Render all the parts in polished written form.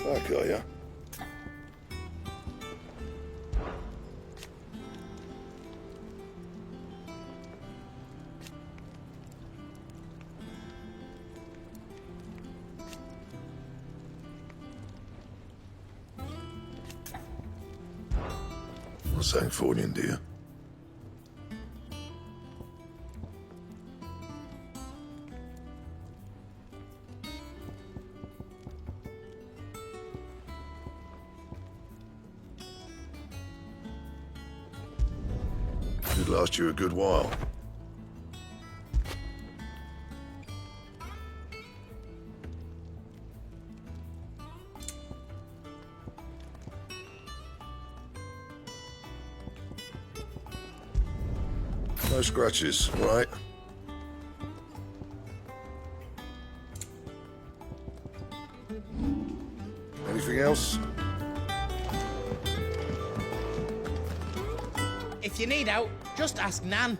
Back, are ya? What's that for you, dear? Should last you a good while. No scratches, right? Anything else? If you need out, just ask Nan.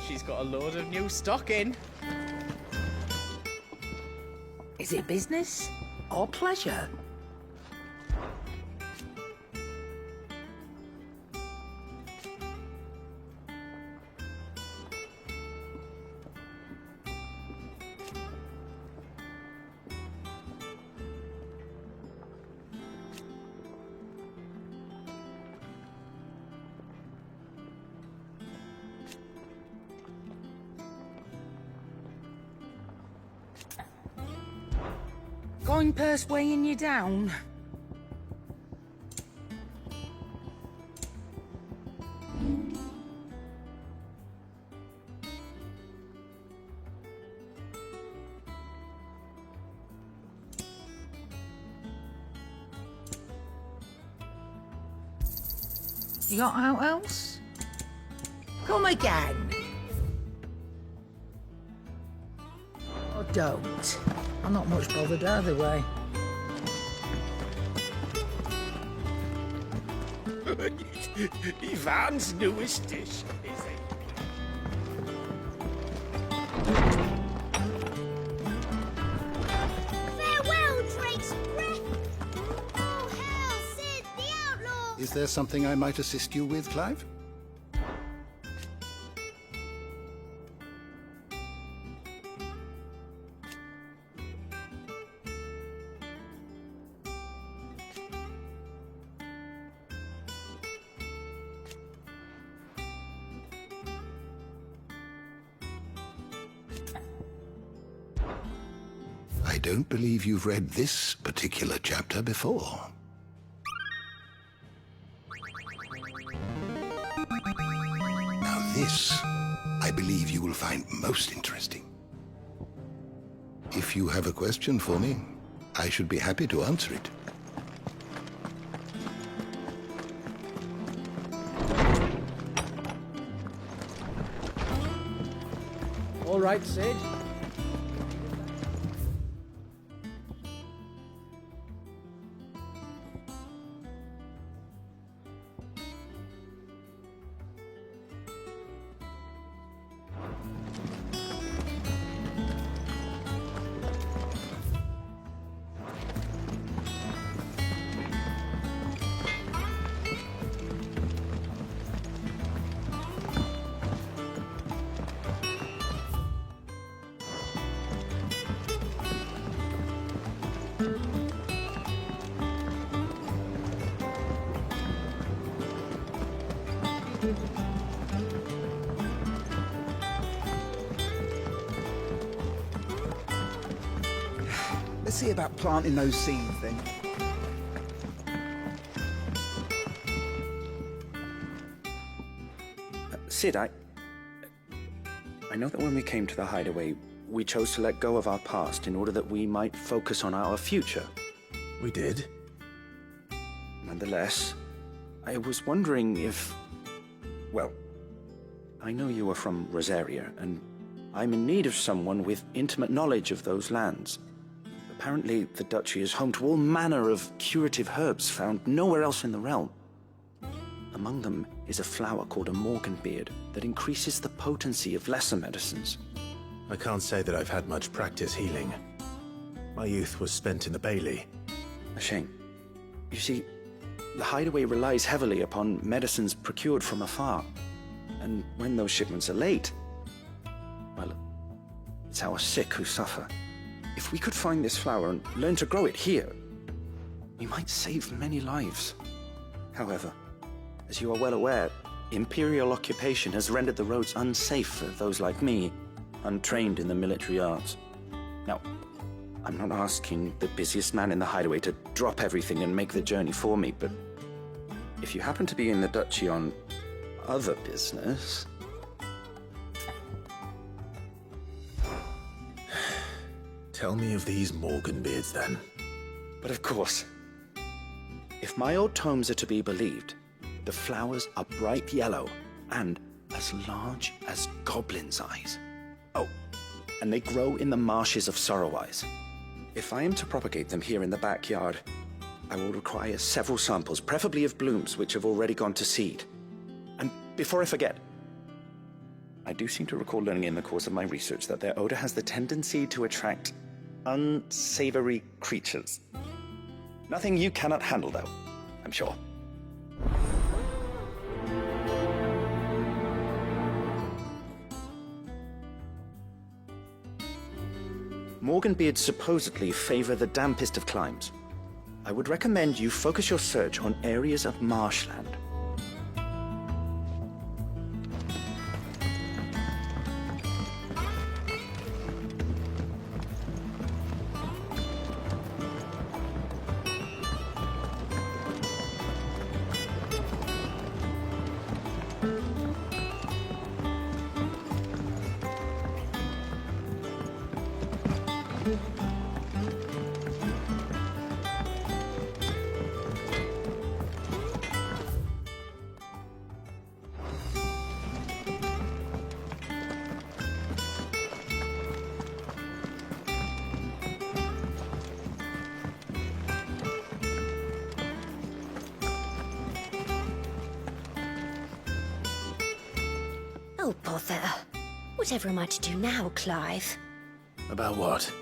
She's got a load of new stock in. Is it business or pleasure? Coin purse weighing you down? You got out else? Come again. Or don't. I'm not much bothered either way. Ivan's newest dish, is it? Farewell, Drake's breath! Oh, hell, Sid, the outlaw! Is there something I might assist you with, Clive? I don't believe you've read this particular chapter before. Now this, I believe you will find most interesting. If you have a question for me, I should be happy to answer it. All right, Sid. Let's see about planting those seeds then. Sid, I know that when we came to the hideaway, we chose to let go of our past in order that we might focus on our future. We did. Nonetheless, I was wondering if... Well, I know you are from Rosaria, and I'm in need of someone with intimate knowledge of those lands. Apparently, the duchy is home to all manner of curative herbs found nowhere else in the realm. Among them is a flower called a morganbeard that increases the potency of lesser medicines. I can't say that I've had much practice healing. My youth was spent in the Bailey. A shame. You see, the hideaway relies heavily upon medicines procured from afar. And when those shipments are late, well, it's our sick who suffer. If we could find this flower and learn to grow it here, we might save many lives. However, as you are well aware, Imperial occupation has rendered the roads unsafe for those like me, untrained in the military arts. Now, I'm not asking the busiest man in the hideaway to drop everything and make the journey for me, but if you happen to be in the duchy on other business... Tell me of these Morganbeards, then. But of course, if my old tomes are to be believed, the flowers are bright yellow and as large as goblins' eyes. Oh, and they grow in the marshes of Sorrowise. If I am to propagate them here in the backyard, I will require several samples, preferably of blooms which have already gone to seed. And before I forget, I do seem to recall learning in the course of my research that their odor has the tendency to attract unsavory creatures. Nothing you cannot handle, though, I'm sure. Morganbeards supposedly favor the dampest of climes. I would recommend you focus your search on areas of marshland. Oh, bother. Whatever am I to do now, Clive? About what?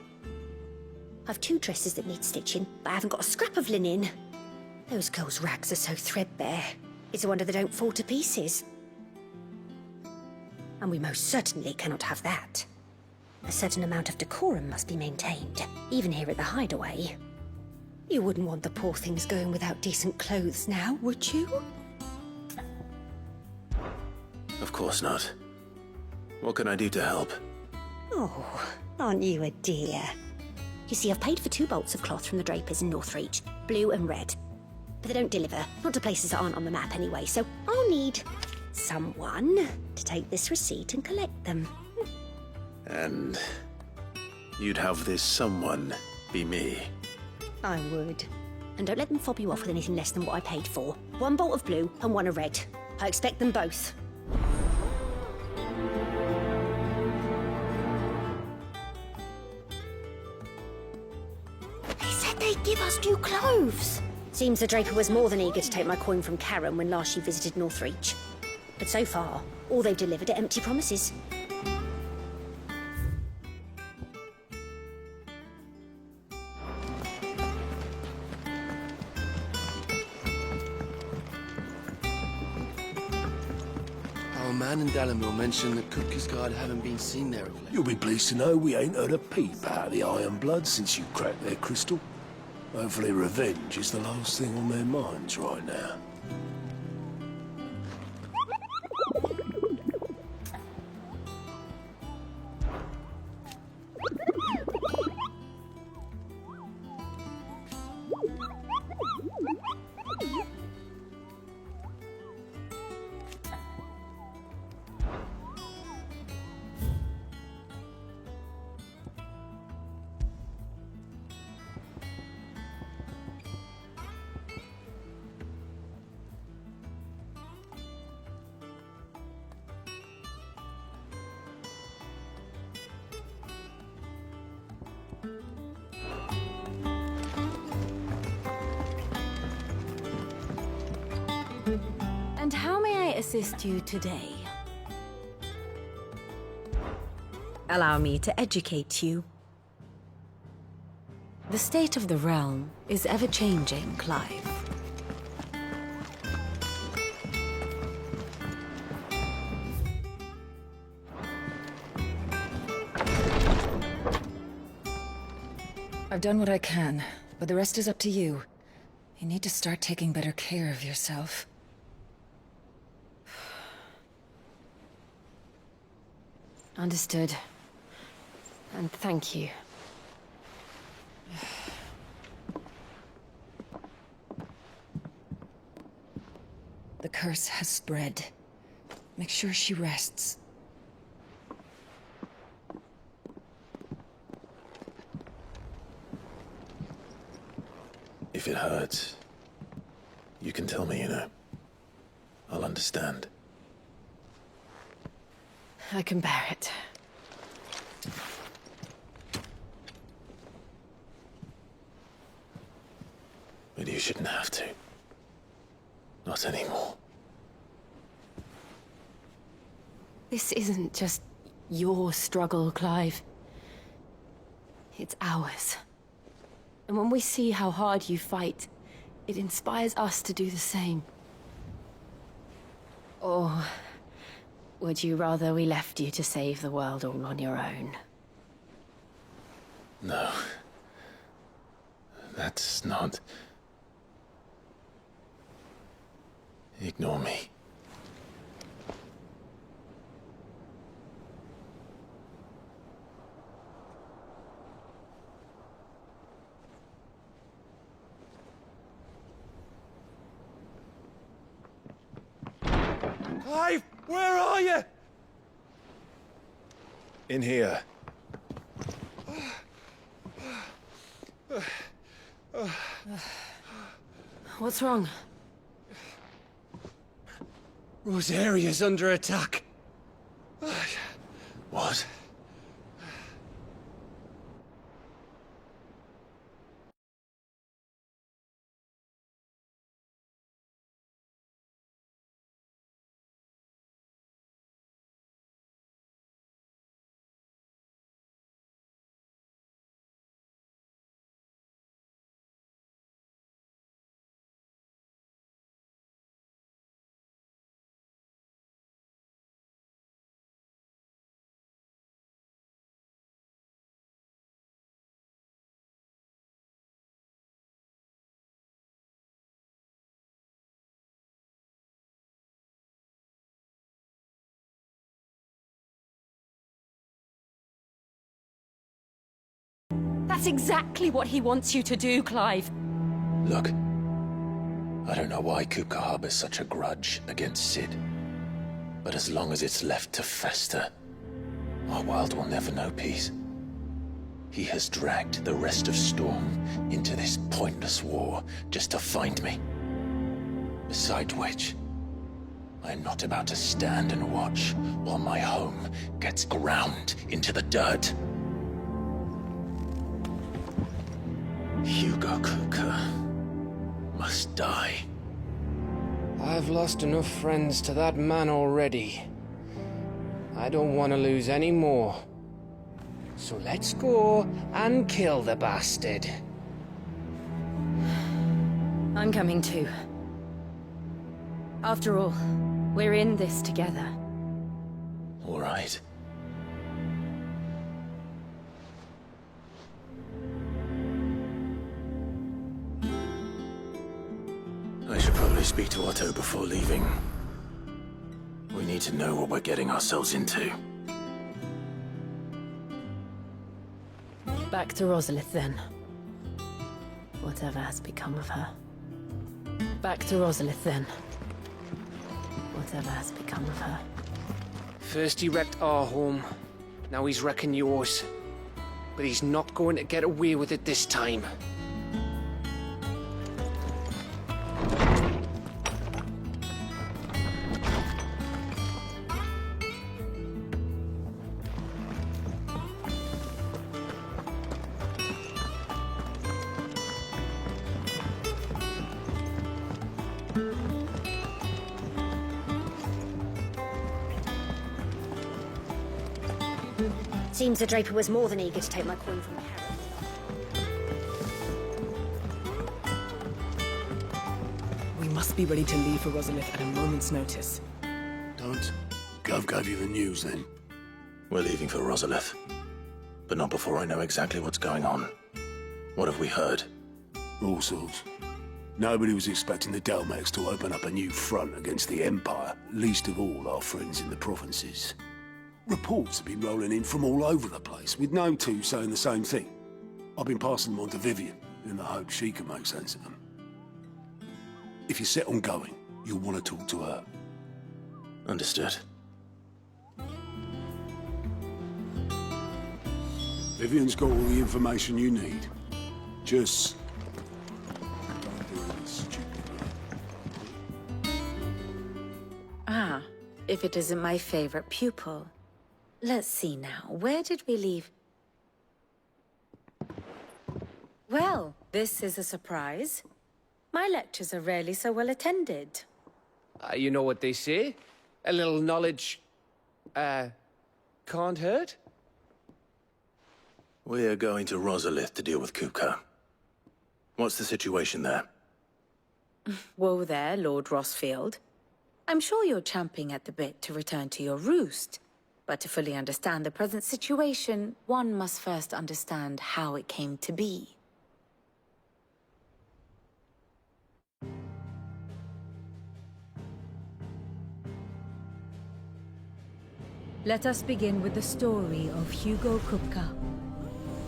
I've 2 dresses that need stitching, but I haven't got a scrap of linen. Those girls' rags are so threadbare. It's a wonder they don't fall to pieces. And we most certainly cannot have that. A certain amount of decorum must be maintained, even here at the hideaway. You wouldn't want the poor things going without decent clothes now, would you? Of course not. What can I do to help? Oh, aren't you a dear? You see, I've paid for 2 bolts of cloth from the drapers in Northreach, blue and red. But they don't deliver, not to places that aren't on the map anyway, so I'll need someone to take this receipt and collect them. And you'd have this someone be me. I would. And don't let them fob you off with anything less than what I paid for. 1 bolt of blue and 1 of red. I expect them both. They said they'd give us new clothes. Seems the draper was more than eager to take my coin from Karen when last she visited Northreach. But so far, all they've delivered are empty promises. Our man in Dallimore mentioned that Cookie's guard haven't been seen there of late. You'll be pleased to know we ain't heard a peep out of the Iron Blood since you cracked their crystal. Hopefully revenge is the last thing on their minds right now. And how may I assist you today? Allow me to educate you. The state of the realm is ever-changing, Clive. I've done what I can, but the rest is up to you. You need to start taking better care of yourself. Understood. And thank you. The curse has spread. Make sure she rests. If it hurts, you can tell me, you know. I'll understand. I can bear it. But you shouldn't have to. Not anymore. This isn't just your struggle, Clive. It's ours. And when we see how hard you fight, it inspires us to do the same. Or would you rather we left you to save the world all on your own? No. That's not... Ignore me. Clive, where are you? In here. What's wrong? Rosaria's under attack. What? That's exactly what he wants you to do, Clive. Look, I don't know why Kupka harbors such a grudge against Sid. But as long as it's left to fester, our world will never know peace. He has dragged the rest of Storm into this pointless war just to find me. Besides which, I'm not about to stand and watch while my home gets ground into the dirt. Hugo Kupka must die. I've lost enough friends to that man already. I don't want to lose any more. So let's go and kill the bastard. I'm coming too. After all, we're in this together. All right. I should probably speak to Otto before leaving. We need to know what we're getting ourselves into. Back to Rosalith, then. Whatever has become of her. Back to Rosalith, then. Whatever has become of her. First he wrecked our home, now he's wrecking yours. But he's not going to get away with it this time. Seems the Draper was more than eager to take my coin from the Herald. must be ready to leave for Rosalith at a moment's notice. Don't. Gov gave you the news then. We're leaving for Rosalith. But not before I know exactly what's going on. What have we heard? All sorts. Nobody was expecting the Dalmex to open up a new front against the Empire, least of all our friends in the provinces. Reports have been rolling in from all over the place, with no two saying the same thing. I've been passing them on to Vivian, in the hope she can make sense of them. If you're set on going, you'll want to talk to her. Understood. Vivian's got all the information you need. Just... don't do anything stupid. Ah, if it isn't my favorite pupil. Let's see now, where did we leave? Well, this is a surprise. My lectures are rarely so well attended. You know what they say? A little knowledge, can't hurt? We're going to Rosalith to deal with Kuka. What's the situation there? Whoa there, Lord Rossfield. I'm sure you're champing at the bit to return to your roost. But to fully understand the present situation, one must first understand how it came to be. Let us begin with the story of Hugo Kupka,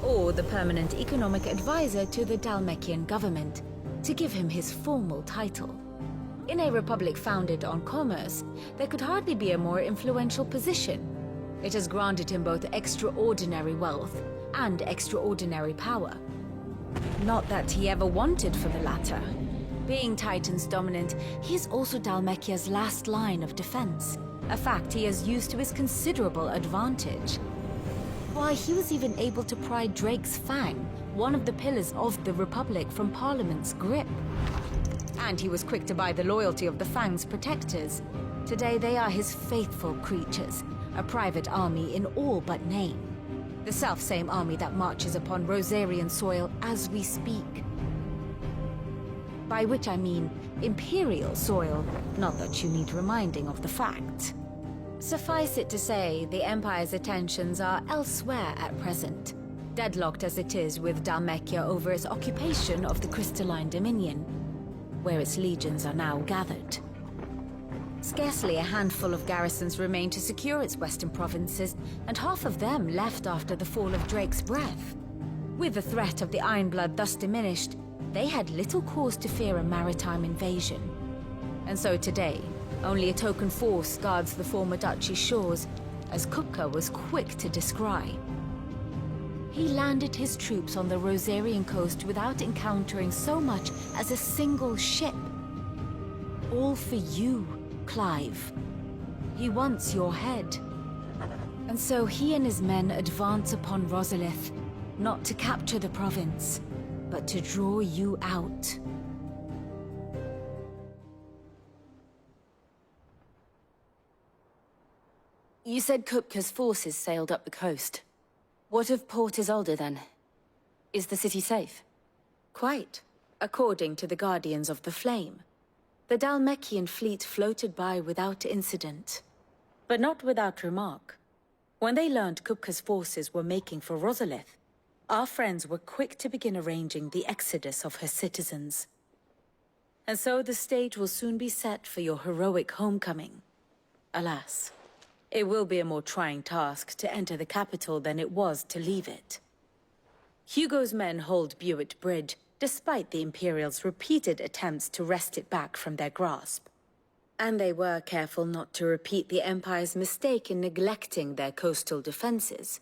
or the permanent economic advisor to the Dalmekian government, to give him his formal title. In a republic founded on commerce, there could hardly be a more influential position. It has granted him both extraordinary wealth and extraordinary power. Not that he ever wanted for the latter. Being Titan's dominant, he is also Dalmekia's last line of defense, a fact he has used to his considerable advantage. Why, he was even able to pry Drake's Fang, one of the pillars of the Republic, from Parliament's grip. And he was quick to buy the loyalty of the Fang's protectors. Today they are his faithful creatures, a private army in all but name. The self-same army that marches upon Rosarian soil as we speak. By which I mean Imperial soil, not that you need reminding of the fact. Suffice it to say, the Empire's attentions are elsewhere at present, deadlocked as it is with Dalmekia over its occupation of the Crystalline Dominion, where its legions are now gathered. Scarcely a handful of garrisons remain to secure its western provinces, and half of them left after the fall of Drake's Breath. With the threat of the Ironblood thus diminished, they had little cause to fear a maritime invasion. And so today, only a token force guards the former duchy's shores, as Kupka was quick to descry. He landed his troops on the Rosarian coast without encountering so much as a single ship. All for you, Clive. He wants your head. And so he and his men advance upon Rosalith, not to capture the province, but to draw you out. You said Kupka's forces sailed up the coast. What of Port Isolde then? Is the city safe? Quite, according to the Guardians of the Flame. The Dalmekian fleet floated by without incident, but not without remark. When they learned Kupka's forces were making for Rosalith, our friends were quick to begin arranging the exodus of her citizens. And so the stage will soon be set for your heroic homecoming. Alas, it will be a more trying task to enter the capital than it was to leave it. Hugo's men hold Buet Bridge, despite the Imperials' repeated attempts to wrest it back from their grasp. And they were careful not to repeat the Empire's mistake in neglecting their coastal defenses.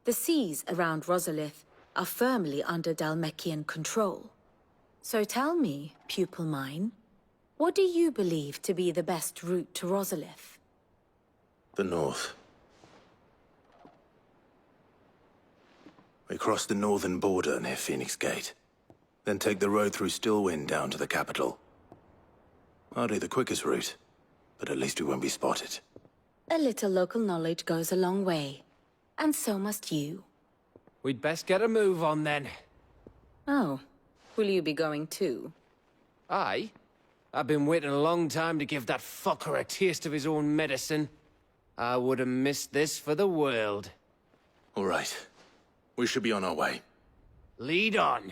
The seas around Rosalith are firmly under Dalmekian control. So tell me, pupil mine, what do you believe to be the best route to Rosalith? The north. We cross the northern border near Phoenix Gate. Then take the road through Stillwind down to the capital. Hardly the quickest route, but at least we won't be spotted. A little local knowledge goes a long way. And so must you. We'd best get a move on then. Oh, will you be going too? Aye. I've been waiting a long time to give that fucker a taste of his own medicine. I would have missed this for the world. All right. We should be on our way. Lead on.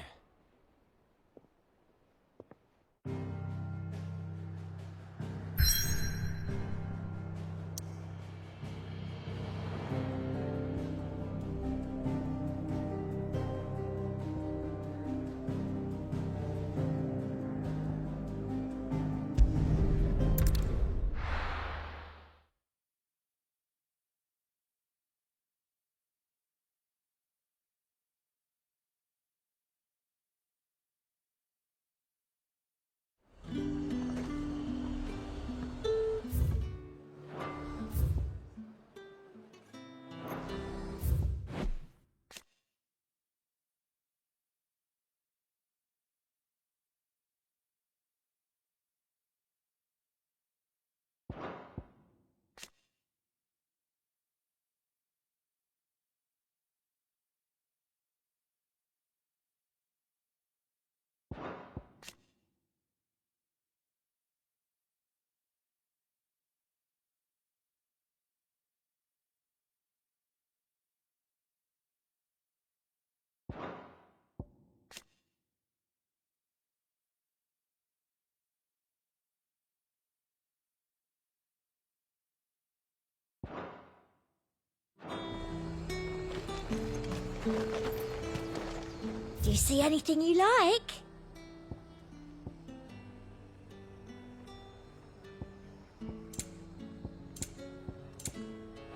Do you see anything you like?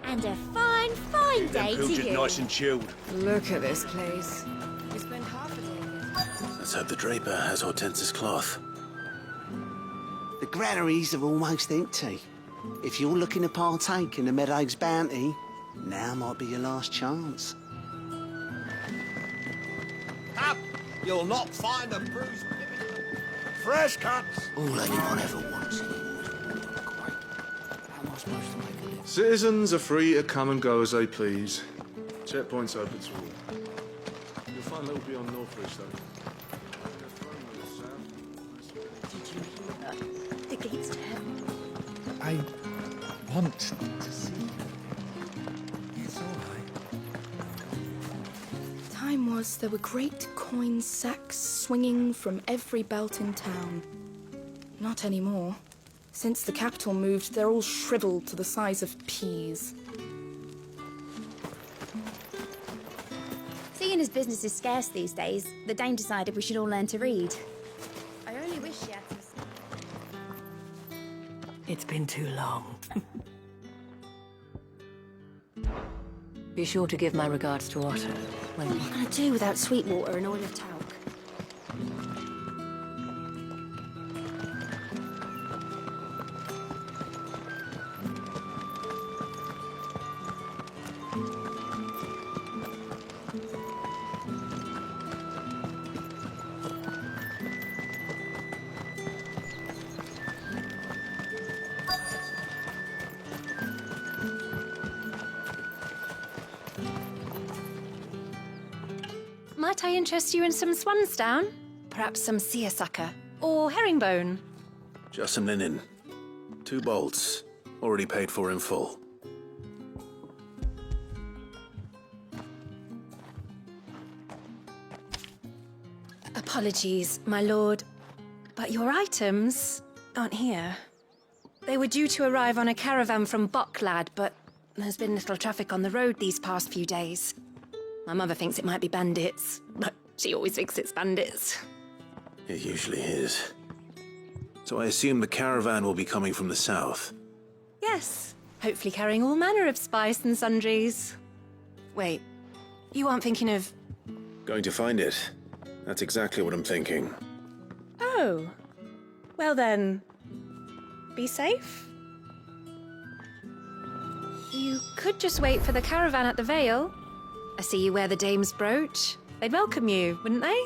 And a fine, fine day to you. Nice and chilled. Look at this place. We spent half a day here. Let's hope the draper has Hortense's cloth. The granaries are almost empty. If you're looking to partake in the Meadow's bounty, now might be your last chance. Up! You'll not find a bruised fresh cuts. All anyone ever wants anymore. How am I supposed to make a living? Citizens are free to come and go as they please. Checkpoints open to all. You'll find little beyond Northridge, though. Did you hear that? The gates to heaven. I want to see you. It's all right. Time was there were great coin sacks swinging from every belt in town. Not anymore. Since the capital moved, they're all shriveled to the size of peas. Seeing as business is scarce these days, the Dame decided we should all learn to read. I only wish she had some... It's been too long. Be sure to give my regards to Otto. What are you gonna do without sweet water and oil of talc? Might I interest you in some swansdown? Perhaps some seersucker or herringbone? Just some linen. 2 bolts. Already paid for in full. Apologies, my lord, but your items aren't here. They were due to arrive on a caravan from Bocklad, but there's been little traffic on the road these past few days. My mother thinks it might be bandits, but she always thinks it's bandits. It usually is. So I assume the caravan will be coming from the south. Yes, hopefully carrying all manner of spice and sundries. Wait, you aren't thinking of... Going to find it. That's exactly what I'm thinking. Oh, well then, be safe. You could just wait for the caravan at the Vale. I see you wear the Dame's brooch. They'd welcome you, wouldn't they?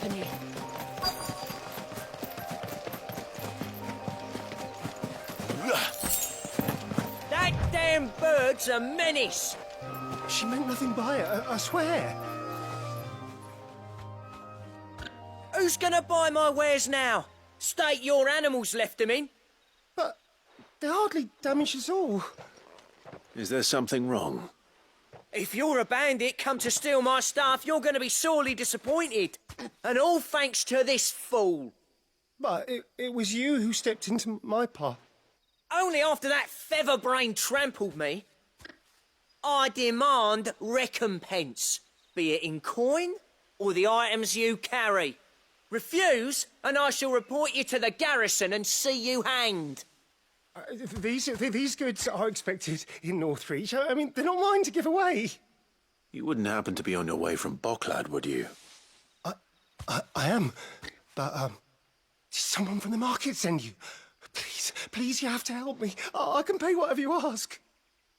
company. That damn bird's a menace! She meant nothing by it, I swear. Who's gonna buy my wares now? State your animals left them in. But they're hardly damaged at all. Is there something wrong? If you're a bandit come to steal my stuff, you're gonna be sorely disappointed. And all thanks to this fool. But it was you who stepped into my path. Only after that feather-brain trampled me. I demand recompense, be it in coin or the items you carry. Refuse, and I shall report you to the garrison and see you hanged. These goods are expected in Northreach. I mean, they're not mine to give away. You wouldn't happen to be on your way from Bocklad, would you? I am. But, did someone from the market send you? Please, you have to help me. I can pay whatever you ask.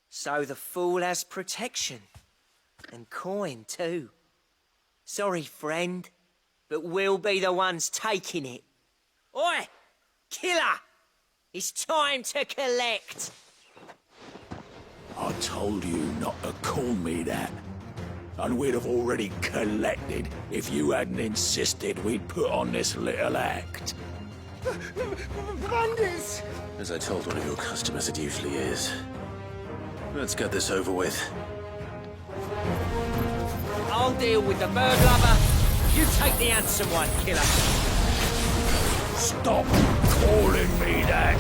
So the fool has protection. And coin, too. Sorry, friend, but we'll be the ones taking it. Oi! Killer! It's time to collect! I told you not to call me that. And we'd have already collected if you hadn't insisted we'd put on this little act. Bandits! As I told one of your customers, it usually is. Let's get this over with. I'll deal with the bird lover. You take the handsome one, killer. Stop calling me that.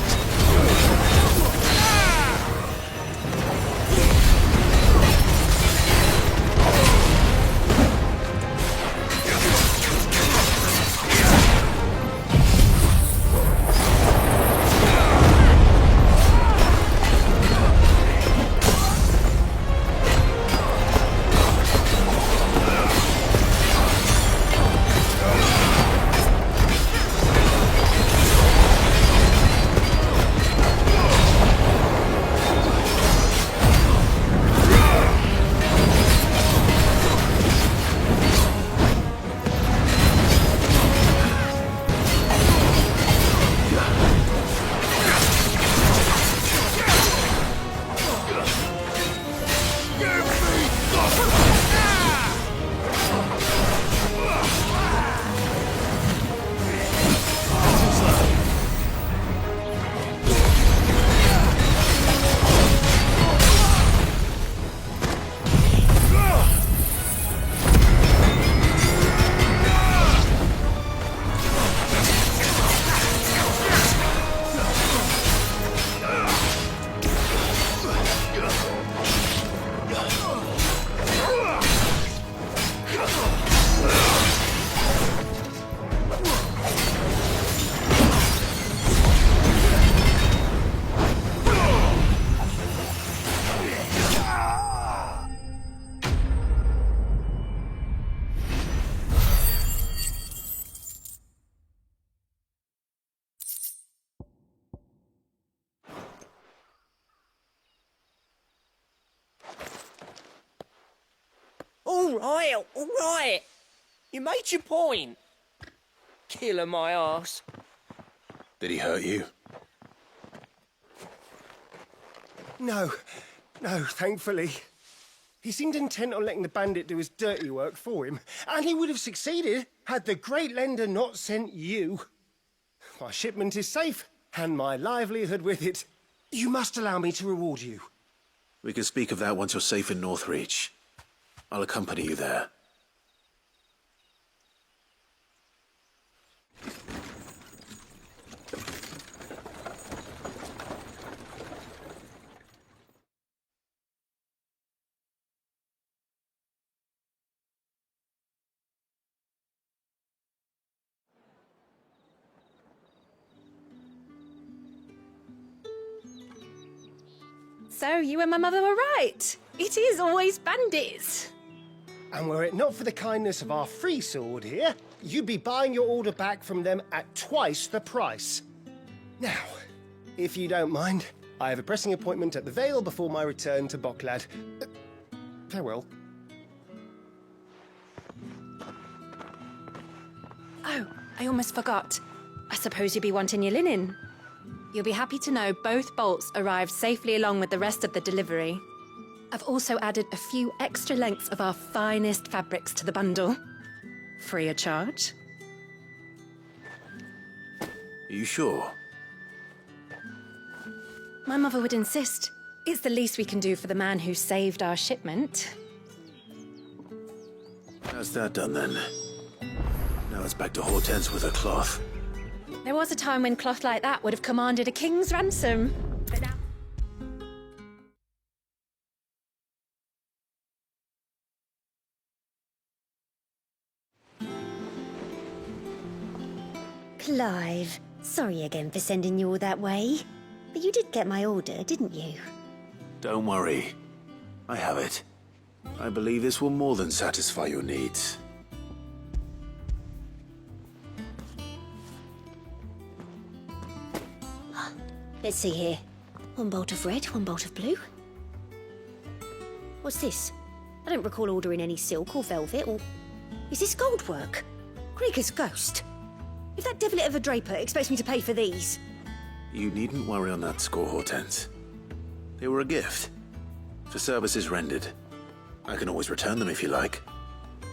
All right. You made your point. Killer my ass. Did he hurt you? No, thankfully. He seemed intent on letting the bandit do his dirty work for him, and he would have succeeded had the great lender not sent you. My shipment is safe, and my livelihood with it. You must allow me to reward you. We can speak of that once you're safe in Northreach. I'll accompany you there. So, you and my mother were right. It is always bandits. And were it not for the kindness of our free sword here, you'd be buying your order back from them at twice the price. Now, if you don't mind, I have a pressing appointment at the Vale before my return to Bocklad. Farewell. I almost forgot. I suppose you'll be wanting your linen. You'll be happy to know both bolts arrived safely along with the rest of the delivery. I've also added a few extra lengths of our finest fabrics to the bundle. Free of charge. Are you sure? My mother would insist. It's the least we can do for the man who saved our shipment. How's that done then? Now it's back to Hortense with her cloth. There was a time when cloth like that would have commanded a king's ransom. But now... Clive, sorry again for sending you all that way. But you did get my order, didn't you? Don't worry. I have it. I believe this will more than satisfy your needs. Let's see here. One bolt of red, one bolt of blue. What's this? I don't recall ordering any silk or velvet or... Is this gold work? Krieger's ghost. If that devilet of a draper expects me to pay for these... You needn't worry on that score, Hortense. They were a gift. For services rendered. I can always return them if you like.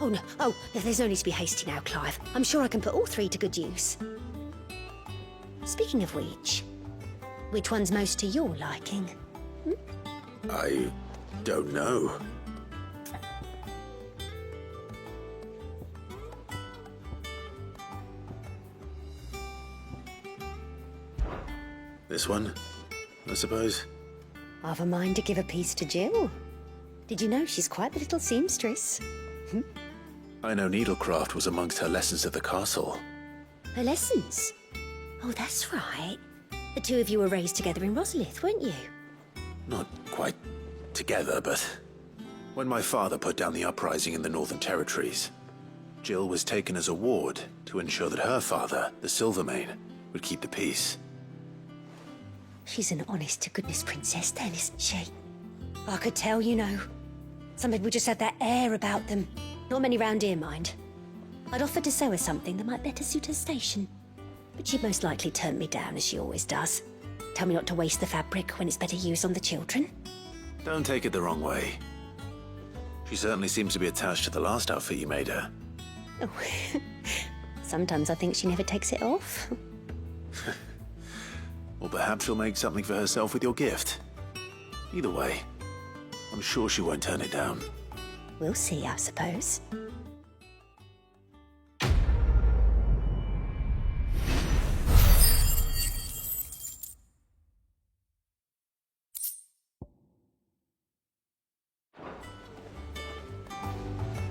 Oh, no. Oh, there's no need to be hasty now, Clive. I'm sure I can put all three to good use. Speaking of which one's most to your liking? I don't know. This one, I suppose. I've a mind to give a piece to Jill. Did you know she's quite the little seamstress? I know needlecraft was amongst her lessons at the castle. Her lessons? Oh, that's right. The two of you were raised together in Rosalith, weren't you? Not quite together, but... When my father put down the uprising in the Northern Territories, Jill was taken as a ward to ensure that her father, the Silvermane, would keep the peace. She's an honest-to-goodness princess then, isn't she? I could tell, you know. Some people just have that air about them. Not many round here, mind. I'd offered to sew her something that might better suit her station. But she'd most likely turn me down, as she always does. Tell me not to waste the fabric when it's better used on the children. Don't take it the wrong way. She certainly seems to be attached to the last outfit you made her. Oh, sometimes I think she never takes it off. Or perhaps she'll make something for herself with your gift. Either way, I'm sure she won't turn it down. We'll see, I suppose.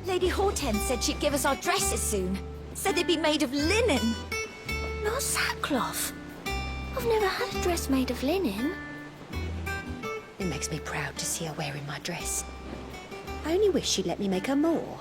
Lady Hortense said she'd give us our dresses soon. Said they'd be made of linen. Not sackcloth. I've never had a dress made of linen. It makes me proud to see her wearing my dress. I only wish she'd let me make her more.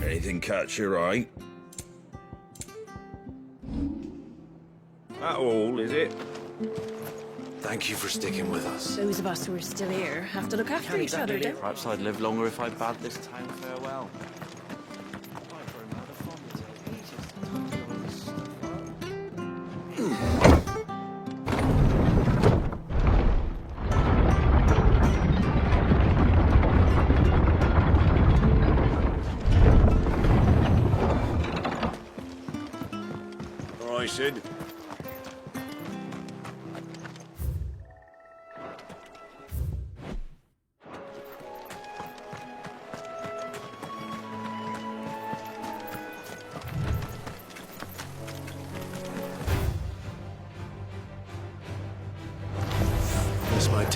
Anything catch your eye? That all, is it? Thank you for sticking with us. Those of us who are still here have to look after each other, don't we? Perhaps I'd live longer if I bade this town farewell. All right, Sid.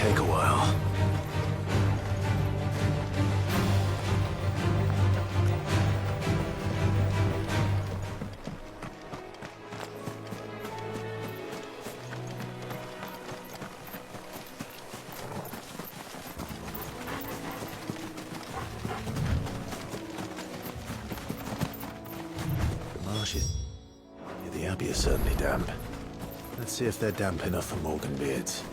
take a while. Yeah, the Abbey is certainly damp. Let's see if they're damp enough for Morgan beards.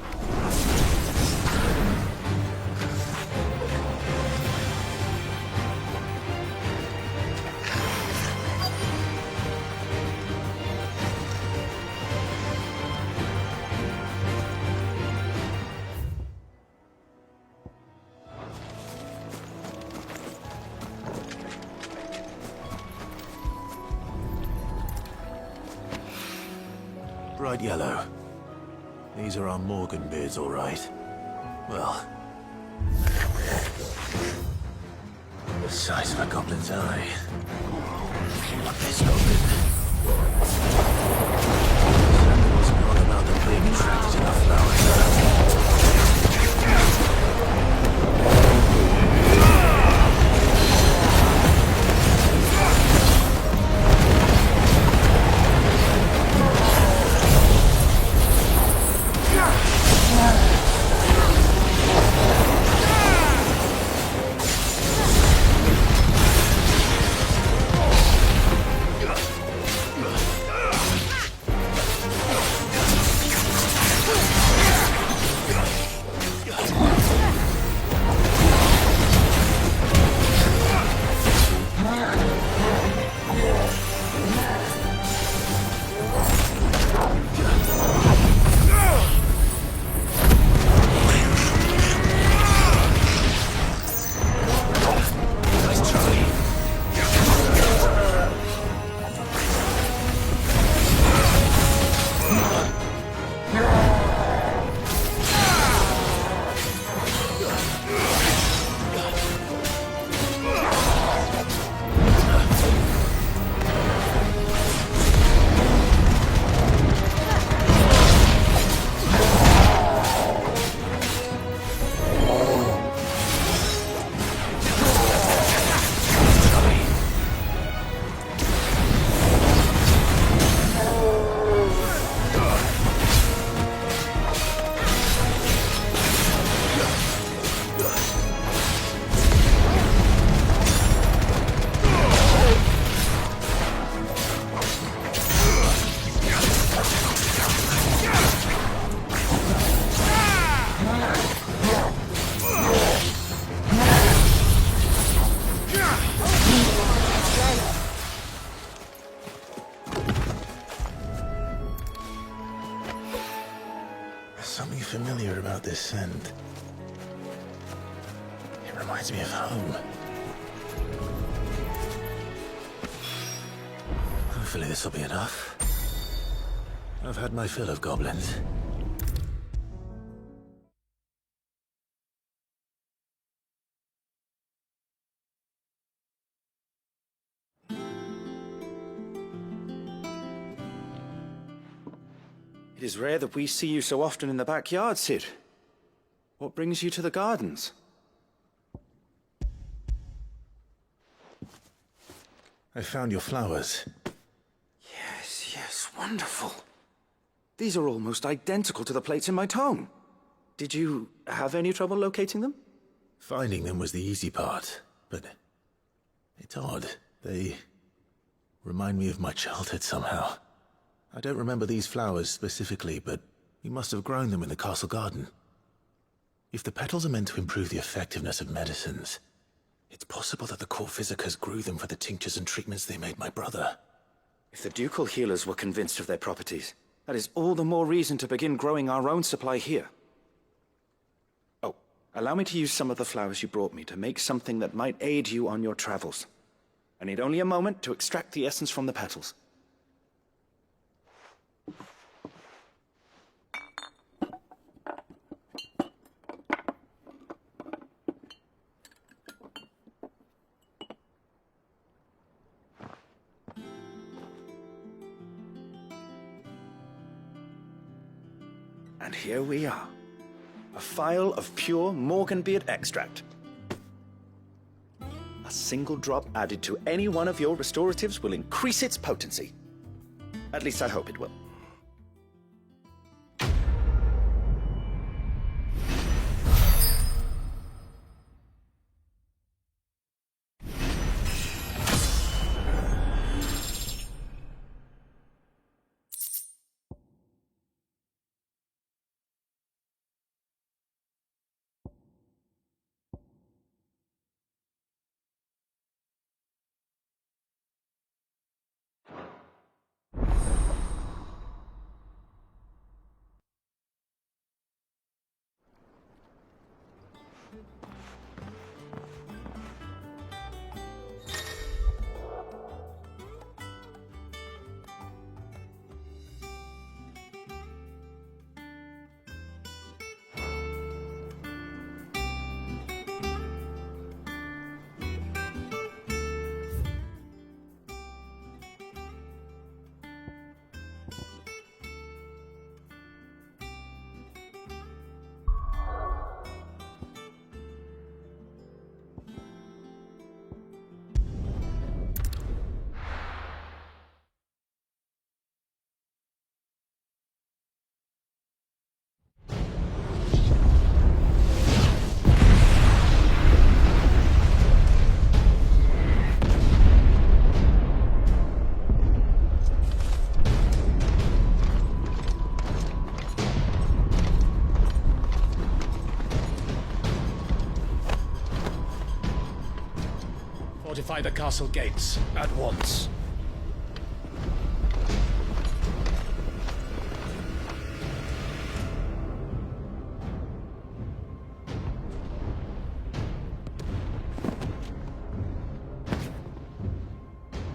Bright yellow. These are our Morgan beards, all right. Well, the size of a goblin's eye. What this goblin? Certainly wasn't wrong about them being attracted to the flowers. Something familiar about this scent. It reminds me of home. Hopefully this will be enough. I've had my fill of goblins. It is rare that we see you so often in the backyard, Cid. What brings you to the gardens? I found your flowers. Yes, wonderful. These are almost identical to the plates in my tome. Did you have any trouble locating them? Finding them was the easy part, but it's odd. They remind me of my childhood somehow. I don't remember these flowers specifically, but you must have grown them in the castle garden. If the petals are meant to improve the effectiveness of medicines, it's possible that the court physicers grew them for the tinctures and treatments they made my brother. If the ducal healers were convinced of their properties, that is all the more reason to begin growing our own supply here. Oh, allow me to use some of the flowers you brought me to make something that might aid you on your travels. I need only a moment to extract the essence from the petals. And here we are. a phial of pure Morganbeard extract. A single drop added to any one of your restoratives will increase its potency. At least I hope it will. Fortify the castle gates at once.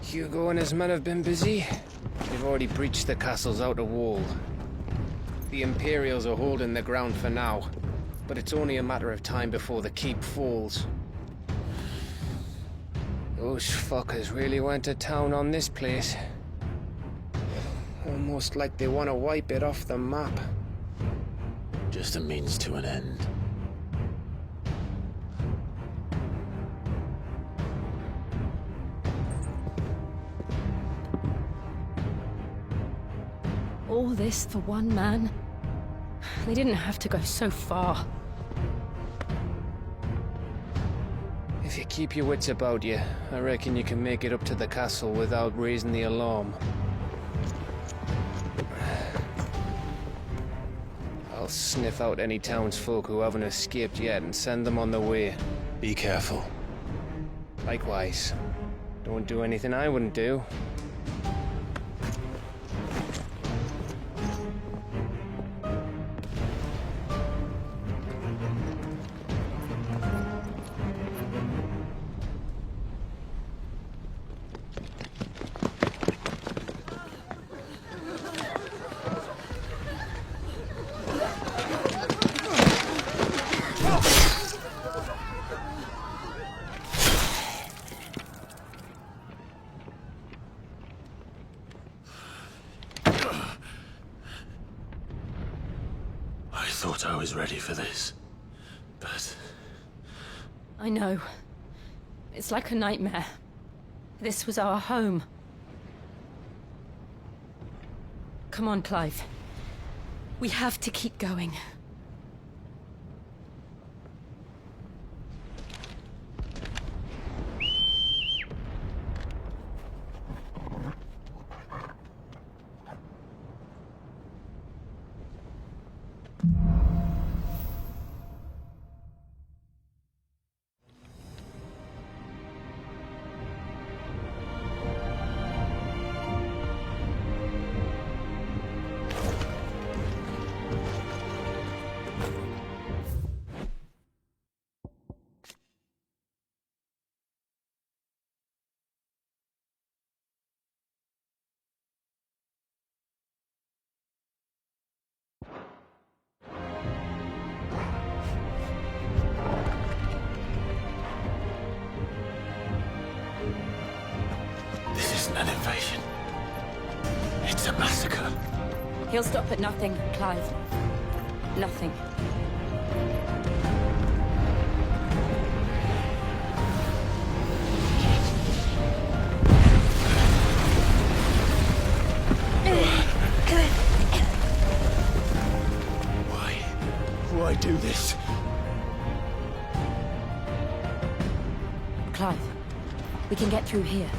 Hugo and his men have been busy. They've already breached the castle's outer wall. The Imperials are holding the ground for now, but it's only a matter of time before the keep falls. Those fuckers really went to town on this place. Almost like they want to wipe it off the map. Just a means to an end. All this for one man? They didn't have to go so far. If you keep your wits about you, I reckon you can make it up to the castle without raising the alarm. I'll sniff out any townsfolk who haven't escaped yet and send them on their way. Be careful. Likewise. Don't do anything I wouldn't do. I thought I was ready for this, but... I know. It's like a nightmare. This was our home. Come on, Clive. We have to keep going. An invasion. It's a massacre. He'll stop at nothing, Clive. Nothing. do this. Clive, we can get through here.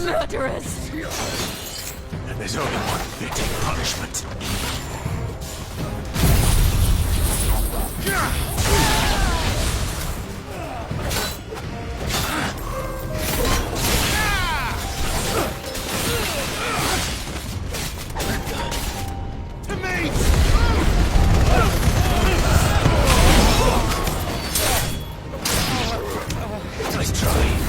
Murderers! And there's only one fitting punishment. To me! Nice try.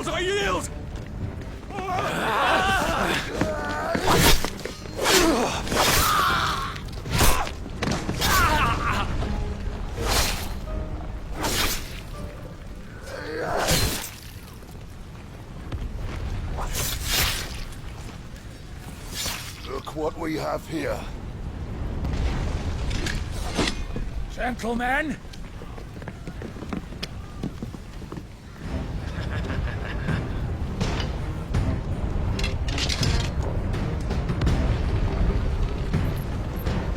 I yield! Look what we have here. Gentlemen!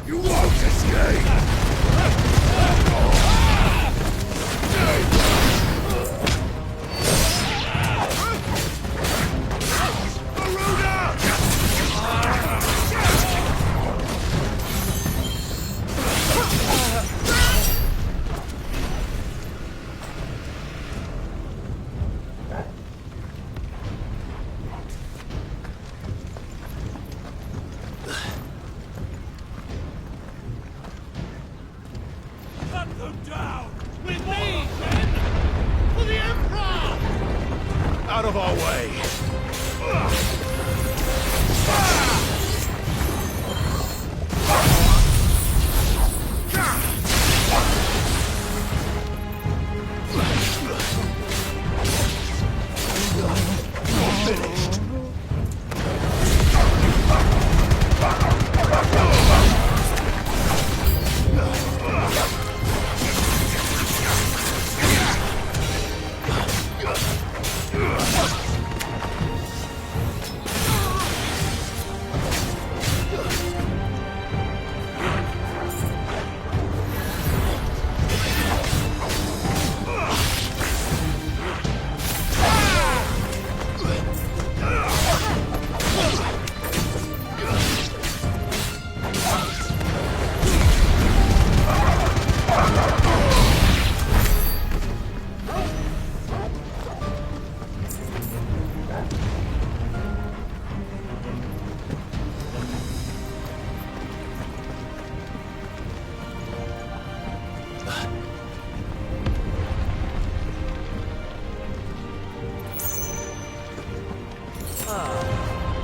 You won't escape! Out of our way! Finished.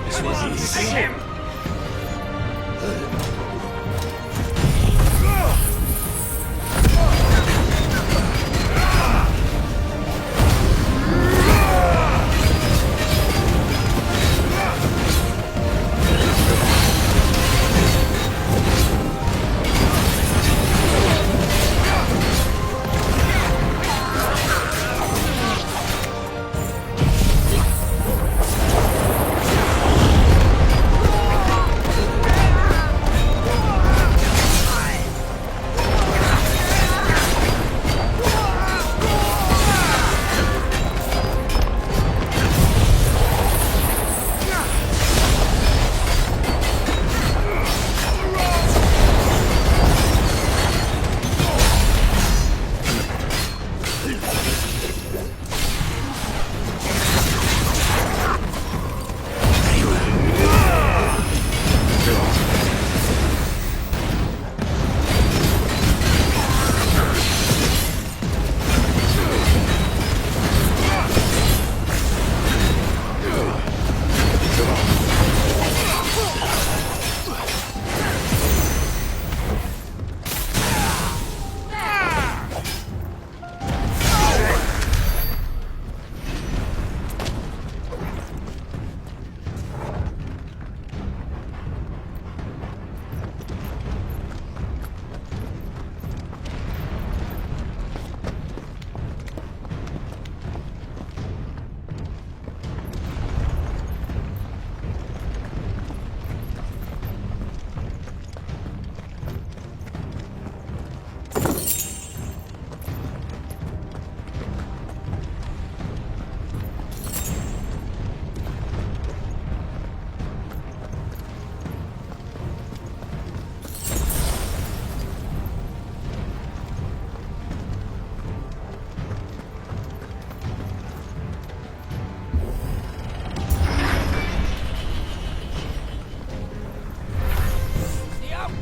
This was easy.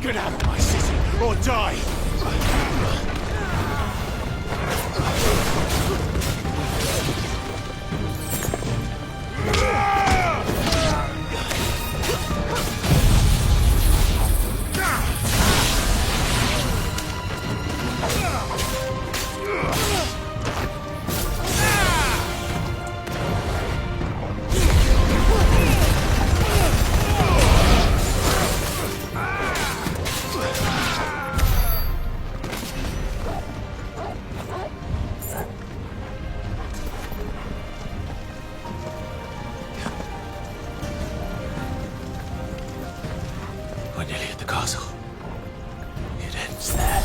Get out of my city, or die! We're nearly at the castle. It ends there.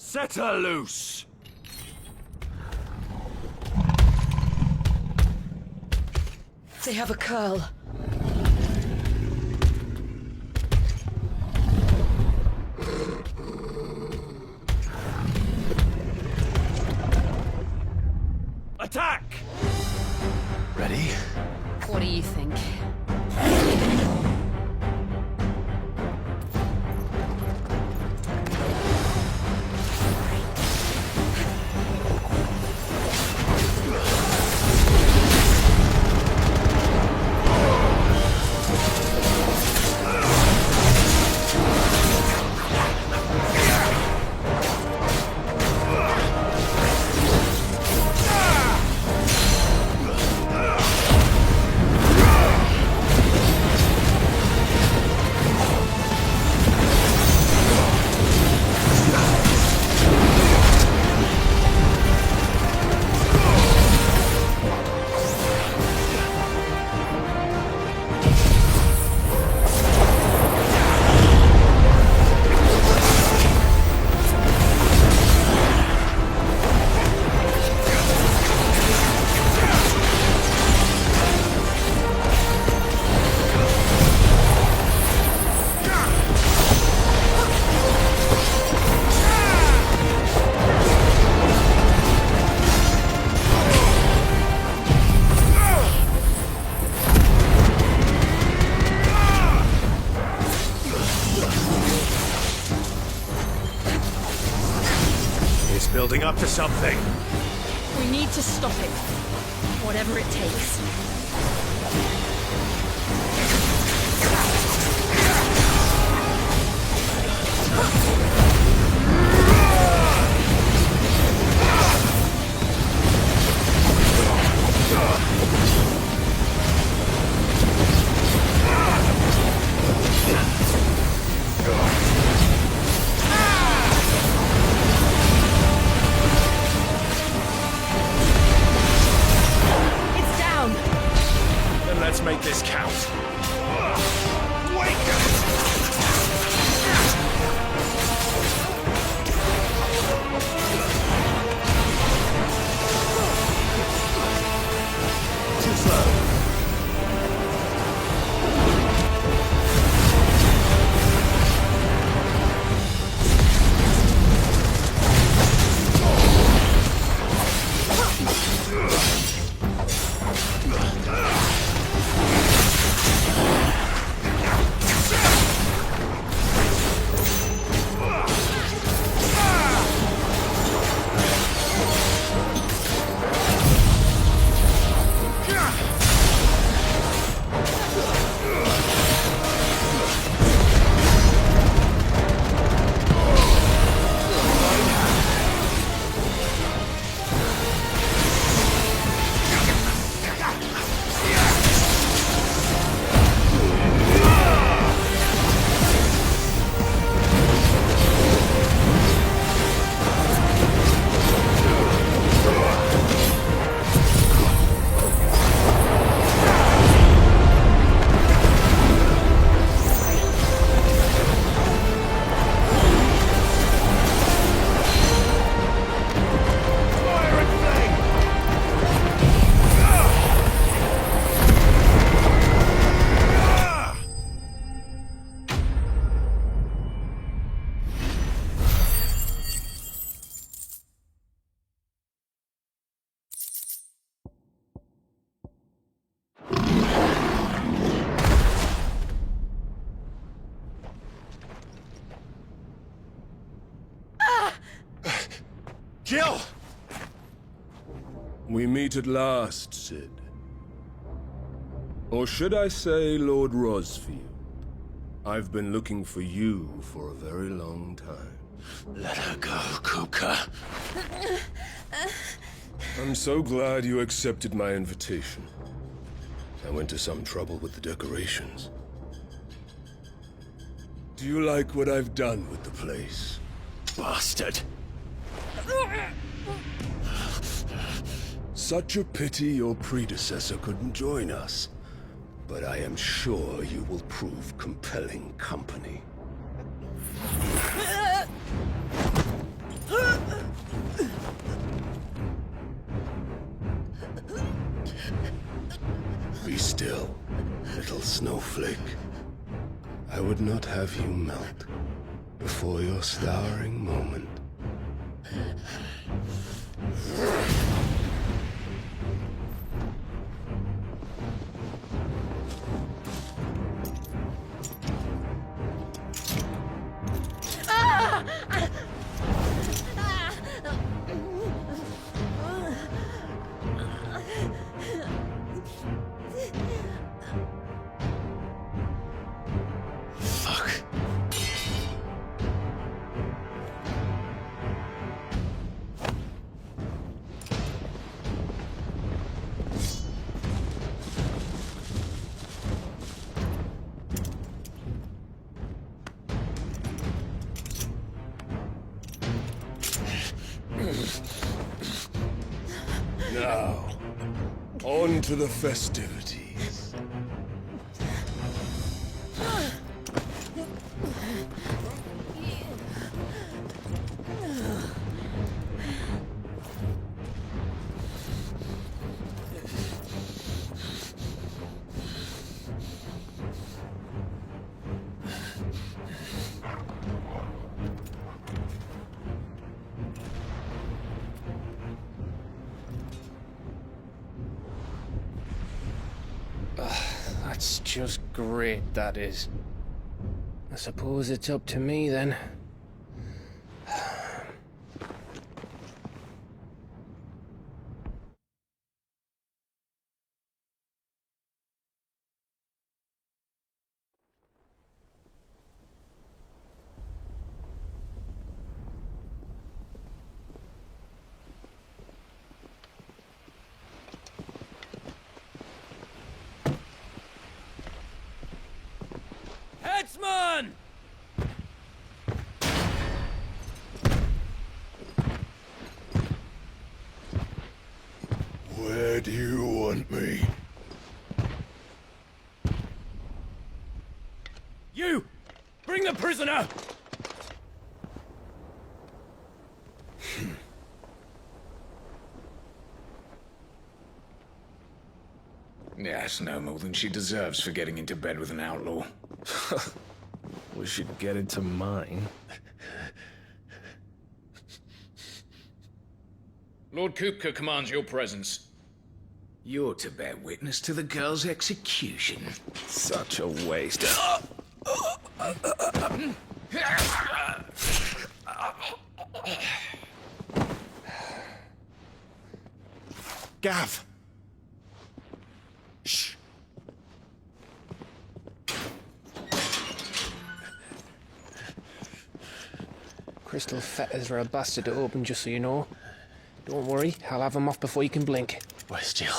Set her loose! They have a curl. Attack! Ready? What do you think? Building up to something. We need to stop it. Whatever it takes. Jill! We meet at last, Sid. Or should I say, Lord Rosfield? I've been looking for you for a very long time. Let her go, Kupka. I'm so glad you accepted my invitation. I went to some trouble with the decorations. Do you like what I've done with the place? Bastard. Such a pity your predecessor couldn't join us. But I am sure you will prove compelling company. Be still, little snowflake. I would not have you melt before your starring moment. Now, on to the festivities. That's just great, that is. I suppose it's up to me then. Headsman! Where do you want me? You! Bring the prisoner! Yes, no more than she deserves for getting into bed with an outlaw. We should get into mine. Lord Kupka commands your presence. You're to bear witness to the girl's execution. Such a waste. Gav! Shh! Crystal fetters are a bastard to open, just so you know. Don't worry, I'll have them off before you can blink. Where's Jill?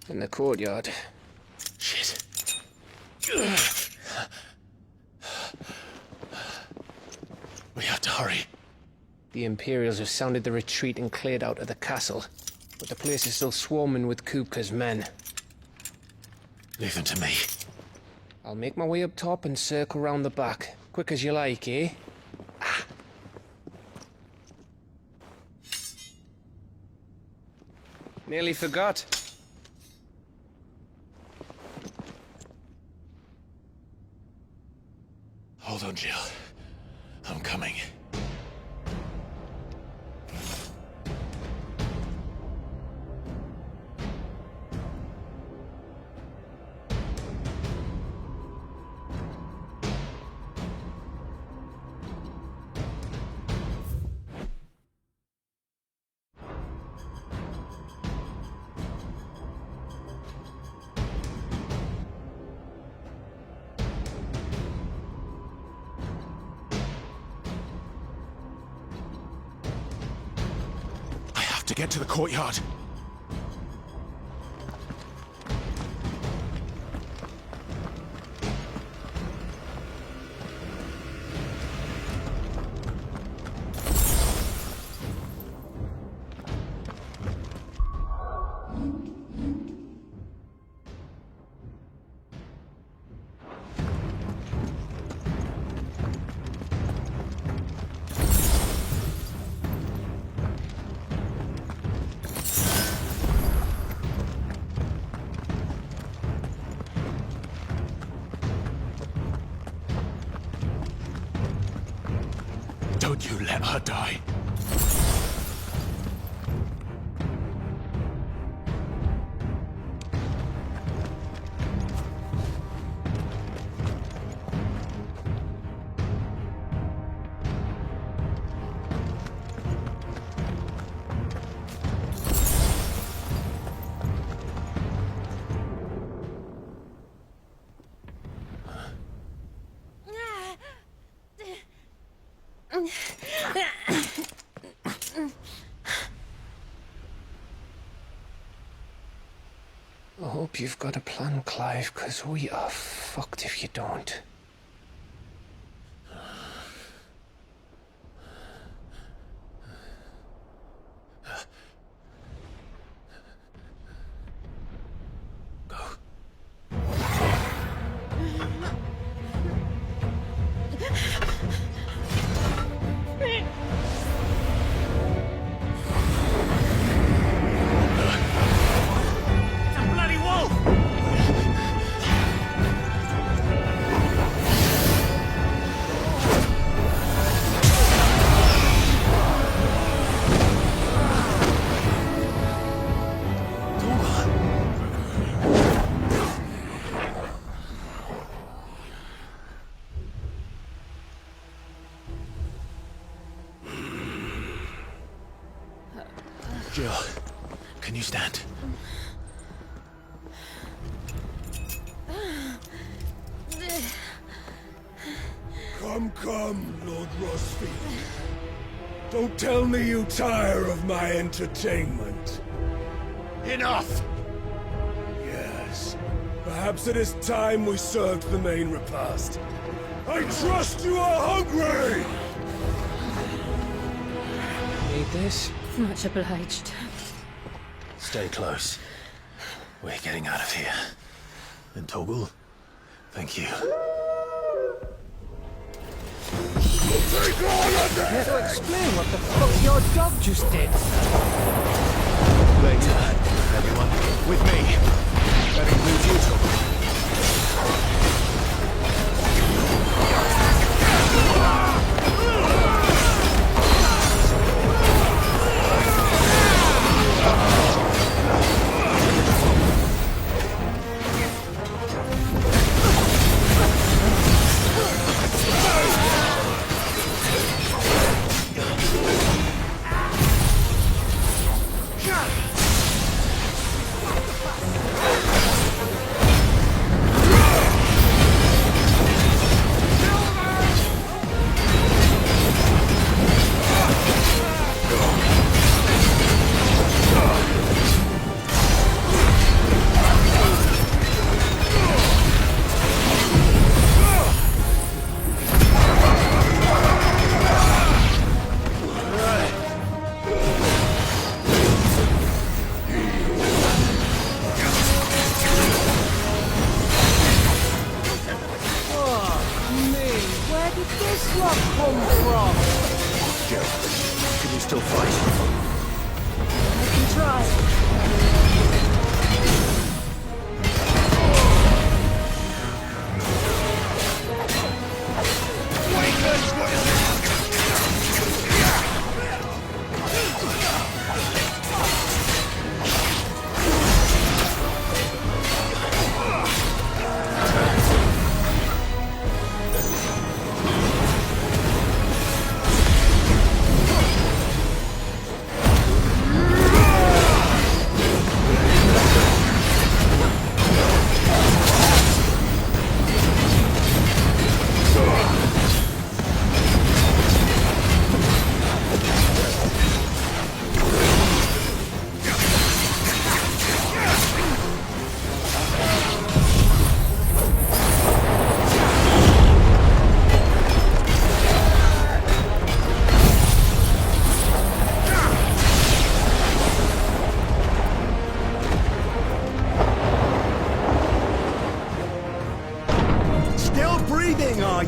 In the courtyard. Shit. We have to hurry. The Imperials have sounded the retreat and cleared out of the castle, but the place is still swarming with Kupka's men. Leave them to me. I'll make my way up top and circle round the back. Quick as you like, eh? Nearly forgot. Hold on, Jill. I'm coming. to get to the courtyard. Don't you let her die. I hope you've got a plan, Clive, because we are fucked if you don't. Jill, can you stand? Come, Lord Rosfield. Don't tell me you tire of my entertainment. Enough! Yes. Perhaps it is time we served the main repast. I trust you are hungry! Need this? Much obliged. Stay close. We're getting out of here. And Toggle, thank you. Care to explain what the fuck your dog just did? Later, everyone. With me. That includes you, Toggle.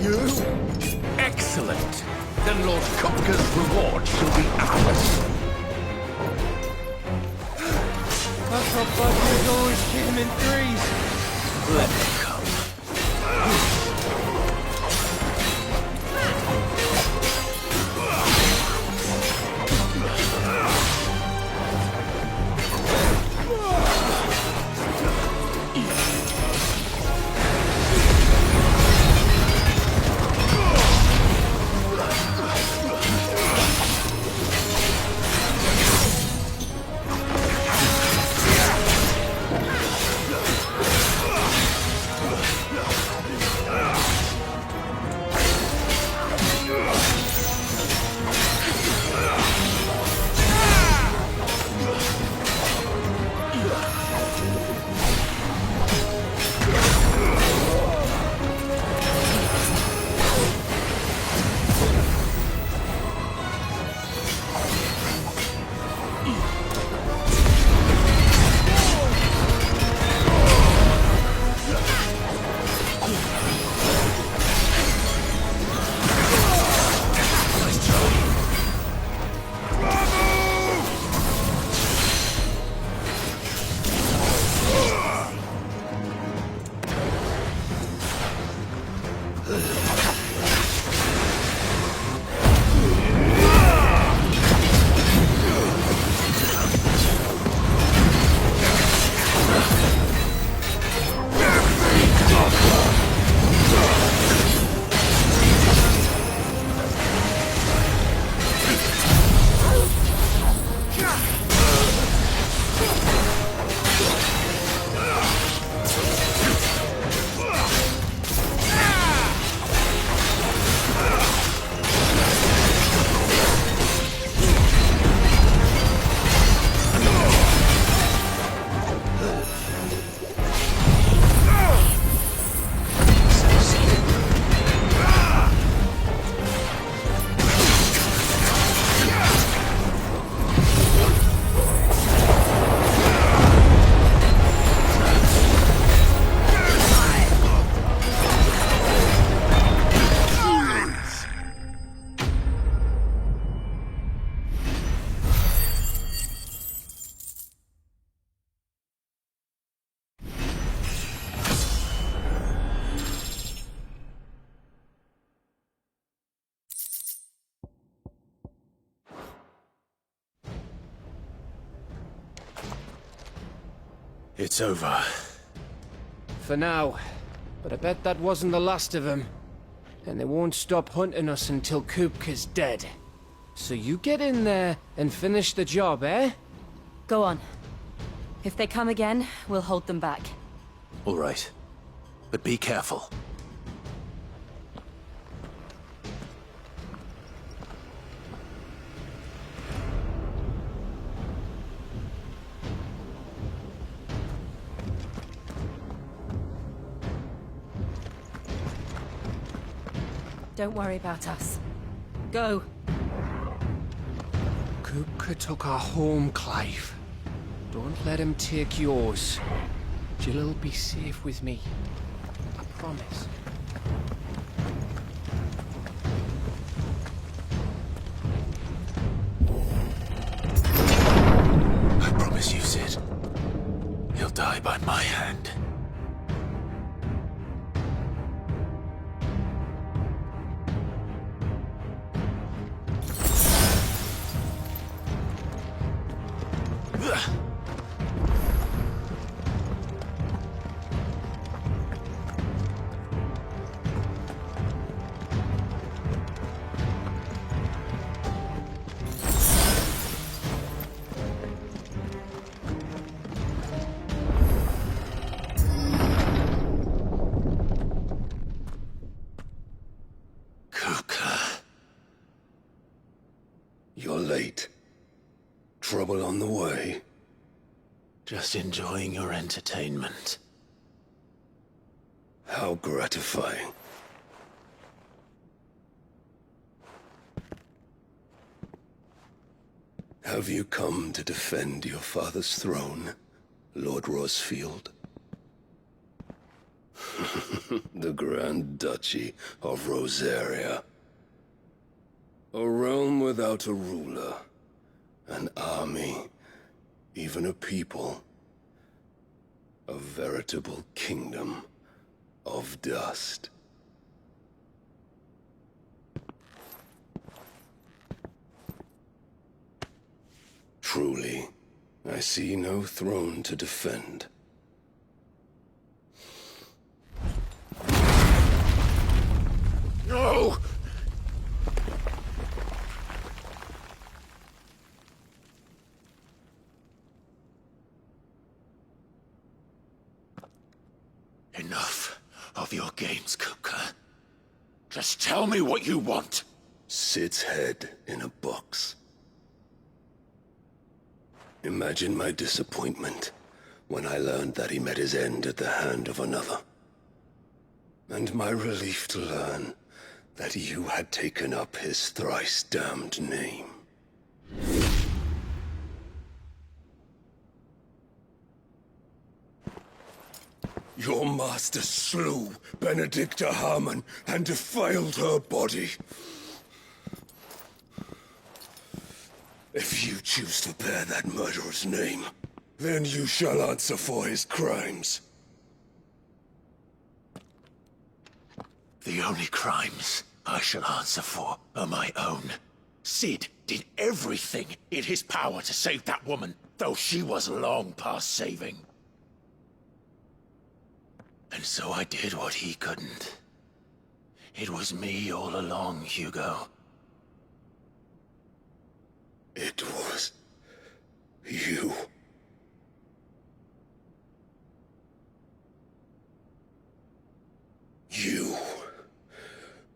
you? Excellent. Then Lord Kupka's reward shall be ours. I thought Bucky was always kick him in threes. Let me come. It's over. For now. But I bet that wasn't the last of them. And they won't stop hunting us until Kupka's dead. So you get in there and finish the job, eh? Go on. If they come again, we'll hold them back. All right. But be careful. Don't worry about us. Go. Kupka took our home, Clive. Don't let him take yours. Jill'll be safe with me. I promise. I promise you, Sid. He'll die by my hand. You're late. Trouble on the way? Just enjoying your entertainment. How gratifying. Have you come to defend your father's throne, Lord Rosfield? The Grand Duchy of Rosaria. A realm without a ruler, an army, even a people. A veritable kingdom of dust. Truly, I see no throne to defend. No! Enough of your games, Kupka. Just tell me what you want. Sid's head in a box. Imagine my disappointment when I learned that he met his end at the hand of another. And my relief to learn that you had taken up his thrice-damned name. Your master slew Benedicta Harmon and defiled her body. If you choose to bear that murderer's name, then you shall answer for his crimes. The only crimes I shall answer for are my own. Sid did everything in his power to save that woman, though she was long past saving. And so I did what he couldn't. It was me all along, Hugo. It was you.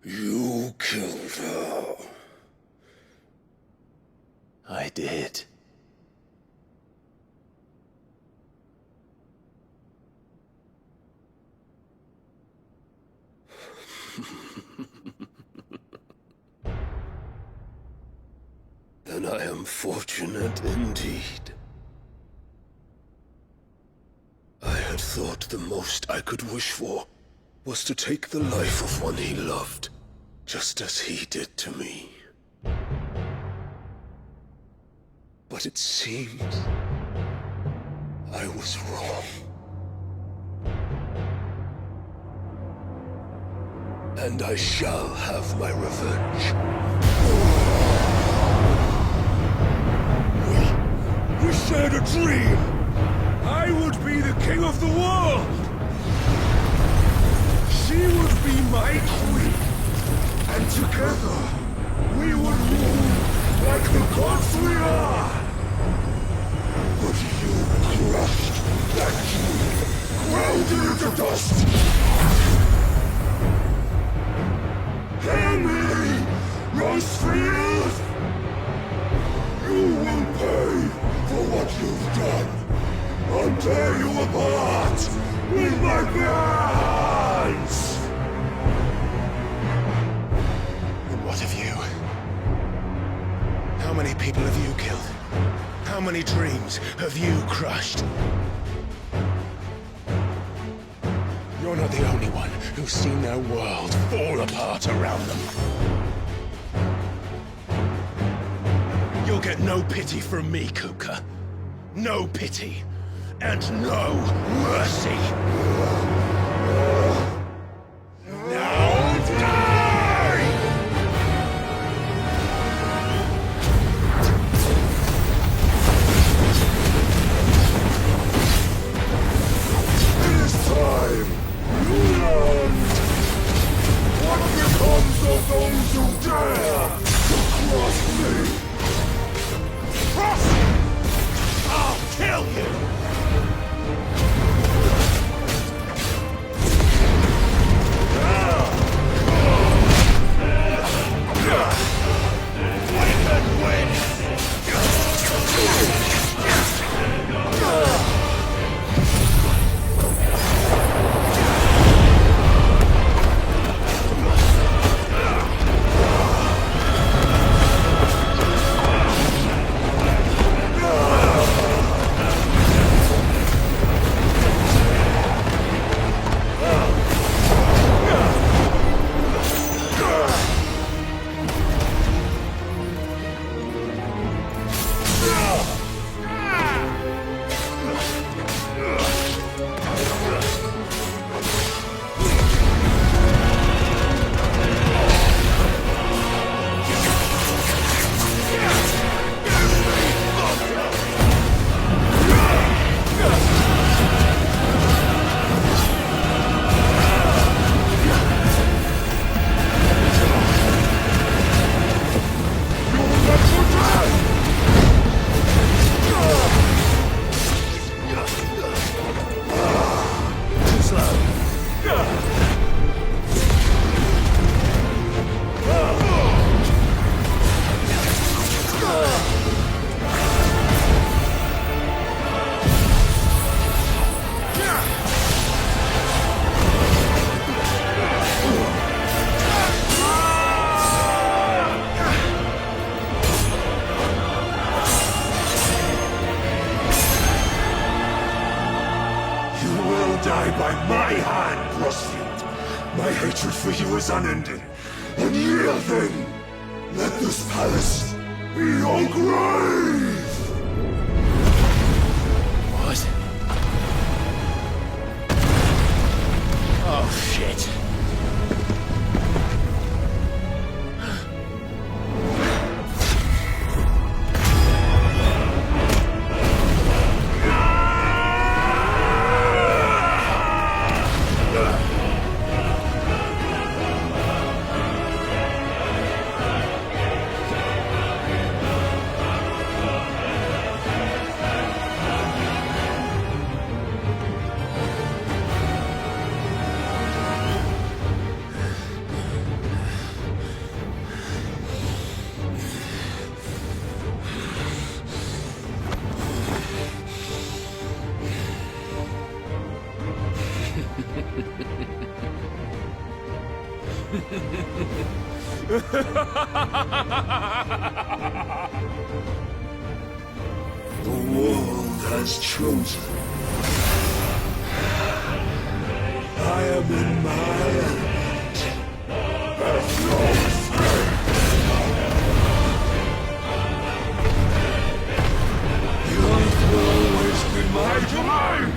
You killed her. I did. Then I am fortunate indeed. I had thought the most I could wish for was to take the life of one he loved, just as he did to me. But it seems I was wrong. And I shall have my revenge. We shared a dream. I would be the king of the world. She would be my queen. And together, we would rule like the gods we are. But you crushed that dream, ground it into dust. Hear me, Rosefield! You will pay for what you've done. I'll tear you apart with my bare hands! And what of you? How many people have you killed? How many dreams have you crushed? You're not the only one who's seen their world fall apart around them. You'll get no pity from me, Kupka. No pity. And no mercy. Now die! It is time you learned what becomes of those who dare to cross me. Cross! I'll kill you! is unending. And yield then. Let this palace be your grave! What? Oh, shit. The world has chosen. I am in my element. Have no strength. The earth will always be my domain.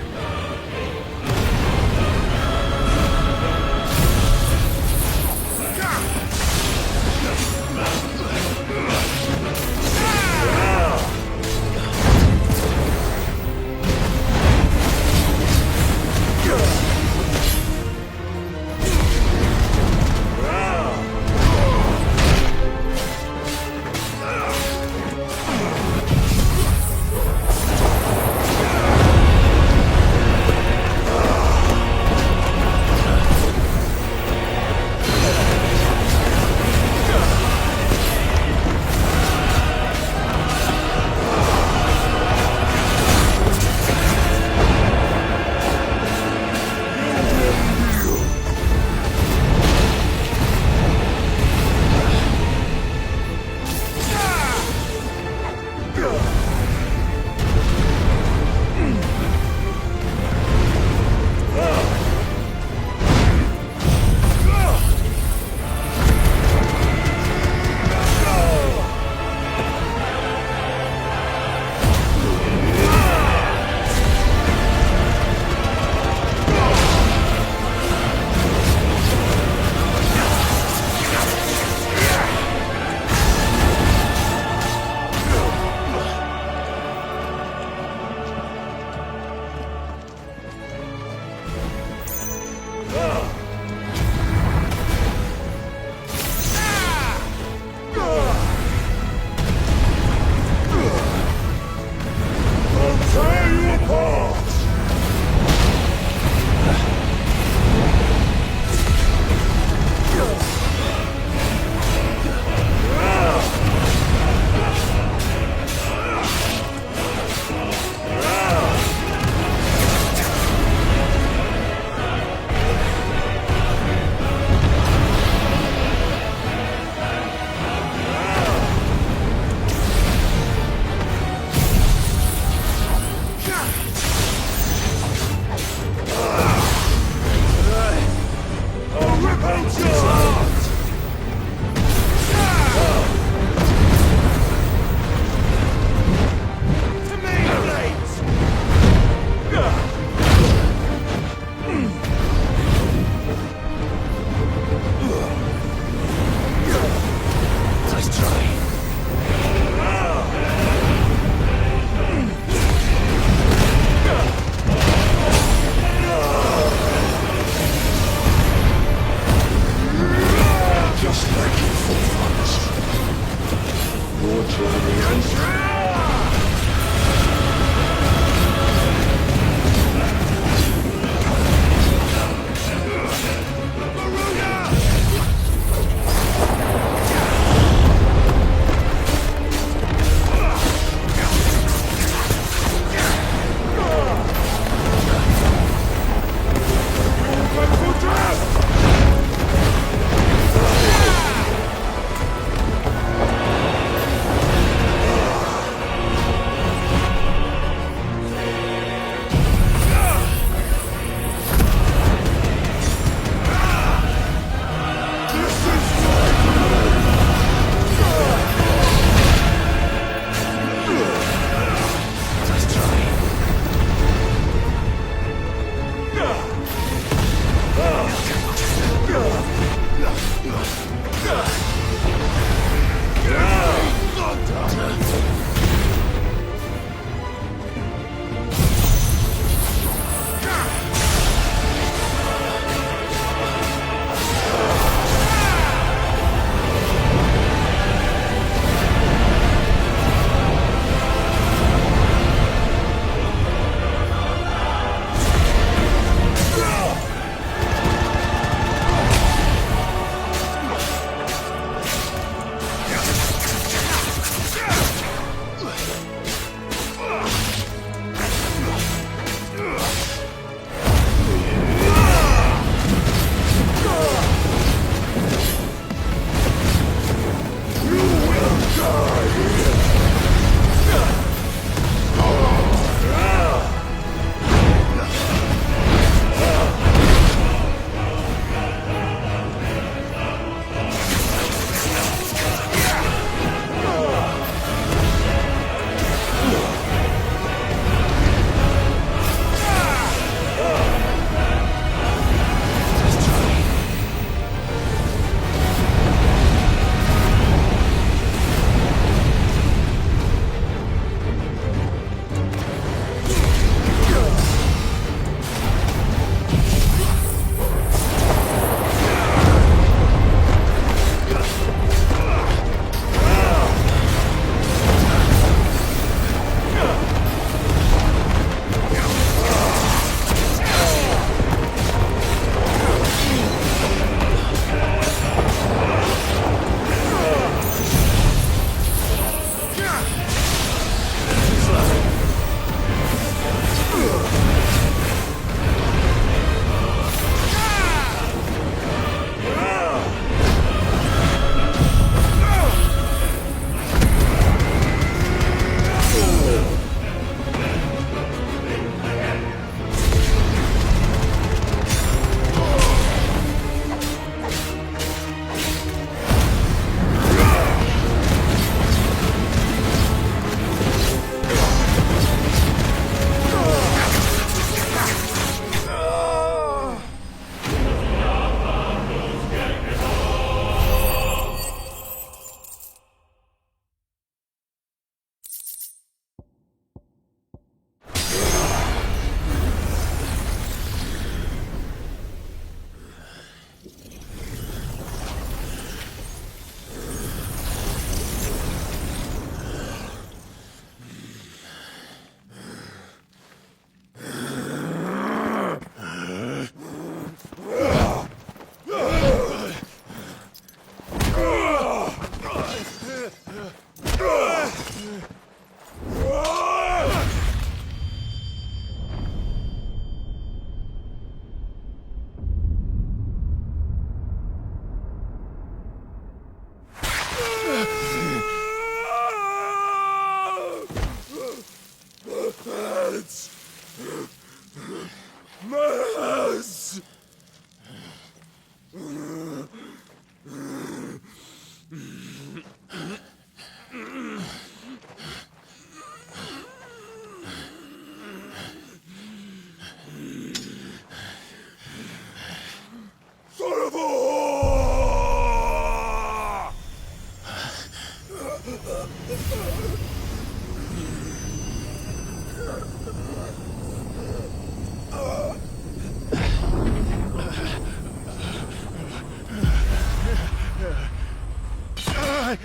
I'll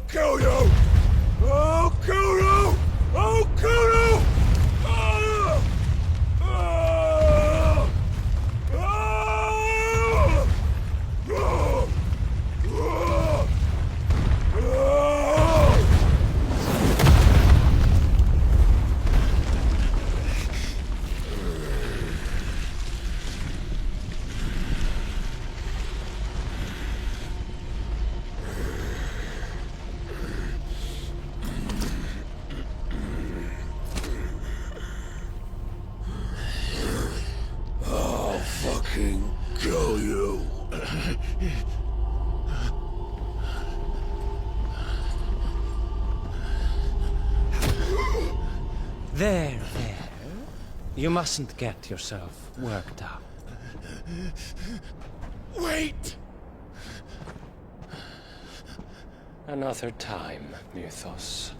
kill you! I'll kill you! I'll kill you! Kill you. There. You mustn't get yourself worked up. Wait! Another time, Mythos.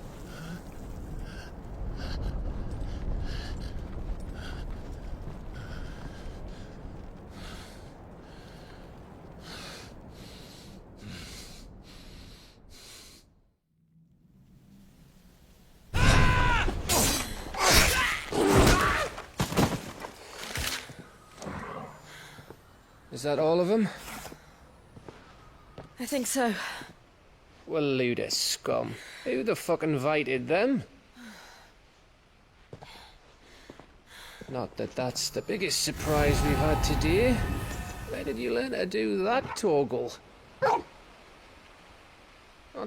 Is that all of them? I think so. Well, load of scum. Who the fuck invited them? Not that that's the biggest surprise we've had today. Where did you learn to do that, Toggle? Not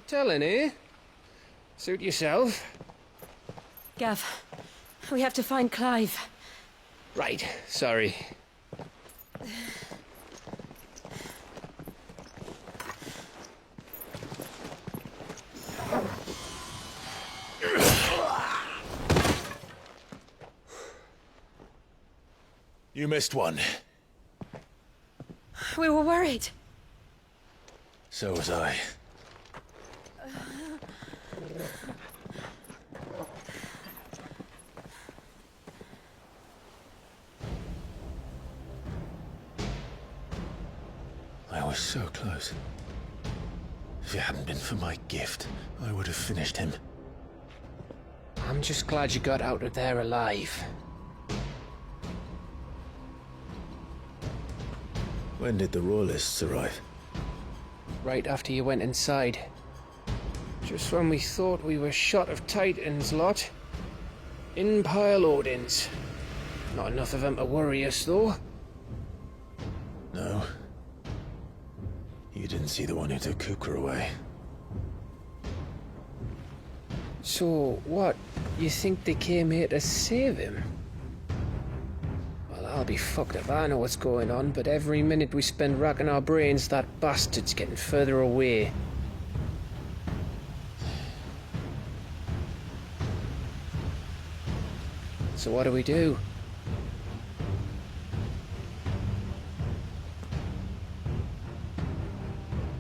telling, eh? Suit yourself. Gav, we have to find Clive. Right, sorry. You missed one. We were worried. So was I. I was so close. If it hadn't been for my gift, I would have finished him. I'm just glad you got out of there alive. When did the Royalists arrive? Right after you went inside. Just when we thought we were shot of Titans, lot. In pile Odins. Not enough of them to worry us, though. No. You didn't see the one who took Kukra away. So, what? You think they came here to save him? Well, I'll be fucked if I know what's going on, but every minute we spend racking our brains, that bastard's getting further away. So what do we do?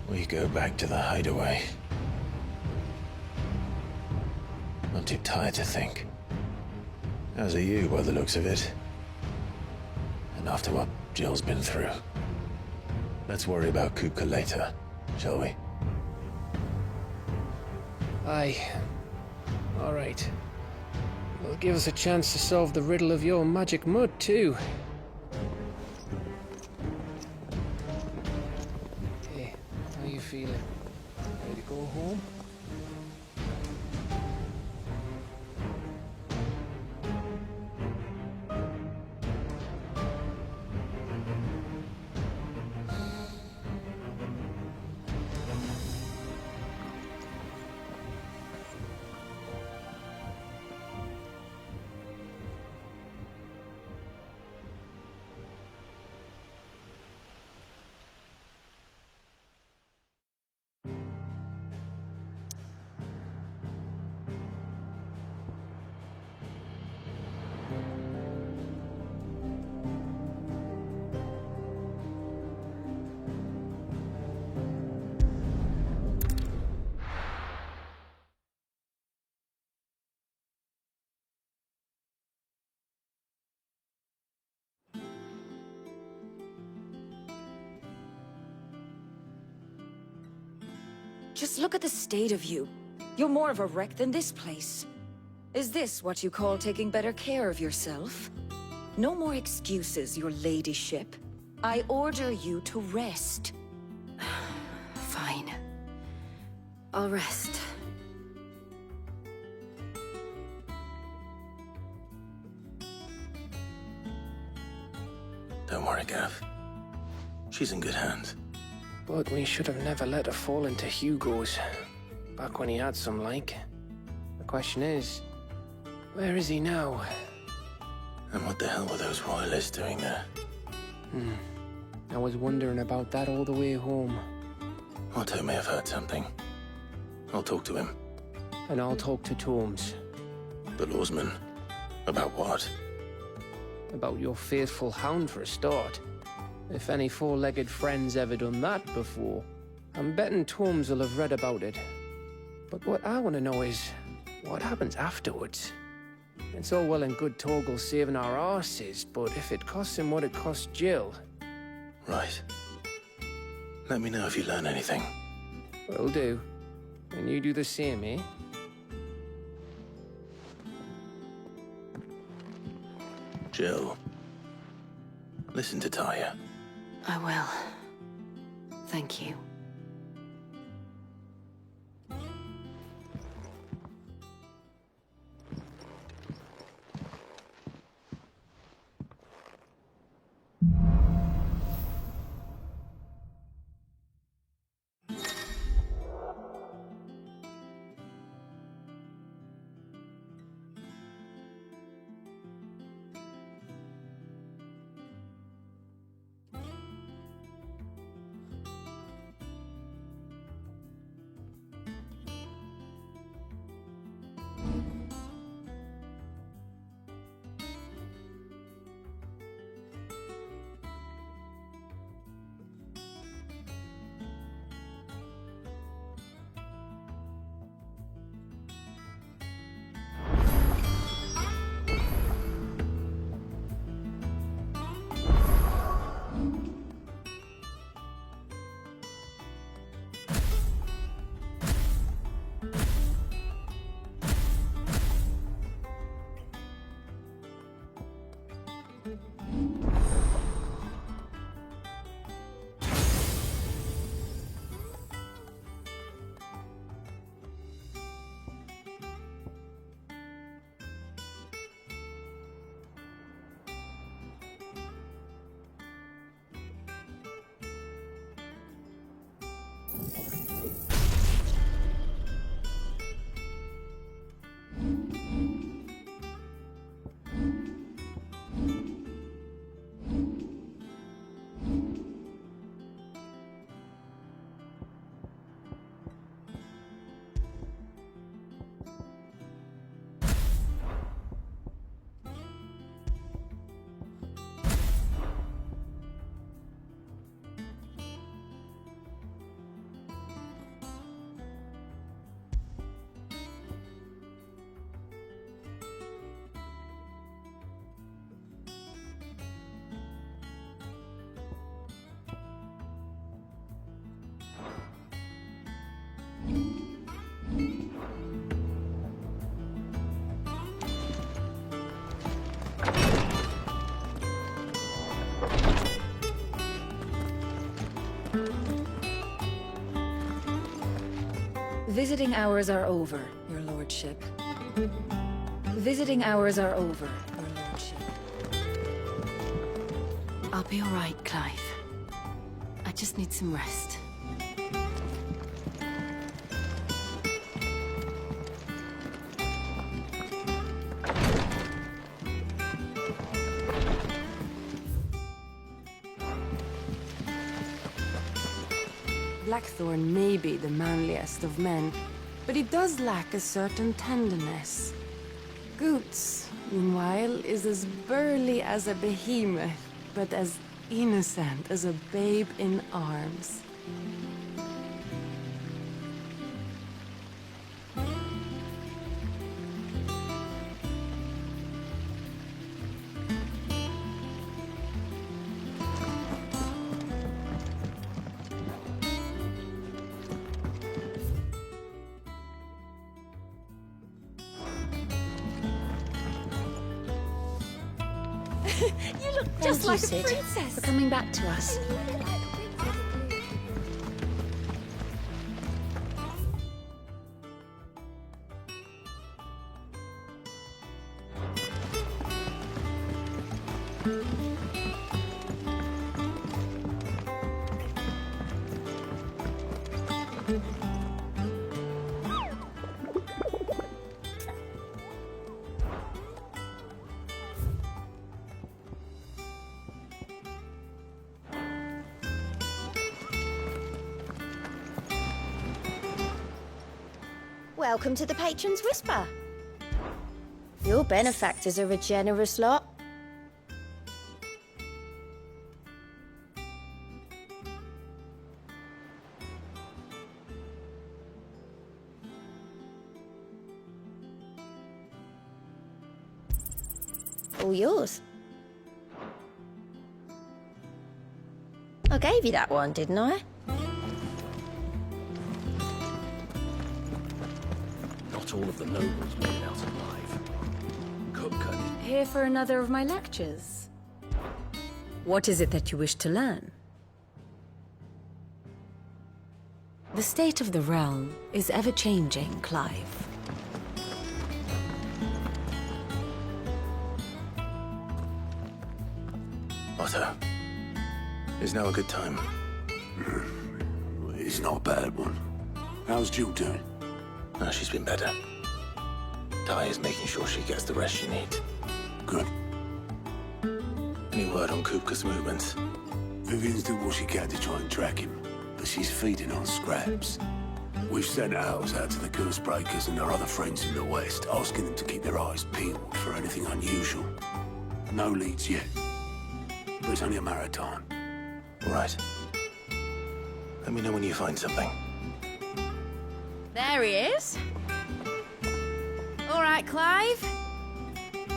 We go back to the hideaway. I'm too tired to think. As are you, by the looks of it. And after what Jill's been through. Let's worry about Kupka later, shall we? Aye. All right. It'll give us a chance to solve the riddle of your magic mud, too. Hey, how you feeling? Ready to go home? Just look at the state of you. You're more of a wreck than this place. Is this what you call taking better care of yourself? No more excuses, your ladyship. I order you to rest. Fine. I'll rest. Don't worry, Gav. She's in good hands. But we should have never let her fall into Hugo's. Back when he had some like. The question is, where is he now? And what the hell were those royalists doing there? I was wondering about that all the way home. Otto may have heard something. I'll talk to him. And I'll talk to Tomes. The lawsman. About what? About your faithful hound for a start. If any four-legged friend's ever done that before, I'm betting Tomes will have read about it. But what I want to know is, what happens afterwards? It's all well and good Torgal saving our arses, but if it costs him what it cost Jill... Right. Let me know if you learn anything. Will do. And you do the same, eh? Jill. Listen to Taya. I will. Thank you. Visiting hours are over, your lordship. Visiting hours are over, your lordship. I'll be all right, Clive. I just need some rest. Blackthorn may be the manliest of men, but he does lack a certain tenderness. Goots, meanwhile, is as burly as a behemoth, but as innocent as a babe in arms. You look Thank just you, like Sid, a princess. for coming back to us. Welcome to the Patron's Whisper. Your benefactors are a generous lot. All yours. I gave you that one, didn't I? Not all of the nobles made it out alive. Kupka. Here for another of my lectures. What is it that you wish to learn? The state of the realm is ever-changing, Clive. Otto, is now a good time? It's not a bad one. How's Jill doing? Oh, she's been better. Tai is making sure she gets the rest she needs. Good. Any word on Kupka's movements? Vivian's doing what she can to try and track him, but she's feeding on scraps. We've sent ours out to the Cursebreakers and our other friends in the West, asking them to keep their eyes peeled for anything unusual. No leads yet, but it's only a matter of time. All right. Let me know when you find something. There he is. All right, Clive.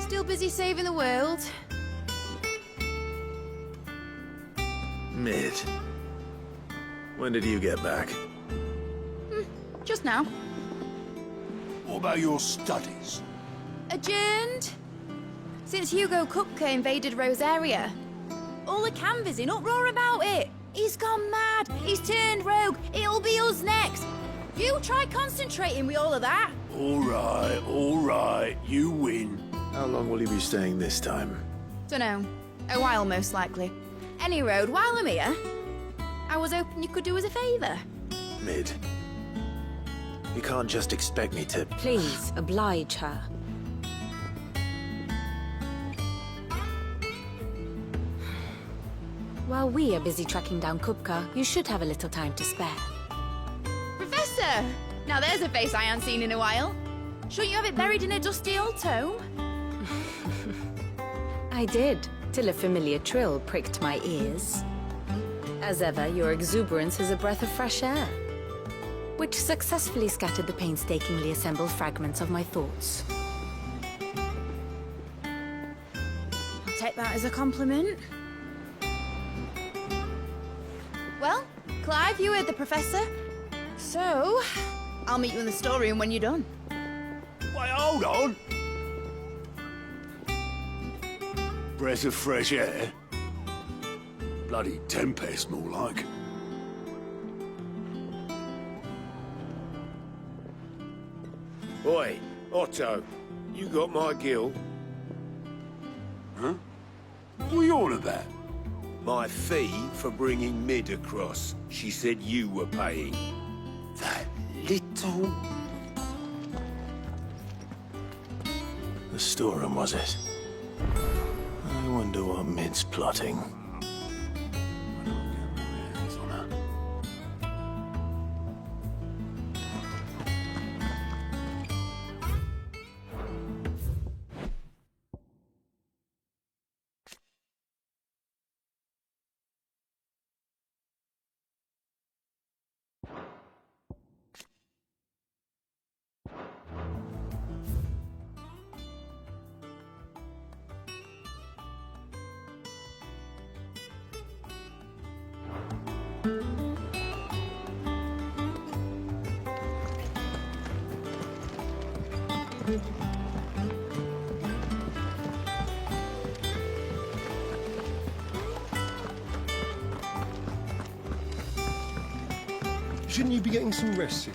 Still busy saving the world. Mid. When did you get back? Just now. What about your studies? Adjourned. Since Hugo Kupka invaded Rosaria. All the canvassing, in uproar about it. He's gone mad. He's turned rogue. It'll be us next. You try concentrating with all of that. All right. You win. How long will you be staying this time? Dunno. A while, most likely. Any road, while I'm here, I was hoping you could do us a favour. Mid. You can't just expect me to... Please, oblige her. While we are busy tracking down Kupka, you should have a little time to spare. Professor! Now there's a face I ain't seen in a while. Shouldn't you have it buried in a dusty old tome? I did, till a familiar trill pricked my ears. As ever, your exuberance is a breath of fresh air, which successfully scattered the painstakingly assembled fragments of my thoughts. I'll take that as a compliment. Well, Clive, you heard the Professor. So, I'll meet you in the storeroom when you're done. Wait, hold on. Breath of fresh air. Bloody tempest, more like. Oi, Otto, you got my gill? Huh? What are you on about? My fee for bringing Mid across. She said you were paying. That little... The storeroom, was it? I wonder what Mid's plotting. Shouldn't you be getting some rest soon?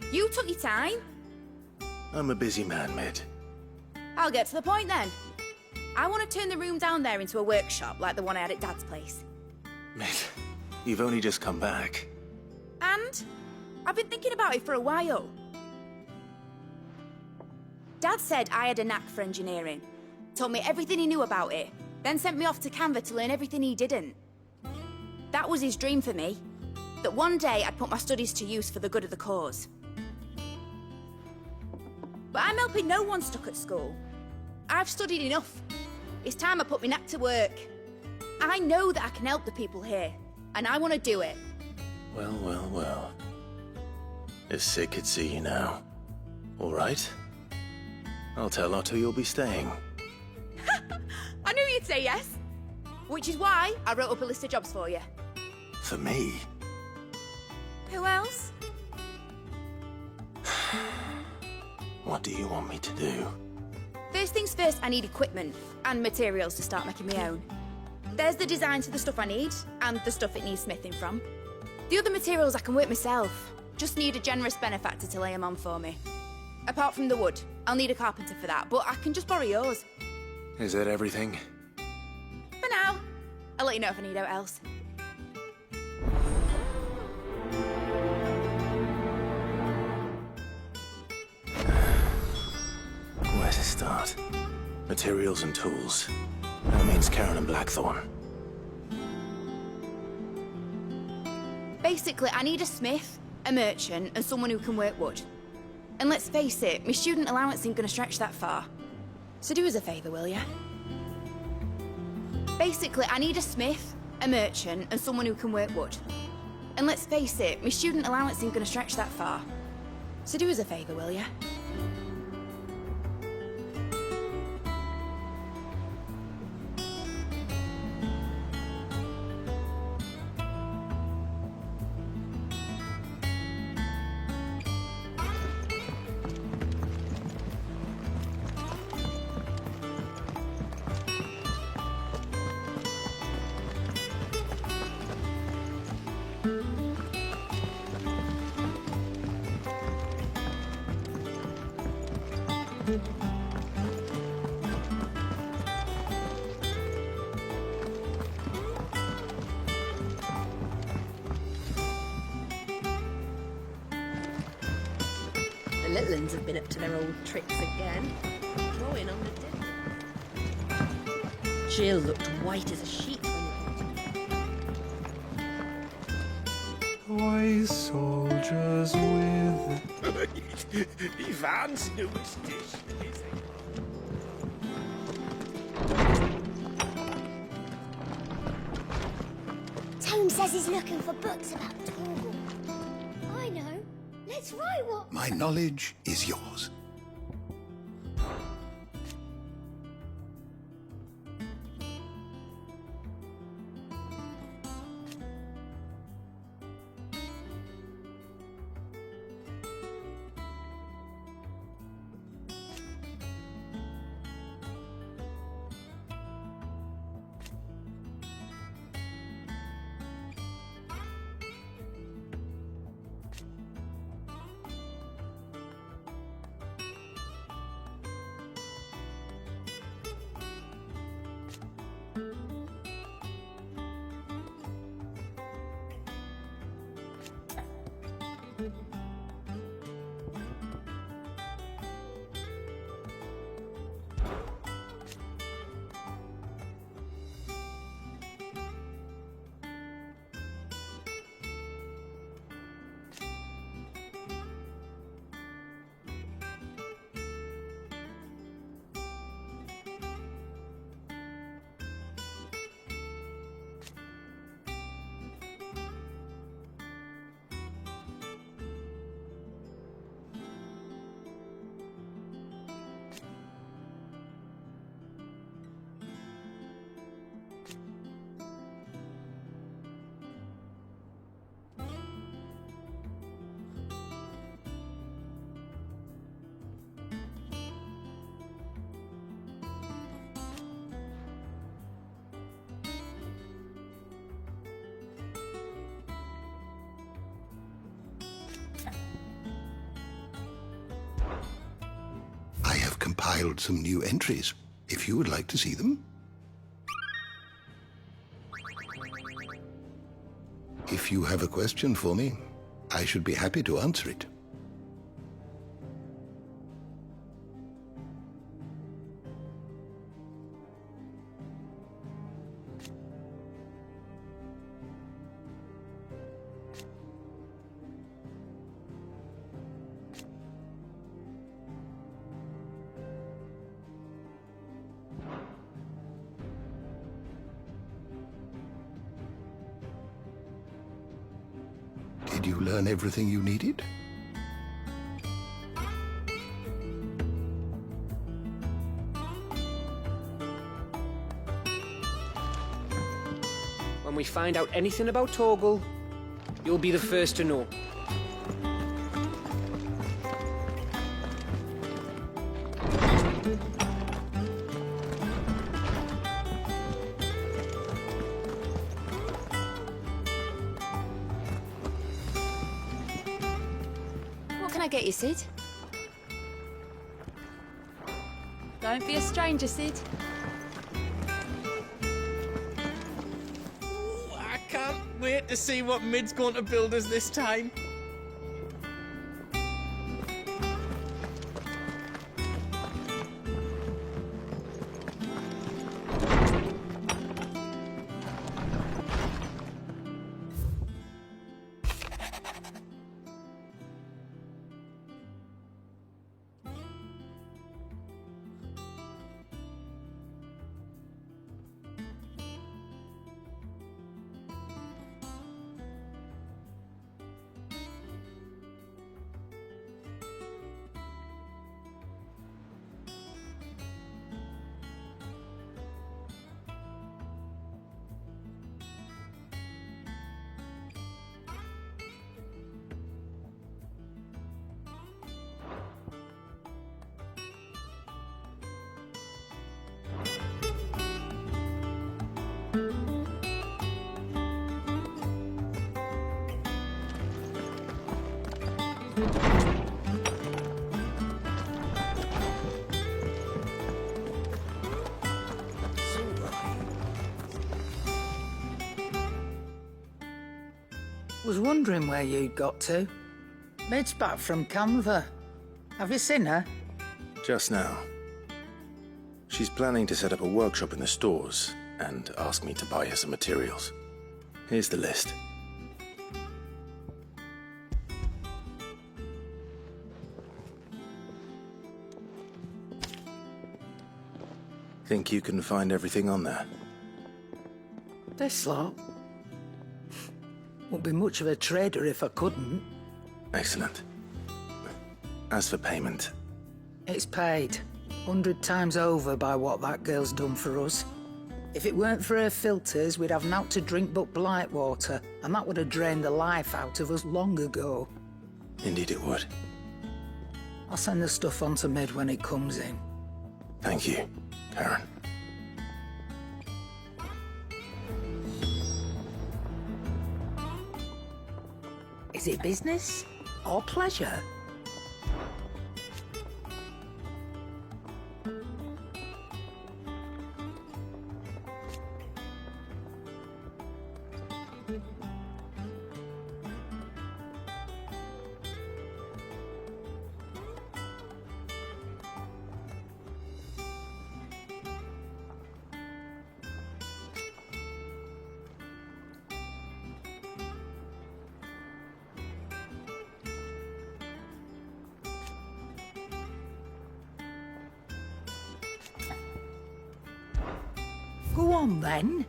You took your time. I'm a busy man, Mid. I'll get to the point then. I want to turn the room down there into a workshop like the one I had at Dad's place. Mid, you've only just come back. And I've been thinking about it for a while. Dad said I had a knack for engineering. Told me everything he knew about it. Then sent me off to Canva to learn everything he didn't. That was his dream for me. That one day I'd put my studies to use for the good of the cause. But I'm helping no one stuck at school. I've studied enough. It's time I put my knack to work. I know that I can help the people here, and I want to do it. Well, well, well. If Sid could see you now. All right. I'll tell Otto you'll be staying. I knew you'd say yes. Which is why I wrote up a list of jobs for you. For me? Who else? What do you want me to do? First things first, I need equipment and materials to start making my own. There's the designs for the stuff I need and the stuff it needs smithing from. The other materials I can work myself. Just need a generous benefactor to lay them on for me. Apart from the wood, I'll need a carpenter for that, but I can just borrow yours. Is that everything? For now. I'll let you know if I need out else. Where to start? Materials and tools. That means Karen and Blackthorn. Basically, I need a smith, a merchant, and someone who can work wood. And let's face it, my student allowance ain't gonna stretch that far. So do us a favour, will ya? Basically, I need a smith, a merchant, and someone who can work wood. And let's face it, my student allowance ain't gonna stretch that far. So do us a favour, will ya? The little uns have been up to their old tricks again. Drawing on the dead. Jill looked white as a sheet when Boy soldiers with... Ivan's newest dish. Tone says he's looking for books about Torgal. I know. Let's write what... My knowledge is yours. compiled some new entries, if you would like to see them. If you have a question for me, I should be happy to answer it. Did you learn everything you needed? When we find out anything about Torgal, you'll be the first to know. What can I get you, Sid? Don't be a stranger, Sid. I can't wait to see what Mid's going to build us this time. Was wondering where you'd got to. Mid's back from Canva. Have you seen her? Just now. She's planning to set up a workshop in the stores and ask me to buy her some materials. Here's the list. Think you can find everything on there? This lot? Wouldn't be much of a trader if I couldn't. Excellent. As for payment... It's paid. 100 times over by what that girl's done for us. If it weren't for her filters, we'd have naught to drink but blight water, and that would have drained the life out of us long ago. Indeed it would. I'll send the stuff on to Mid when it comes in. Thank you, Karen. Is it business or pleasure? Go on, then.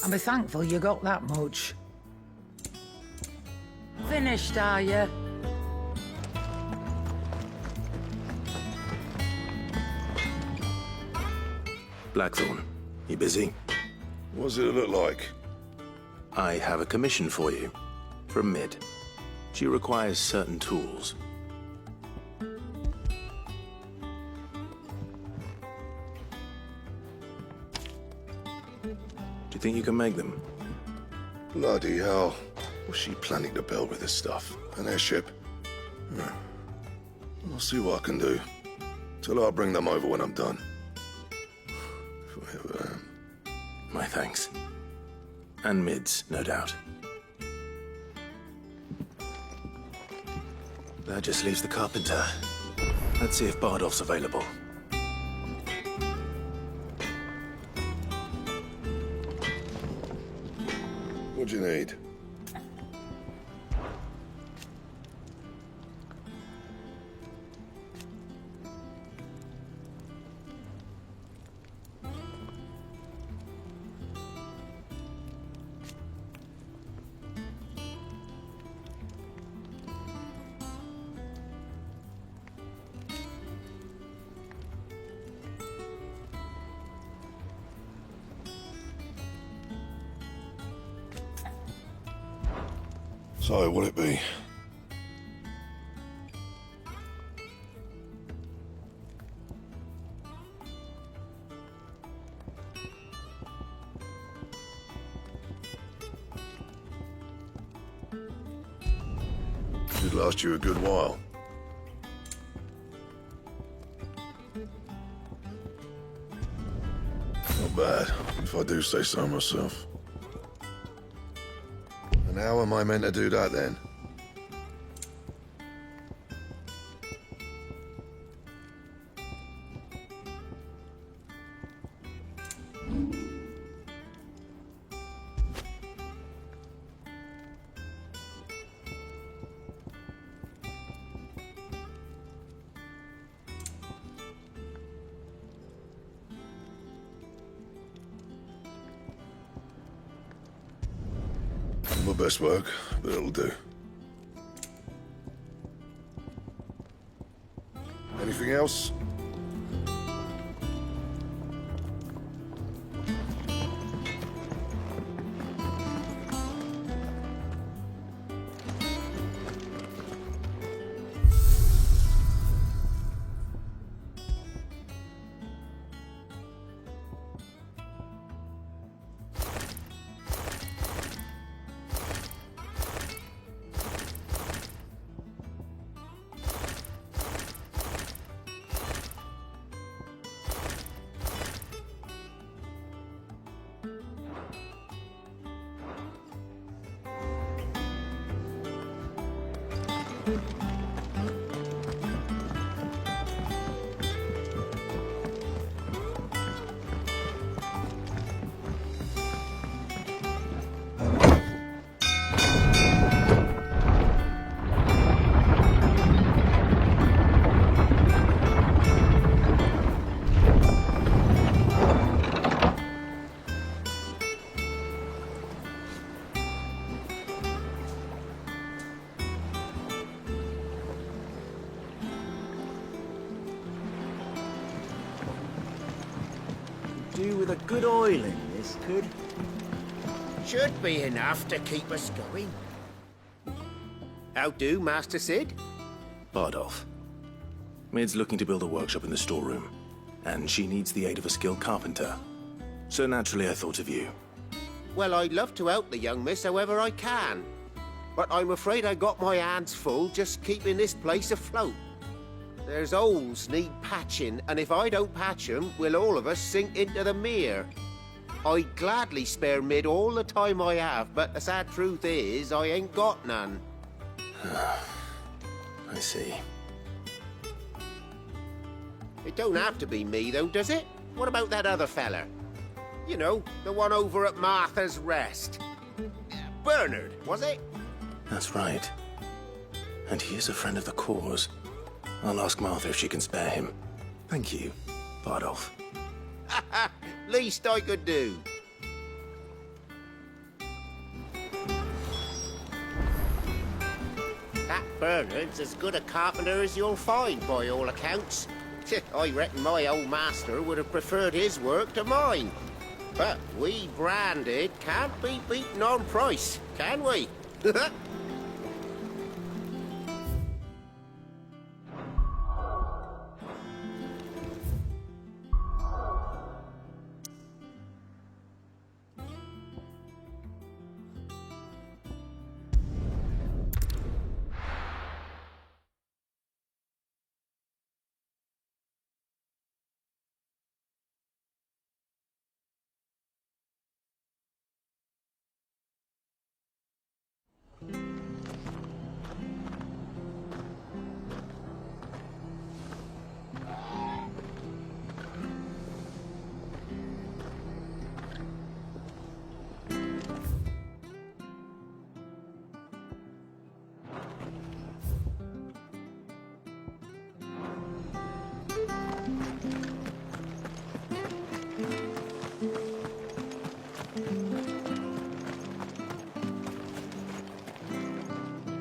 I'll be thankful you got that much. Finished, are you? Blackthorn, you busy? What does it look like? I have a commission for you. From Mid. She requires certain tools. Do you think you can make them? Bloody hell. What's she planning to build with this stuff? An airship? I'll see what I can do. Tell her I'll bring them over when I'm done. If I ever am. My thanks. And Mid's, no doubt. That just leaves the carpenter. Let's see if Bardolph's available. What do you need? So, what'll it be? Should last you a good while. Not bad, if I do say so myself. And how am I meant to do that then? My best work, but it'll do. Anything else? Do with a good oiling, this could. Should be enough to keep us going. How do, Master Sid? Bardolph. Mid's looking to build a workshop in the storeroom, and she needs the aid of a skilled carpenter. So naturally I thought of you. Well, I'd love to help the young miss however I can. But I'm afraid I got my hands full just keeping this place afloat. There's holes need patching, and if I don't patch them, we'll all of us sink into the mere. I'd gladly spare Mid all the time I have, but the sad truth is, I ain't got none. I see. It don't have to be me, though, does it? What about that other fella? You know, the one over at Martha's Rest. Bernard, was it? That's right. And he is a friend of the cause. I'll ask Martha if she can spare him. Thank you, Bardolph. Least I could do. That Bernard's as good a carpenter as you'll find, by all accounts. I reckon my old master would have preferred his work to mine. But we branded can't be beaten on price, can we?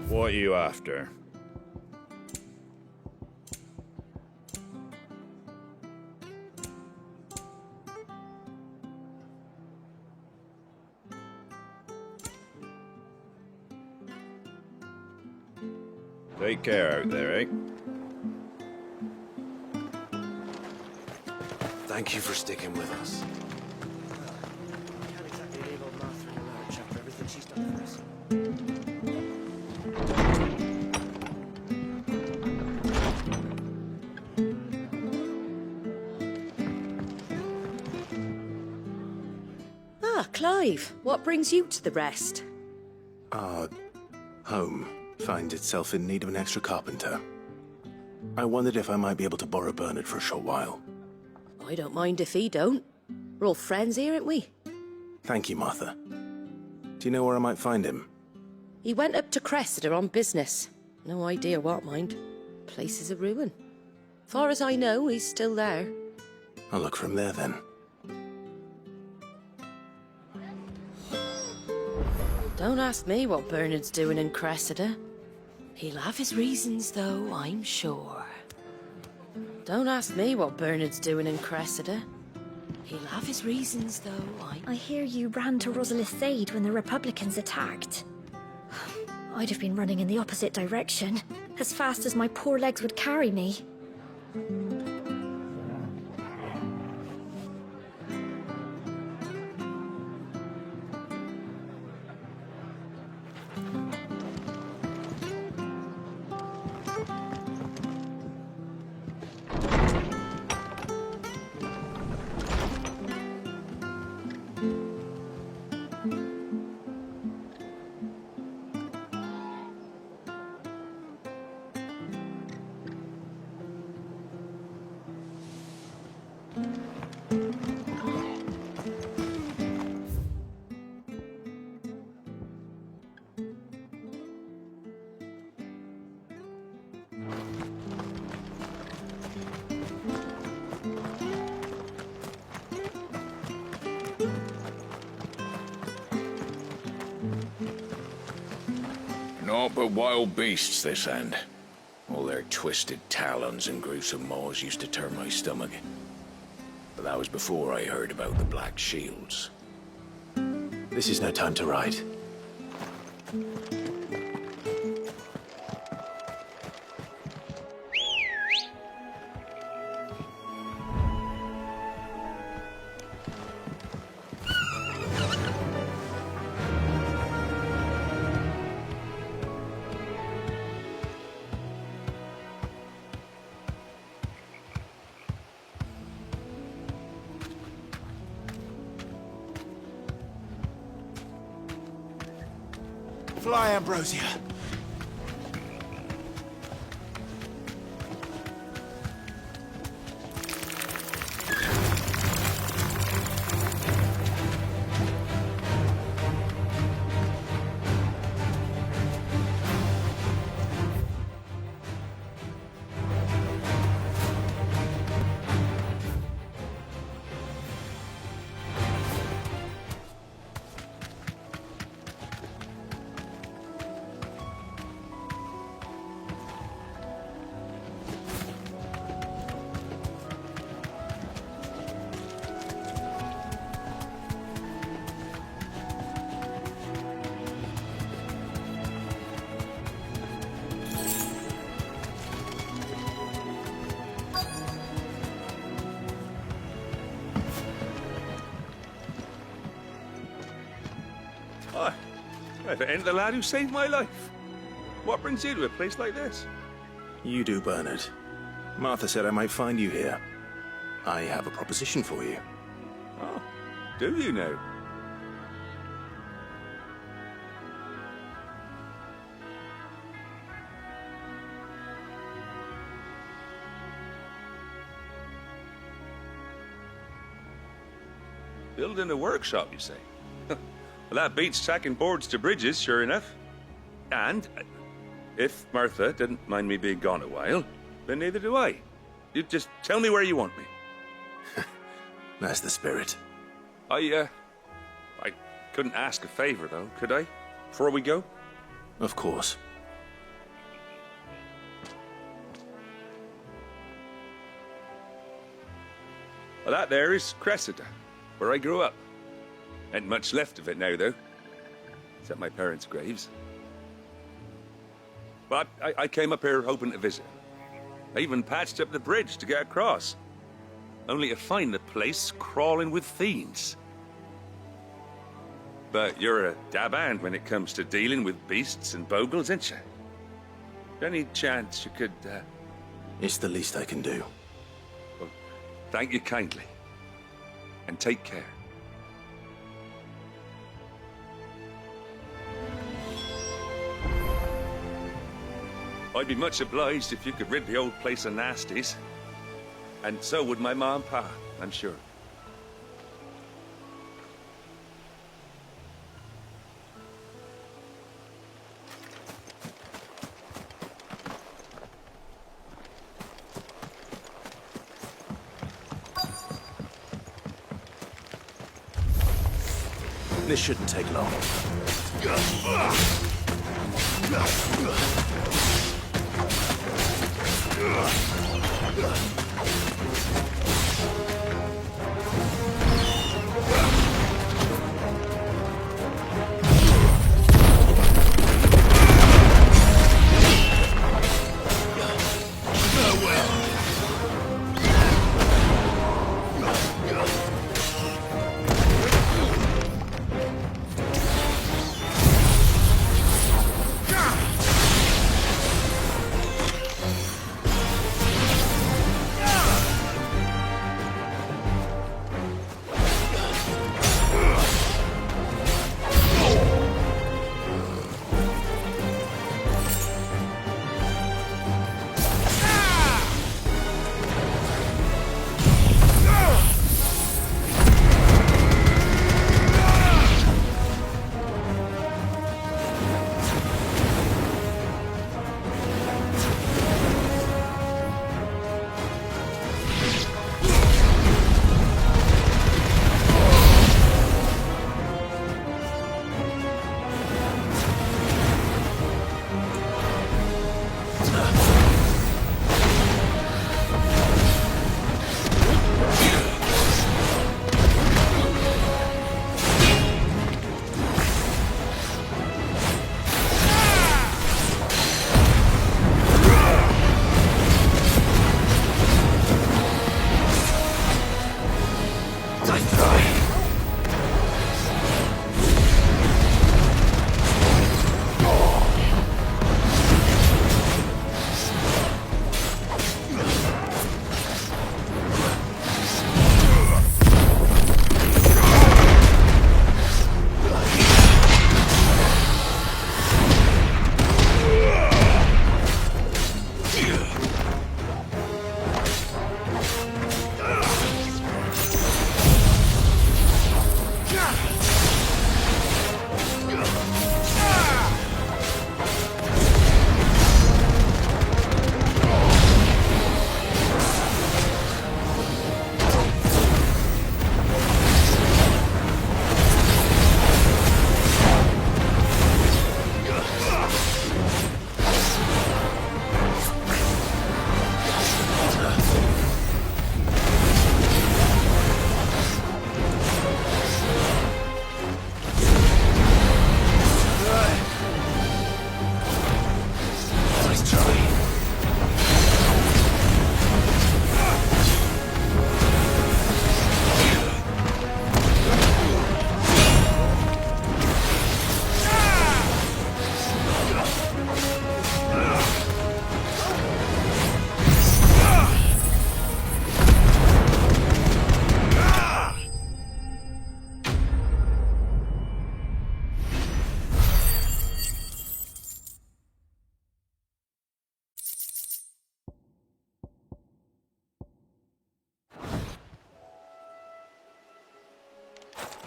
What are you after? Take care out there, eh? Thank you for sticking with us. Can't exactly leave old Martha in the lurch after everything she's done for us. Ah, Clive, what brings you to the rest? Our home finds itself in need of an extra carpenter. I wondered if I might be able to borrow Bernard for a short while. I don't mind if he don't. We're all friends here, aren't we? Thank you, Martha. Do you know where I might find him? He went up to Cressida on business. No idea what, mind. Place is a ruin. Far as I know, he's still there. I'll look from there then. Don't ask me what Bernard's doing in Cressida. He'll have his reasons, though, I'm sure. Don't ask me what Bernard's doing in Cressida. He'll have his reasons, though, I hear you ran to Rosalith's aid when the Republicans attacked. I'd have been running in the opposite direction, as fast as my poor legs would carry me. Naught but wild beasts, this end. All their twisted talons and gruesome maws used to turn my stomach. But that was before I heard about the Black Shields. This is no time to ride. Fly, Ambrosia. Why? If it ain't the lad who saved my life. What brings you to a place like this? You do, Bernard. Martha said I might find you here. I have a proposition for you. Oh, do you now? Building a workshop, you say? Well, that beats tacking boards to bridges, sure enough. And if Martha didn't mind me being gone a while, then neither do I. You just tell me where you want me. That's the spirit. I couldn't ask a favor, though, could I? Before we go? Of course. Well, that there is Cressida, where I grew up. Ain't much left of it now, though. Except my parents' graves. But I came up here hoping to visit. I even patched up the bridge to get across. Only to find the place crawling with fiends. But you're a dab hand when it comes to dealing with beasts and bogles, ain't you? Any chance you could, It's the least I can do. Well, thank you kindly. And take care. I'd be much obliged if you could rid the old place of nasties. And so would my ma and pa, I'm sure. This shouldn't take long.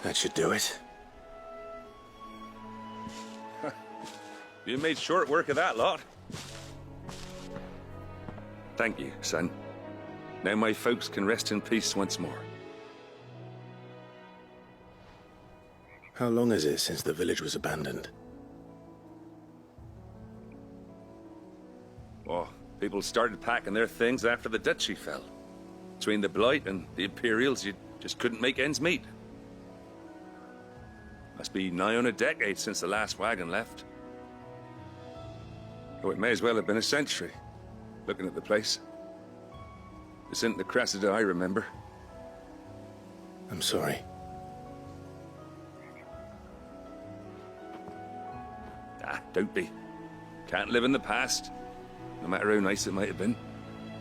That should do it. You made short work of that lot. Thank you, son. Now my folks can rest in peace once more. How long is it since the village was abandoned? Oh, people started packing their things after the duchy fell. Between the Blight and the Imperials, you just couldn't make ends meet. Must be nigh on a decade since the last wagon left. Oh, it may as well have been a century, looking at the place. This isn't the Cressida I remember. I'm sorry. Ah, don't be. Can't live in the past, no matter how nice it might have been.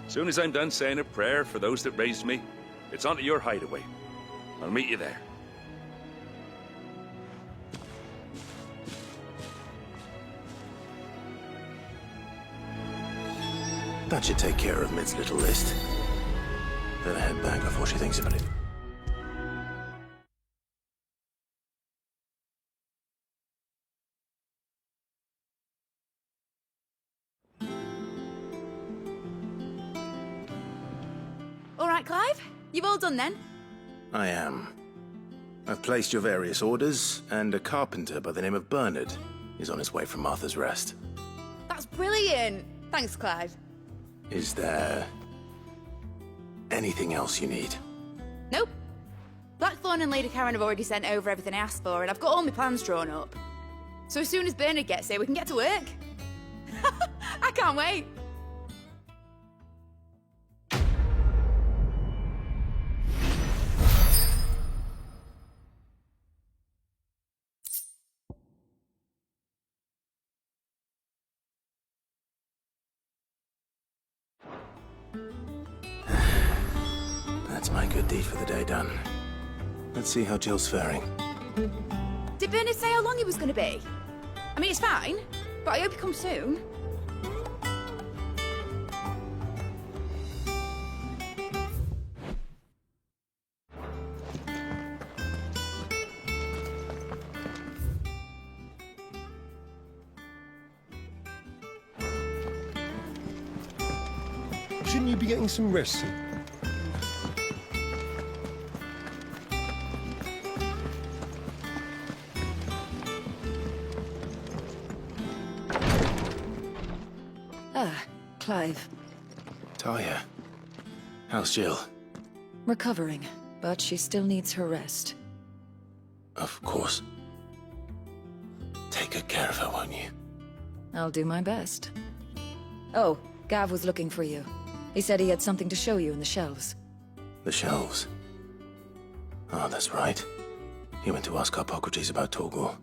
Soon as I'm done saying a prayer for those that raised me, it's on to your hideaway. I'll meet you there. That should take care of Mid's little list. Better head back before she thinks about it. All right, Clive? You've all done then? I am. I've placed your various orders, and a carpenter by the name of Bernard is on his way from Martha's Rest. That's brilliant. Thanks, Clive. Is there anything else you need? Nope. Blackthorn and Lady Karen have already sent over everything I asked for, and I've got all my plans drawn up. So as soon as Bernard gets here, we can get to work. I can't wait. That's my good deed for the day done. Let's see how Jill's faring. Did Bernard say how long he was going to be? I mean, it's fine, but I hope he comes soon. Shouldn't you be getting some rest soon? Clive. Talia. How's Jill? Recovering, but she still needs her rest. Of course. Take good care of her, won't you? I'll do my best. Oh, Gav was looking for you. He said he had something to show you in the shelves. The shelves? Oh, that's right. He went to ask Harpocrates about Torgor.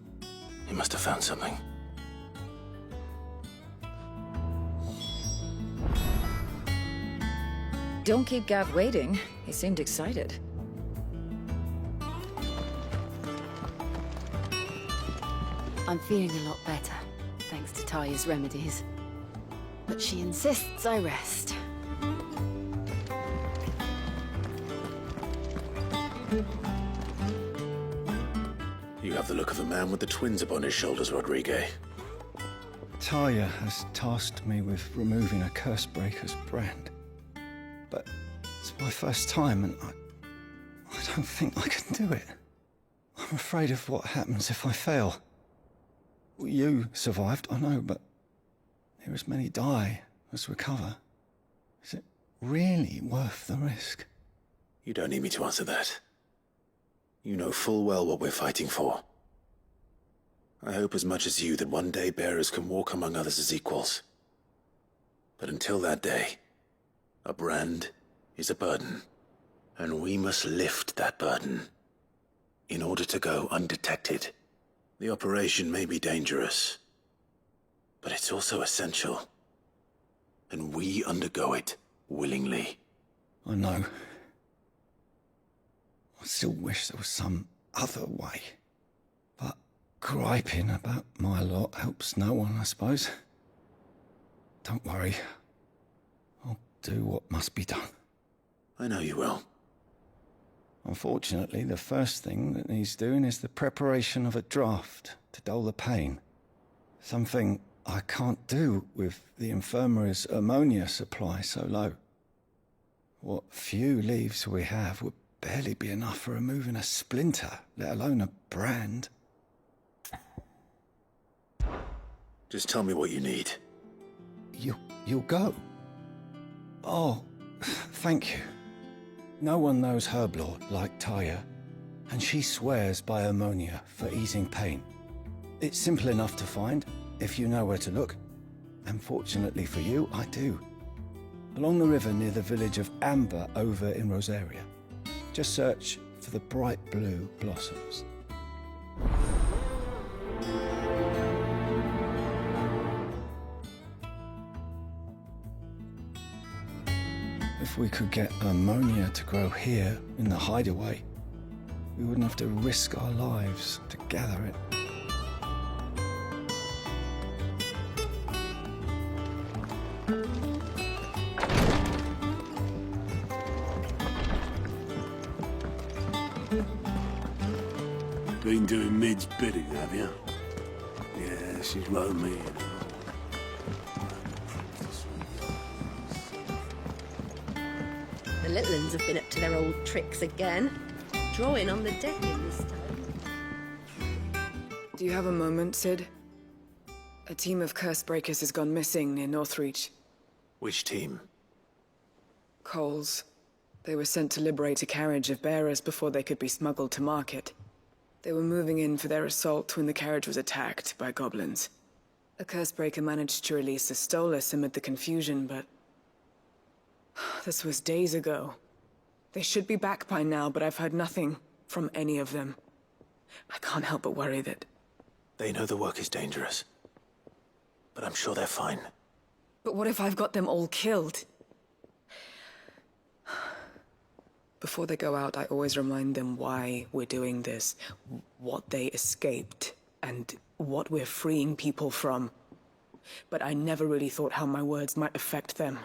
He must have found something. Don't keep Gav waiting. He seemed excited. I'm feeling a lot better, thanks to Talia's remedies. But she insists I rest. You have the look of a man with the twins upon his shoulders, Rodrigue. Talia has tasked me with removing a Cursebreaker's brand. But it's my first time, and I don't think I can do it. I'm afraid of what happens if I fail. You survived, I know, but here as many die as recover. Is it really worth the risk? You don't need me to answer that. You know full well what we're fighting for. I hope as much as you that one day bearers can walk among others as equals. But until that day, a brand is a burden, and we must lift that burden in order to go undetected. The operation may be dangerous, but it's also essential, and we undergo it willingly. I know. I still wish there was some other way, but griping about my lot helps no one, I suppose. Don't worry. Do what must be done. I know you will. Unfortunately, the first thing that needs doing is the preparation of a draft to dull the pain. Something I can't do with the infirmary's ammonia supply so low. What few leaves we have would barely be enough for removing a splinter, let alone a brand. Just tell me what you need. You'll go? Oh, thank you. No one knows Herblore like Taya, and she swears by ammonia for easing pain. It's simple enough to find, if you know where to look. And fortunately for you, I do. Along the river near the village of Amber over in Rosaria. Just search for the bright blue blossoms. If we could get ammonia to grow here in the hideaway, we wouldn't have to risk our lives to gather it. Been doing Mid's bidding, have you? Yeah, she's wrote me in. The little uns have been up to their old tricks again. Drawing on the decking this time. Do you have a moment, Sid? A team of curse breakers has gone missing near Northreach. Which team? Coles. They were sent to liberate a carriage of bearers before they could be smuggled to market. They were moving in for their assault when the carriage was attacked by goblins. A curse breaker managed to release a Stolas amid the confusion, but this was days ago. They should be back by now, but I've heard nothing from any of them. I can't help but worry that... They know the work is dangerous. But I'm sure they're fine. But what if I've got them all killed? Before they go out, I always remind them why we're doing this, what they escaped, and what we're freeing people from. But I never really thought how my words might affect them.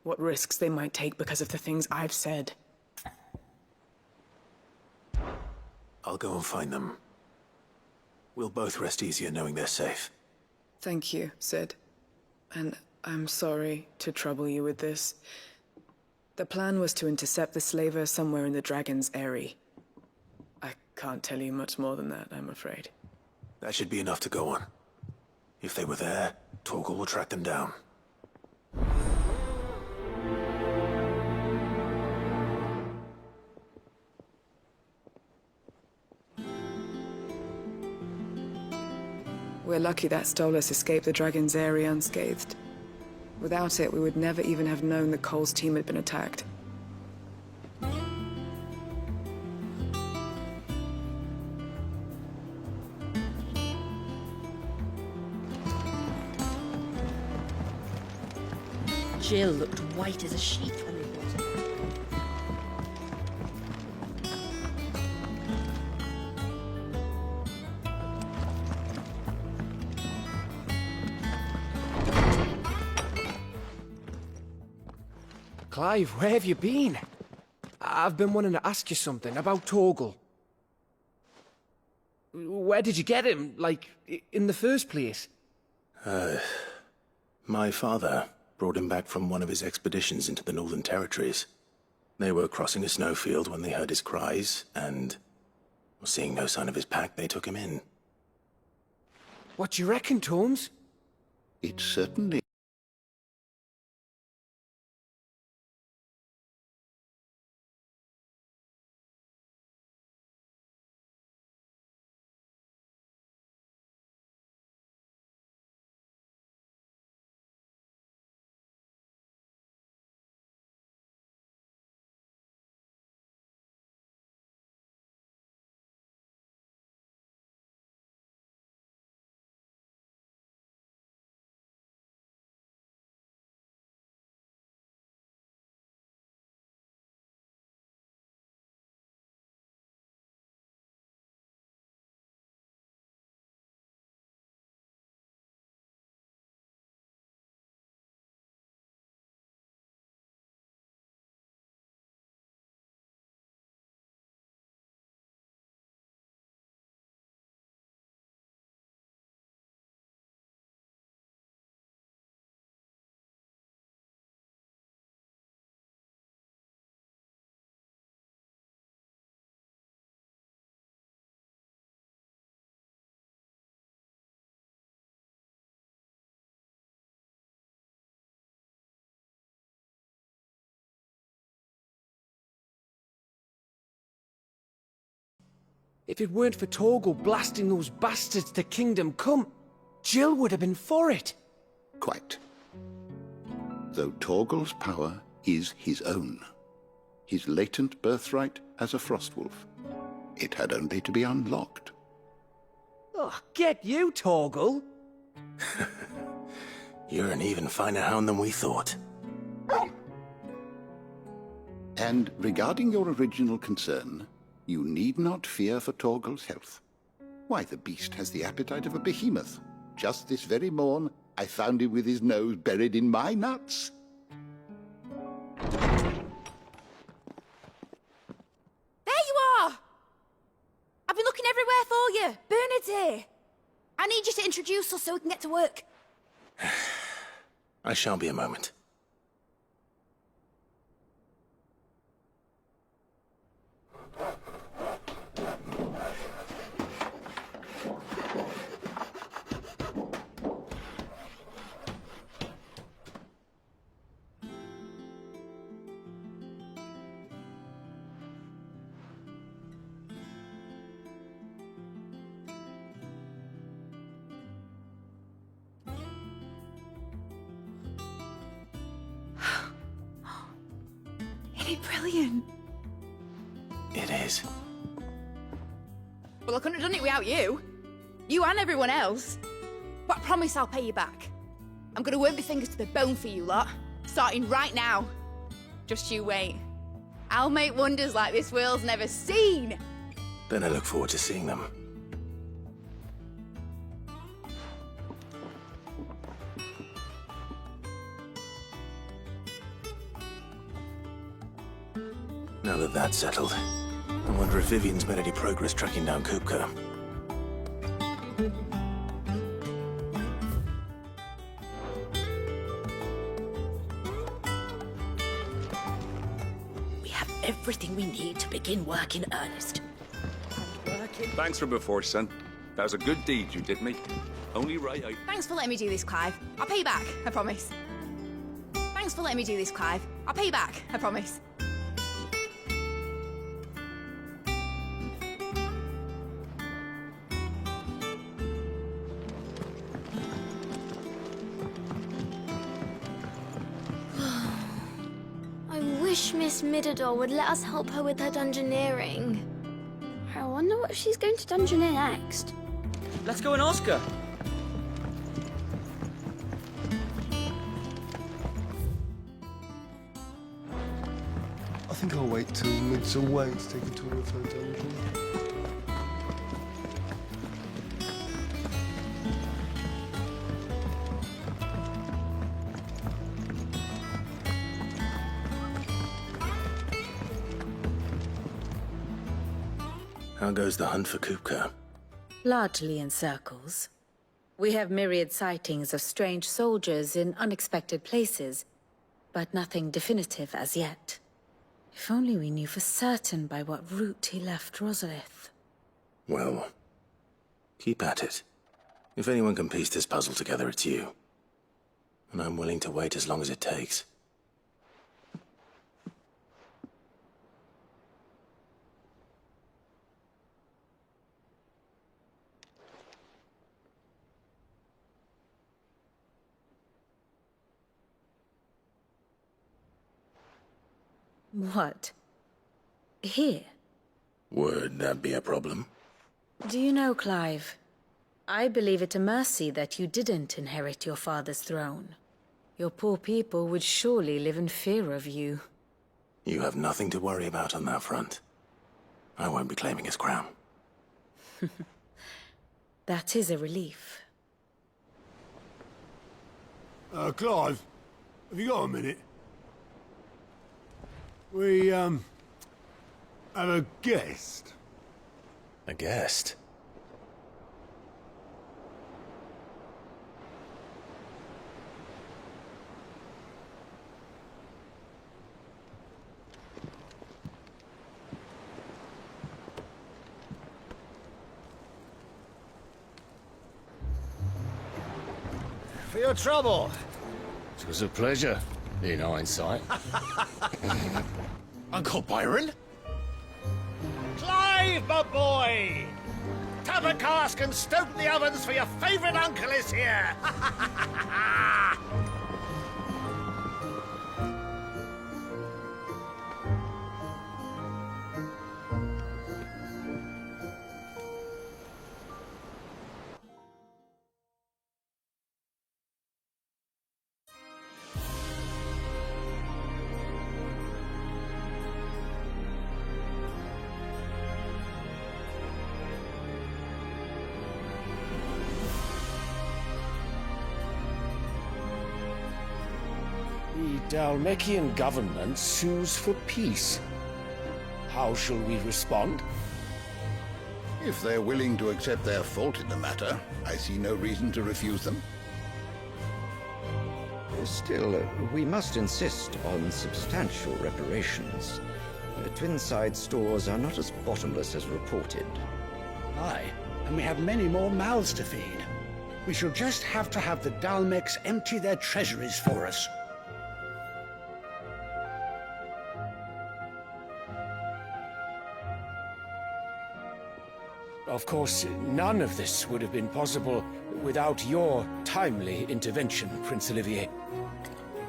What risks they might take because of the things I've said. I'll go and find them. We'll both rest easier knowing they're safe. Thank you, Sid. And I'm sorry to trouble you with this. The plan was to intercept the slaver somewhere in the Dragon's Eyrie. I can't tell you much more than that, I'm afraid. That should be enough to go on. If they were there, Torgal will track them down. We're lucky that Stolas escaped the Dragon's Eyrie unscathed. Without it, we would never even have known that Cole's team had been attacked. Jill looked white as a sheet when we brought her. Clive, where have you been? I've been wanting to ask you something about Torgal. Where did you get him, like, in the first place? My father brought him back from one of his expeditions into the Northern Territories. They were crossing a snowfield when they heard his cries, and seeing no sign of his pack, they took him in. What do you reckon, Tomes? It certainly If it weren't for Torgal blasting those bastards to Kingdom Come, Jill would have been for it. Quite. Though Torgal's power is his own. His latent birthright as a Frostwolf. It had only to be unlocked. Oh, get you, Torgal! You're an even finer hound than we thought. And regarding your original concern, you need not fear for Torgal's health. Why, the beast has the appetite of a behemoth. Just this very morn, I found him with his nose buried in my nuts. There you are! I've been looking everywhere for you. Bernard's here. I need you to introduce us so we can get to work. I shan't be a moment. Brilliant. It is. Well, I couldn't have done it without you. You and everyone else. But I promise I'll pay you back. I'm gonna work my fingers to the bone for you lot. Starting right now. Just you wait. I'll make wonders like this world's never seen. Then I look forward to seeing them. Now that that's settled, I wonder if Vivian's made any progress tracking down Kupka. We have everything we need to begin work in earnest. Thanks for before, son. That was a good deed you did me. Only right I... Thanks for letting me do this, Clive. I'll pay you back, I promise. Thanks for letting me do this, Clive. I'll pay you back, I promise. Miss Midador would let us help her with her dungeoneering. I wonder what she's going to dungeoneer next. Let's go and ask her. I think I'll wait till Mid's away to take a tour of her dungeon. How goes the hunt for Kupka? Largely in circles. We have myriad sightings of strange soldiers in unexpected places, but nothing definitive as yet. If only we knew for certain by what route he left Rosalith. Well, keep at it. If anyone can piece this puzzle together, it's you. And I'm willing to wait as long as it takes. What? Here? Would that be a problem? Do you know, Clive, I believe it a mercy that you didn't inherit your father's throne. Your poor people would surely live in fear of you. You have nothing to worry about on that front. I won't be claiming his crown. That is a relief. Clive, have you got a minute? We, have a guest. A guest? For your trouble. It was a pleasure, in hindsight. Uncle Byron? Clive! brave, my boy! Tap a cask and stoke the ovens, for your favourite uncle is here! The Dalmekian government sues for peace. How shall we respond? If they're willing to accept their fault in the matter, I see no reason to refuse them. Still, we must insist on substantial reparations. The Twinside stores are not as bottomless as reported. Aye, and we have many more mouths to feed. We shall just have to have the Dalmeks empty their treasuries for us. Of course, none of this would have been possible without your timely intervention, Prince Olivier.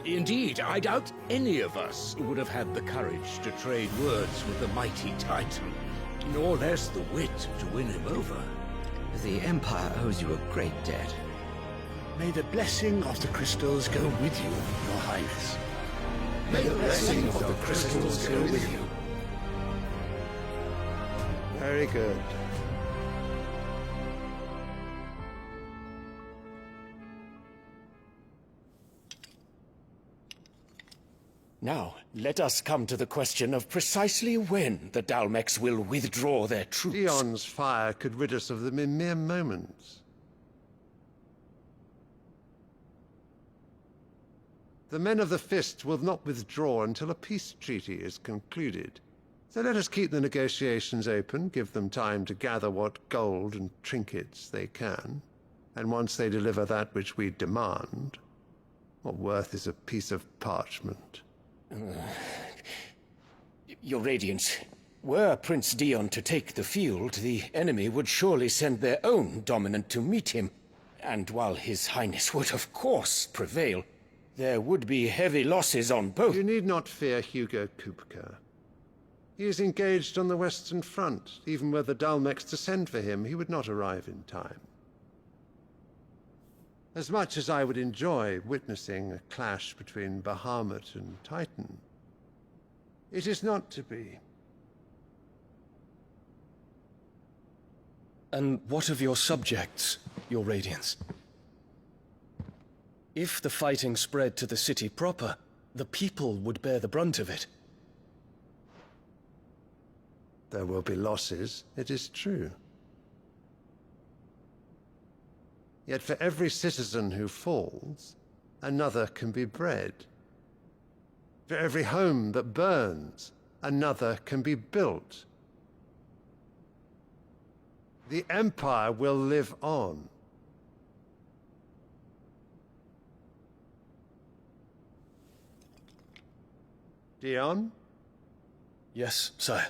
Indeed, I doubt any of us would have had the courage to trade words with the mighty Titan, nor less the wit to win him over. The Empire owes you a great debt. May the blessing of the crystals go with you, Your Highness. May the blessing of the crystals go with you. Very good. Now, let us come to the question of precisely when the Dalmeks will withdraw their troops. Dion's fire could rid us of them in mere moments. The men of the Fist will not withdraw until a peace treaty is concluded. So let us keep the negotiations open, give them time to gather what gold and trinkets they can. And once they deliver that which we demand, what worth is a piece of parchment? Your Radiance, were Prince Dion to take the field, the enemy would surely send their own dominant to meet him. And while His Highness would of course prevail, there would be heavy losses on both. You need not fear Hugo Kupka. He is engaged on the Western Front. Even were the Dalmeks to send for him, he would not arrive in time. As much as I would enjoy witnessing a clash between Bahamut and Titan, it is not to be. And what of your subjects, Your Radiance? If the fighting spread to the city proper, the people would bear the brunt of it. There will be losses, it is true. Yet for every citizen who falls, another can be bred. For every home that burns, another can be built. The Empire will live on. Dion? Yes, sire.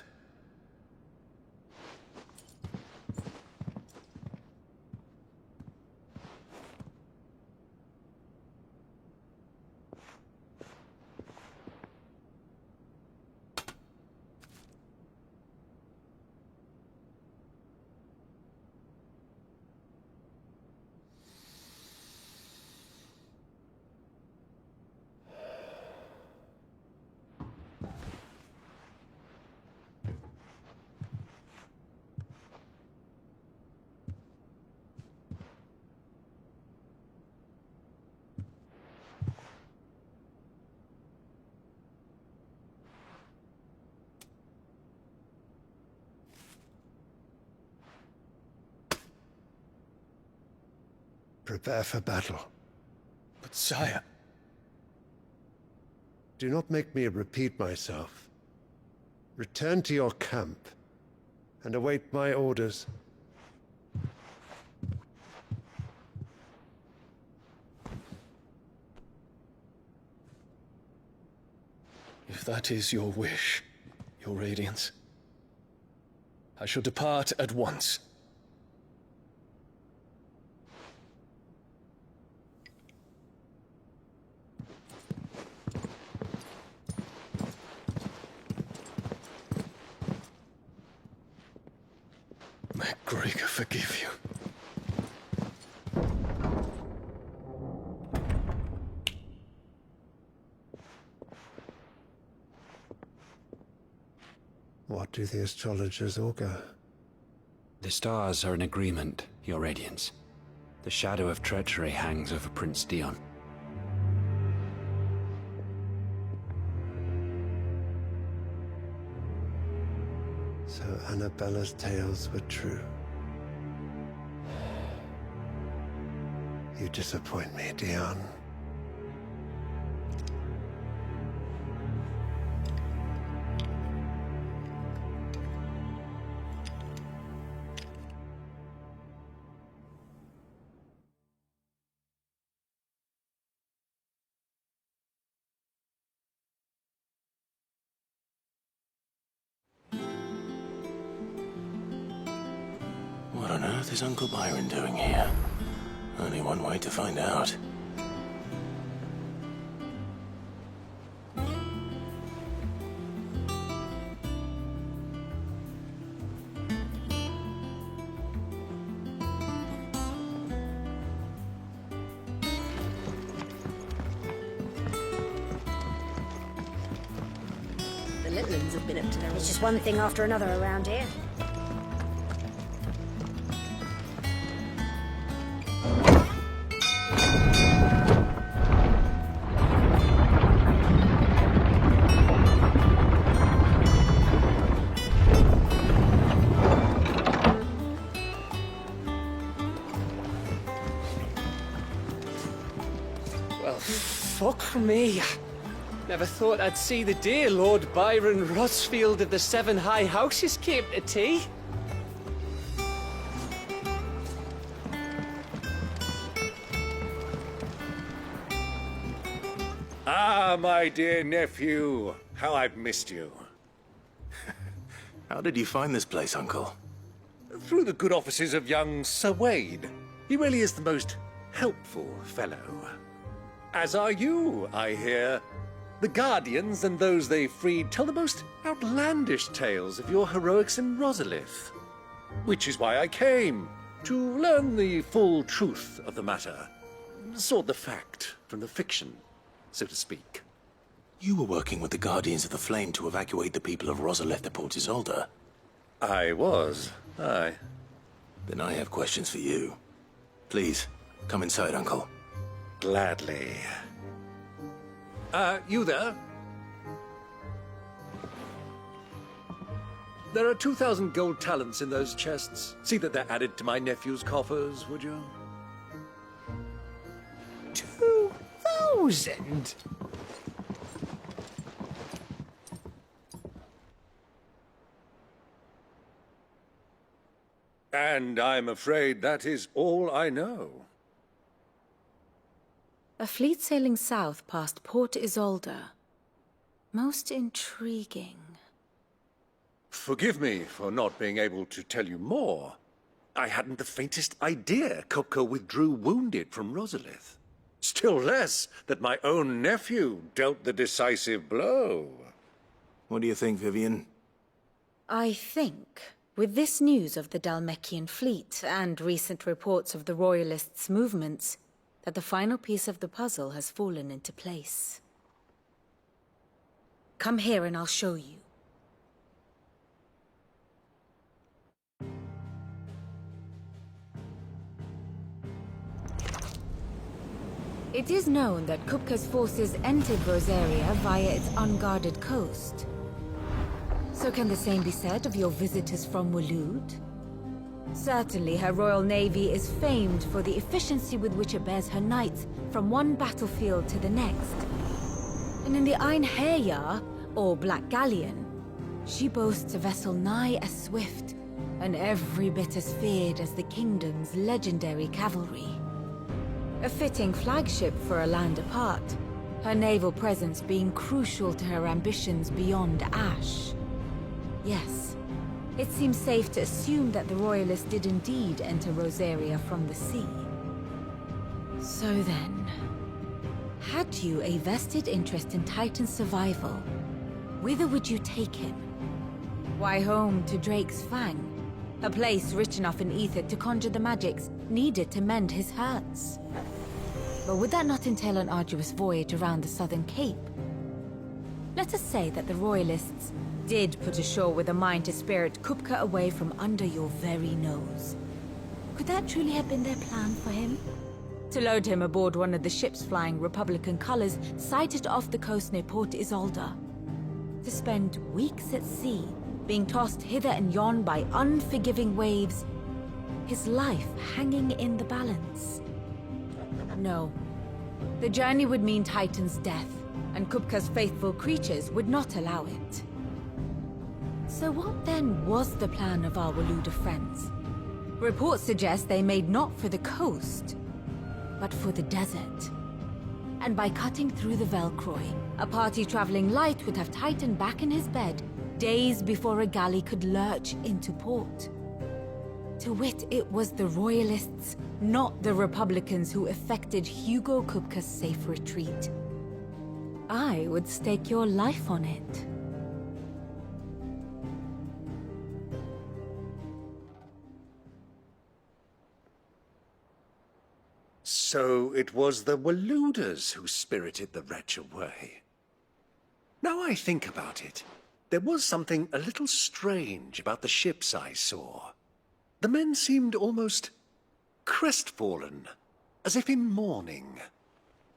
Prepare for battle. But sire... Do not make me repeat myself. Return to your camp and await my orders. If that is your wish, Your Radiance, I shall depart at once. May Gregor forgive you. What do the astrologers augur? The stars are in agreement, Your Radiance. The shadow of treachery hangs over Prince Dion. So Annabella's tales were true. You disappoint me, Dion. What on earth is Uncle Byron doing here? Only one way to find out. The Litlands have been up to their... It's just one thing after another around here. Fuck me. Never thought I'd see the day Lord Byron Rosfield of the Seven High Houses came to tea. Ah, my dear nephew. How I've missed you. How did you find this place, Uncle? Through the good offices of young Sir Wade. He really is the most helpful fellow. As are you, I hear. The Guardians and those they freed tell the most outlandish tales of your heroics in Rosalith. Which is why I came, to learn the full truth of the matter. Sort the fact from the fiction, so to speak. You were working with the Guardians of the Flame to evacuate the people of Rosalith to Port Isolde. I was, aye. Then I have questions for you. Please, come inside, Uncle. Gladly. You there? There are 2,000 gold talents in those chests. See that they're added to my nephew's coffers, would you? 2,000? And I'm afraid that is all I know. A fleet sailing south past Port Isolde. Most intriguing. Forgive me for not being able to tell you more. I hadn't the faintest idea Kupka withdrew wounded from Rosalith. Still less that my own nephew dealt the decisive blow. What do you think, Vivian? I think, with this news of the Dhalmekian fleet and recent reports of the Royalists' movements, that the final piece of the puzzle has fallen into place. Come here and I'll show you. It is known that Kupka's forces entered Rosaria via its unguarded coast. So can the same be said of your visitors from Waloed? Certainly, her Royal Navy is famed for the efficiency with which it bears her knights from one battlefield to the next. And in the Einherjar, or Black Galleon, she boasts a vessel nigh as swift and every bit as feared as the kingdom's legendary cavalry. A fitting flagship for a land apart, her naval presence being crucial to her ambitions beyond Ash. Yes, it seems safe to assume that the Royalists did indeed enter Rosaria from the sea. So then, had you a vested interest in Titan's survival, whither would you take him? Why, home to Drake's Fang, a place rich enough in ether to conjure the magics needed to mend his hurts. But would that not entail an arduous voyage around the southern cape? Let us say that the Royalists did put ashore with a mind to spirit Kupka away from under your very nose. Could that truly have been their plan for him? To load him aboard one of the ships flying Republican colors sighted off the coast near Port Isolde. To spend weeks at sea, being tossed hither and yon by unforgiving waves, his life hanging in the balance. No. The journey would mean Titan's death, and Kupka's faithful creatures would not allow it. So what then was the plan of our Waluda friends? Reports suggest they made not for the coast, but for the desert. And by cutting through the Velcroy, a party traveling light would have Titan back in his bed days before a galley could lurch into port. To wit, it was the Royalists, not the Republicans, who effected Hugo Kupka's safe retreat. I would stake your life on it. So it was the Waludas who spirited the wretch away. Now I think about it, there was something a little strange about the ships I saw. The men seemed almost crestfallen, as if in mourning,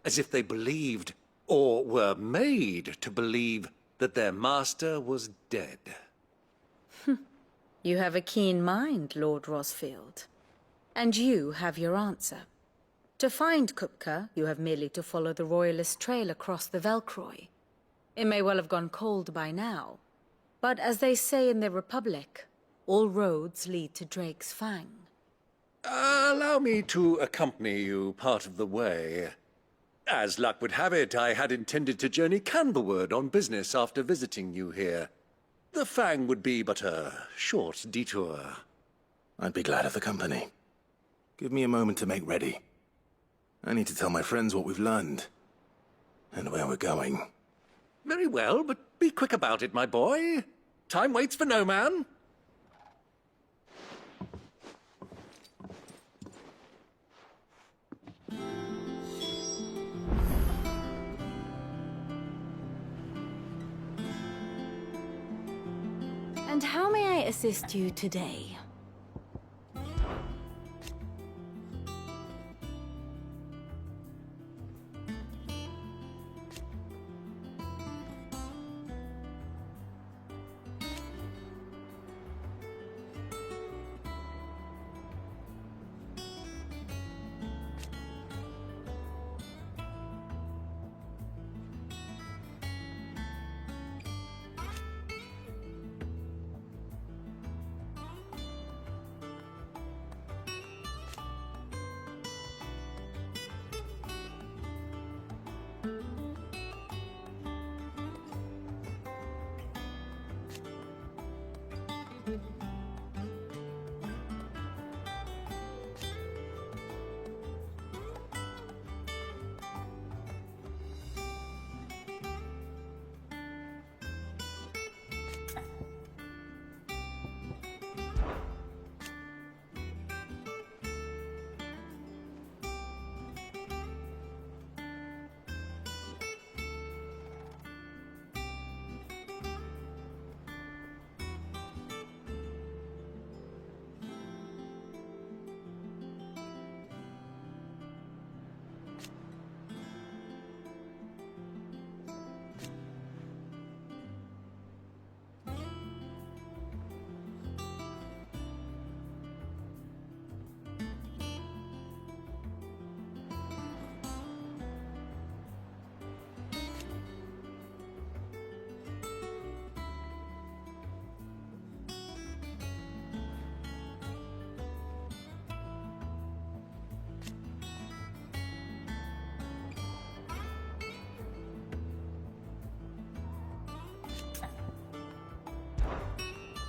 as if they believed, or were made to believe, that their master was dead. You have a keen mind, Lord Rosfield. And you have your answer. To find Kupka, you have merely to follow the Royalist trail across the Velcroy. It may well have gone cold by now, but as they say in the Republic, all roads lead to Drake's Fang. Allow me to accompany you part of the way. As luck would have it, I had intended to journey Canberward on business after visiting you here. The Fang would be but a short detour. I'd be glad of the company. Give me a moment to make ready. I need to tell my friends what we've learned, and where we're going. Very well, but be quick about it, my boy. Time waits for no man. And how may I assist you today?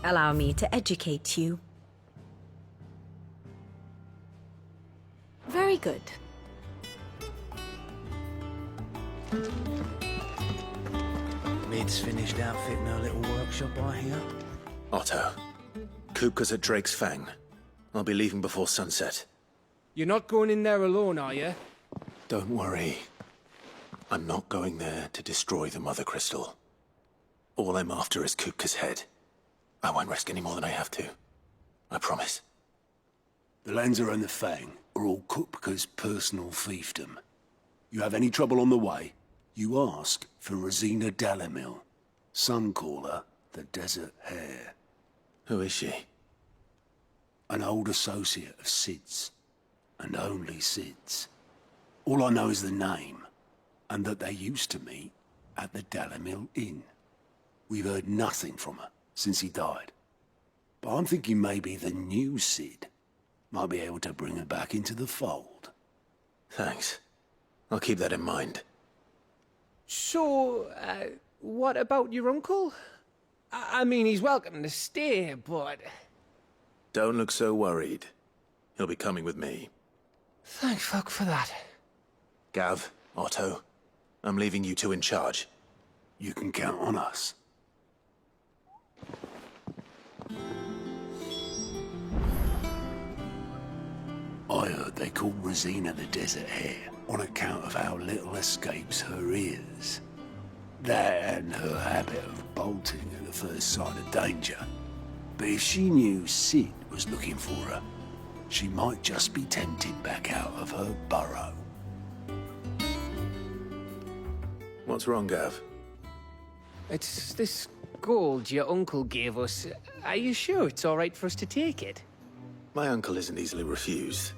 Allow me to educate you. Very good. Mid's finished outfitting her little workshop, I hear. Otto, Kupka's at Drake's Fang. I'll be leaving before sunset. You're not going in there alone, are you? Don't worry. I'm not going there to destroy the Mother Crystal. All I'm after is Kupka's head. I won't risk any more than I have to. I promise. The Lanza and the Fang are all Kupka's personal fiefdom. You have any trouble on the way, you ask for Rosina Dalamil. Some call her the Desert Hare. Who is she? An old associate of Sid's. And only Sid's. All I know is the name, and that they used to meet at the Dalamil Inn. We've heard nothing from her since he died. But I'm thinking maybe the new Sid might be able to bring her back into the fold. Thanks. I'll keep that in mind. So, what about your uncle? I mean, he's welcome to stay, but... Don't look so worried. He'll be coming with me. Thank fuck for that. Gav, Otto, I'm leaving you two in charge. You can count on us. I heard they call Rosina the Desert Hare on account of how little escapes her ears. That and her habit of bolting at the first sign of danger. But if she knew Sid was looking for her, she might just be tempted back out of her burrow. What's wrong, Gav? It's this gold your uncle gave us. Are you sure it's all right for us to take it? My uncle isn't easily refused.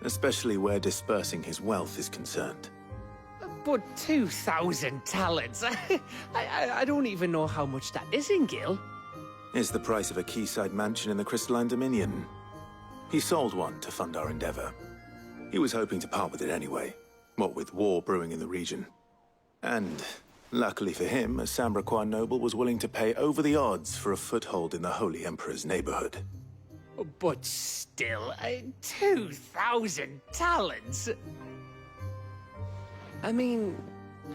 Especially where dispersing his wealth is concerned. But 2,000 talents? I don't even know how much that is in Gil. It's the price of a quayside mansion in the Crystalline Dominion. He sold one to fund our endeavor. He was hoping to part with it anyway, what with war brewing in the region. And, luckily for him, a Sambraquan noble was willing to pay over the odds for a foothold in the Holy Emperor's neighborhood. But still, 2,000 talents? I mean,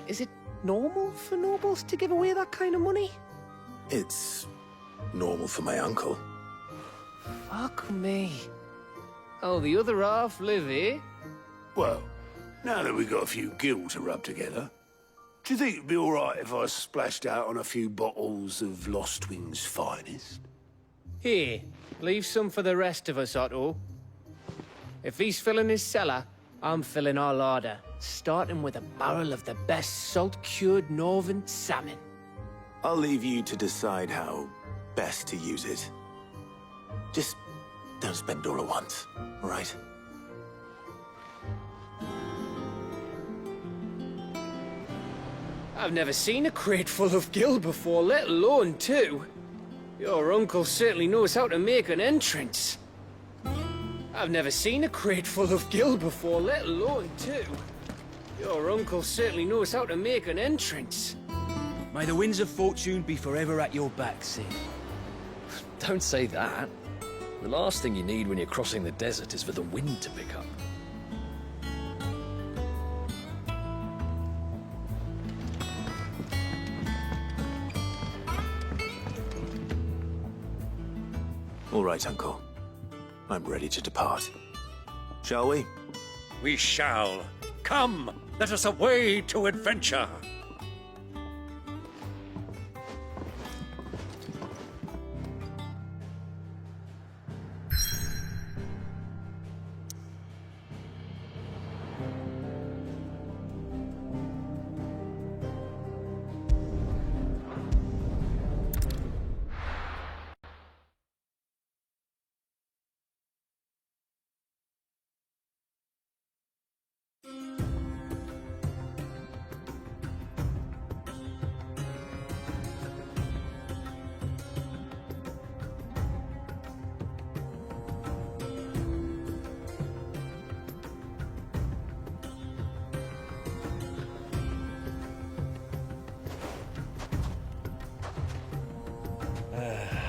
is it normal for nobles to give away that kind of money? It's normal for my uncle. Fuck me. Oh, the other half live, eh? Well, now that we've got a few gil to rub together, do you think it'd be all right if I splashed out on a few bottles of Lost Wing's finest? Here, leave some for the rest of us, Otto. If he's filling his cellar, I'm filling our larder, starting with a barrel of the best salt-cured northern salmon. I'll leave you to decide how best to use it. Just don't spend all at once, all right? I've never seen a crate full of gil before, let alone two. Your uncle certainly knows how to make an entrance. I've never seen a crate full of gil before, let alone two. Your uncle certainly knows how to make an entrance. May the winds of fortune be forever at your back, Sid. Don't say that. The last thing you need when you're crossing the desert is for the wind to pick up. All right, Uncle. I'm ready to depart. Shall we? We shall. Come, let us away to adventure.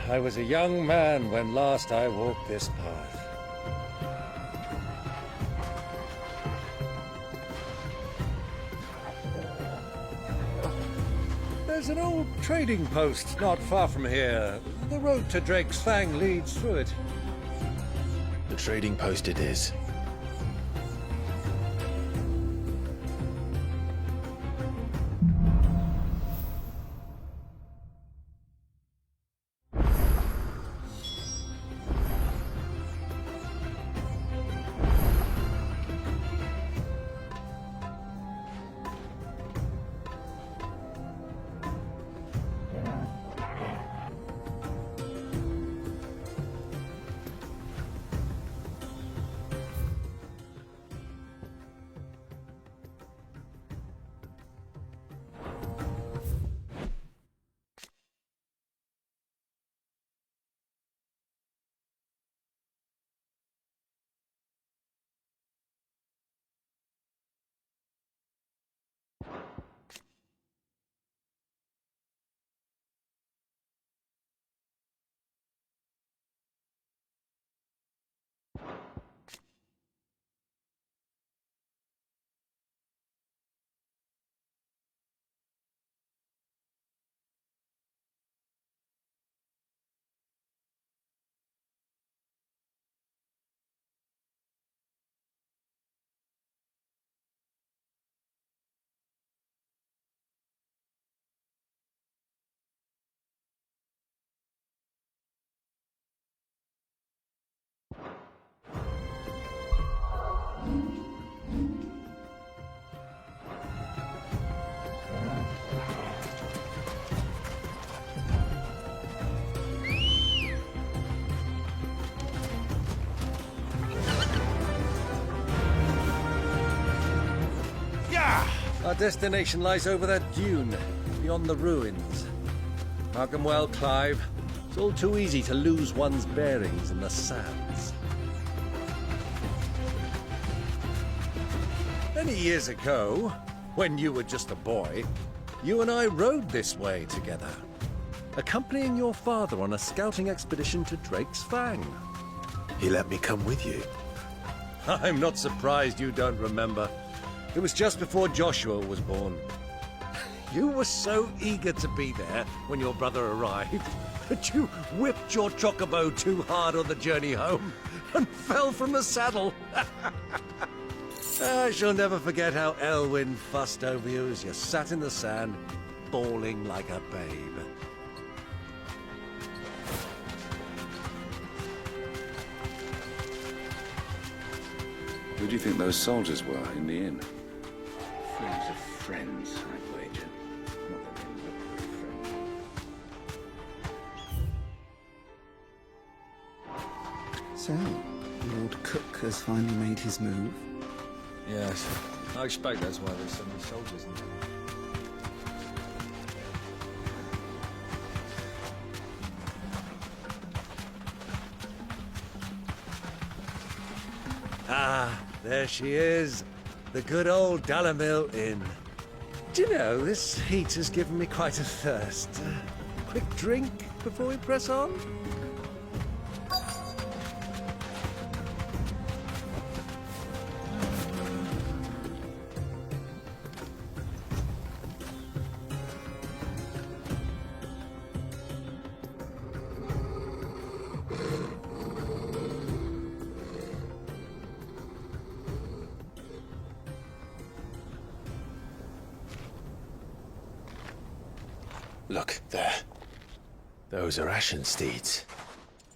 I was a young man when last I walked this path. There's an old trading post not far from here. The road to Drake's Fang leads through it. The trading post it is. Our destination lies over that dune, beyond the ruins. Mark 'em well, Clive. It's all too easy to lose one's bearings in the sands. Many years ago, when you were just a boy, you and I rode this way together, accompanying your father on a scouting expedition to Drake's Fang. He let me come with you. I'm not surprised you don't remember. It was just before Joshua was born. You were so eager to be there when your brother arrived that you whipped your chocobo too hard on the journey home and fell from the saddle. I shall never forget how Elwyn fussed over you as you sat in the sand, bawling like a babe. Who do you think those soldiers were in the inn? Friends of friends, I'd wager. Not that they look very friendly. So, Lord Cook has finally made his move? Yes. I expect that's why there's so many soldiers in there. Ah, there she is. The good old Dalamil Inn. Do you know, this heat has given me quite a thirst. Quick drink before we press on? Look, there. Those are Ashen steeds.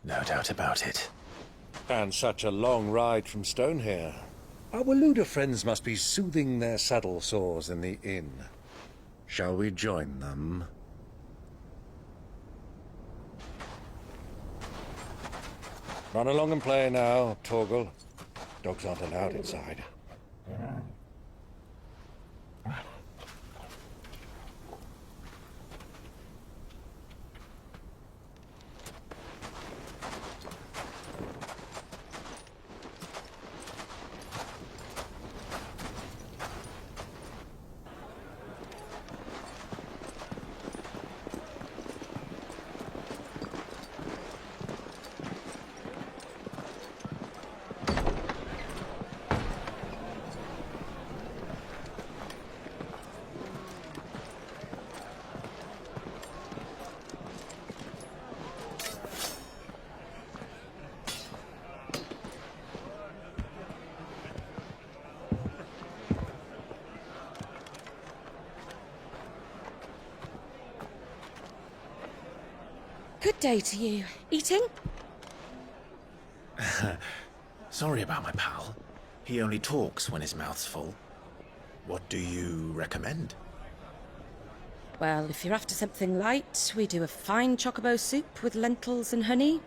No doubt about it. And such a long ride from Stonehere. Our Luda friends must be soothing their saddle sores in the inn. Shall we join them? Run along and play now, Torgal. Dogs aren't allowed inside. Good day to you. Eating? Sorry about my pal. He only talks when his mouth's full. What do you recommend? Well, if you're after something light, we do a fine chocobo soup with lentils and honey.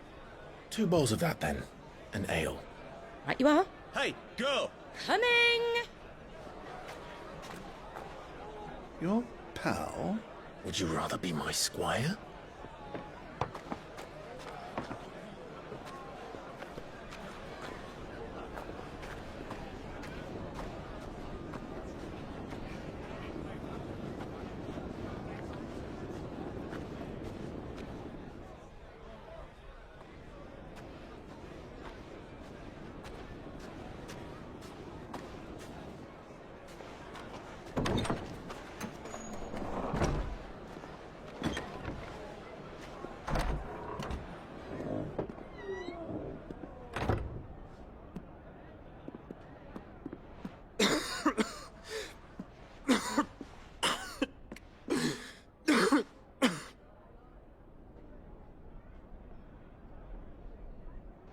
2 bowls of that, then. An ale. Right you are. Hey, girl! Coming! Your pal? Would you rather be my squire?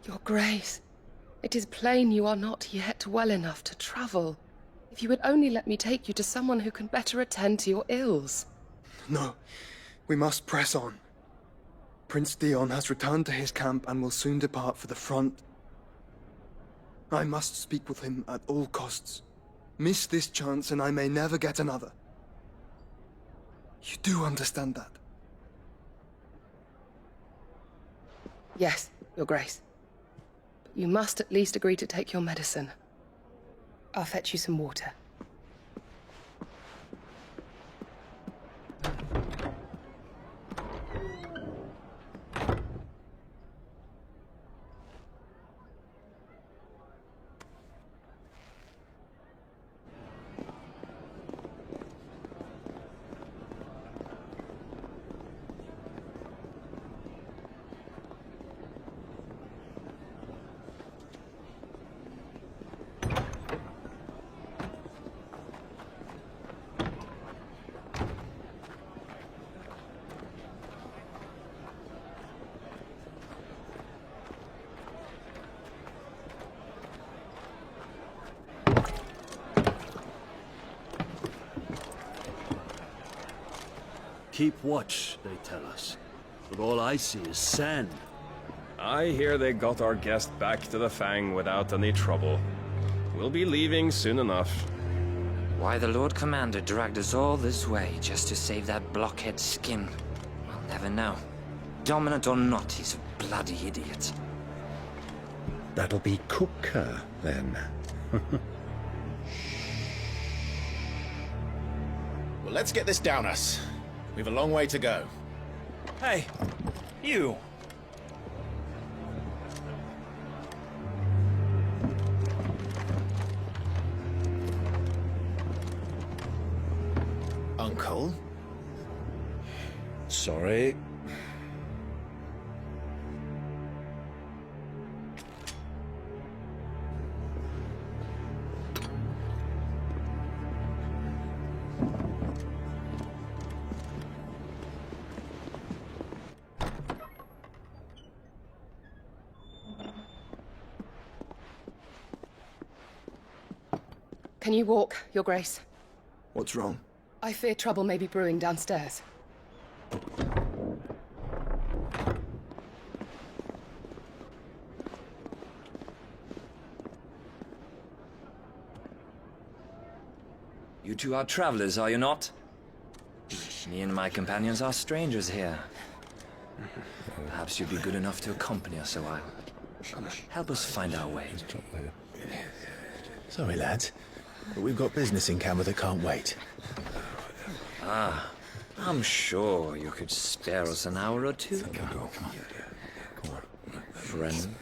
Your Grace, it is plain you are not yet well enough to travel. If you would only let me take you to someone who can better attend to your ills. No, we must press on. Prince Dion has returned to his camp and will soon depart for the front. I must speak with him at all costs. Miss this chance and I may never get another. You do understand that? Yes, Your Grace. But you must at least agree to take your medicine. I'll fetch you some water. Keep watch, they tell us. But all I see is sand. I hear they got our guest back to the Fang without any trouble. We'll be leaving soon enough. Why the Lord Commander dragged us all this way just to save that blockhead's skin, we'll never know. Dominant or not, he's a bloody idiot. That'll be Cooker, then. Well, let's get this down us. We've a long way to go. Hey, you! Uncle? Sorry. Can you walk, Your Grace? What's wrong? I fear trouble may be brewing downstairs. You two are travelers, are you not? Me and my companions are strangers here. Perhaps you'd be good enough to accompany us a while. Help us find our way. Sorry, lads, but we've got business in camera that can't wait. Ah, I'm sure you could spare us an hour or two. Come on. Friend.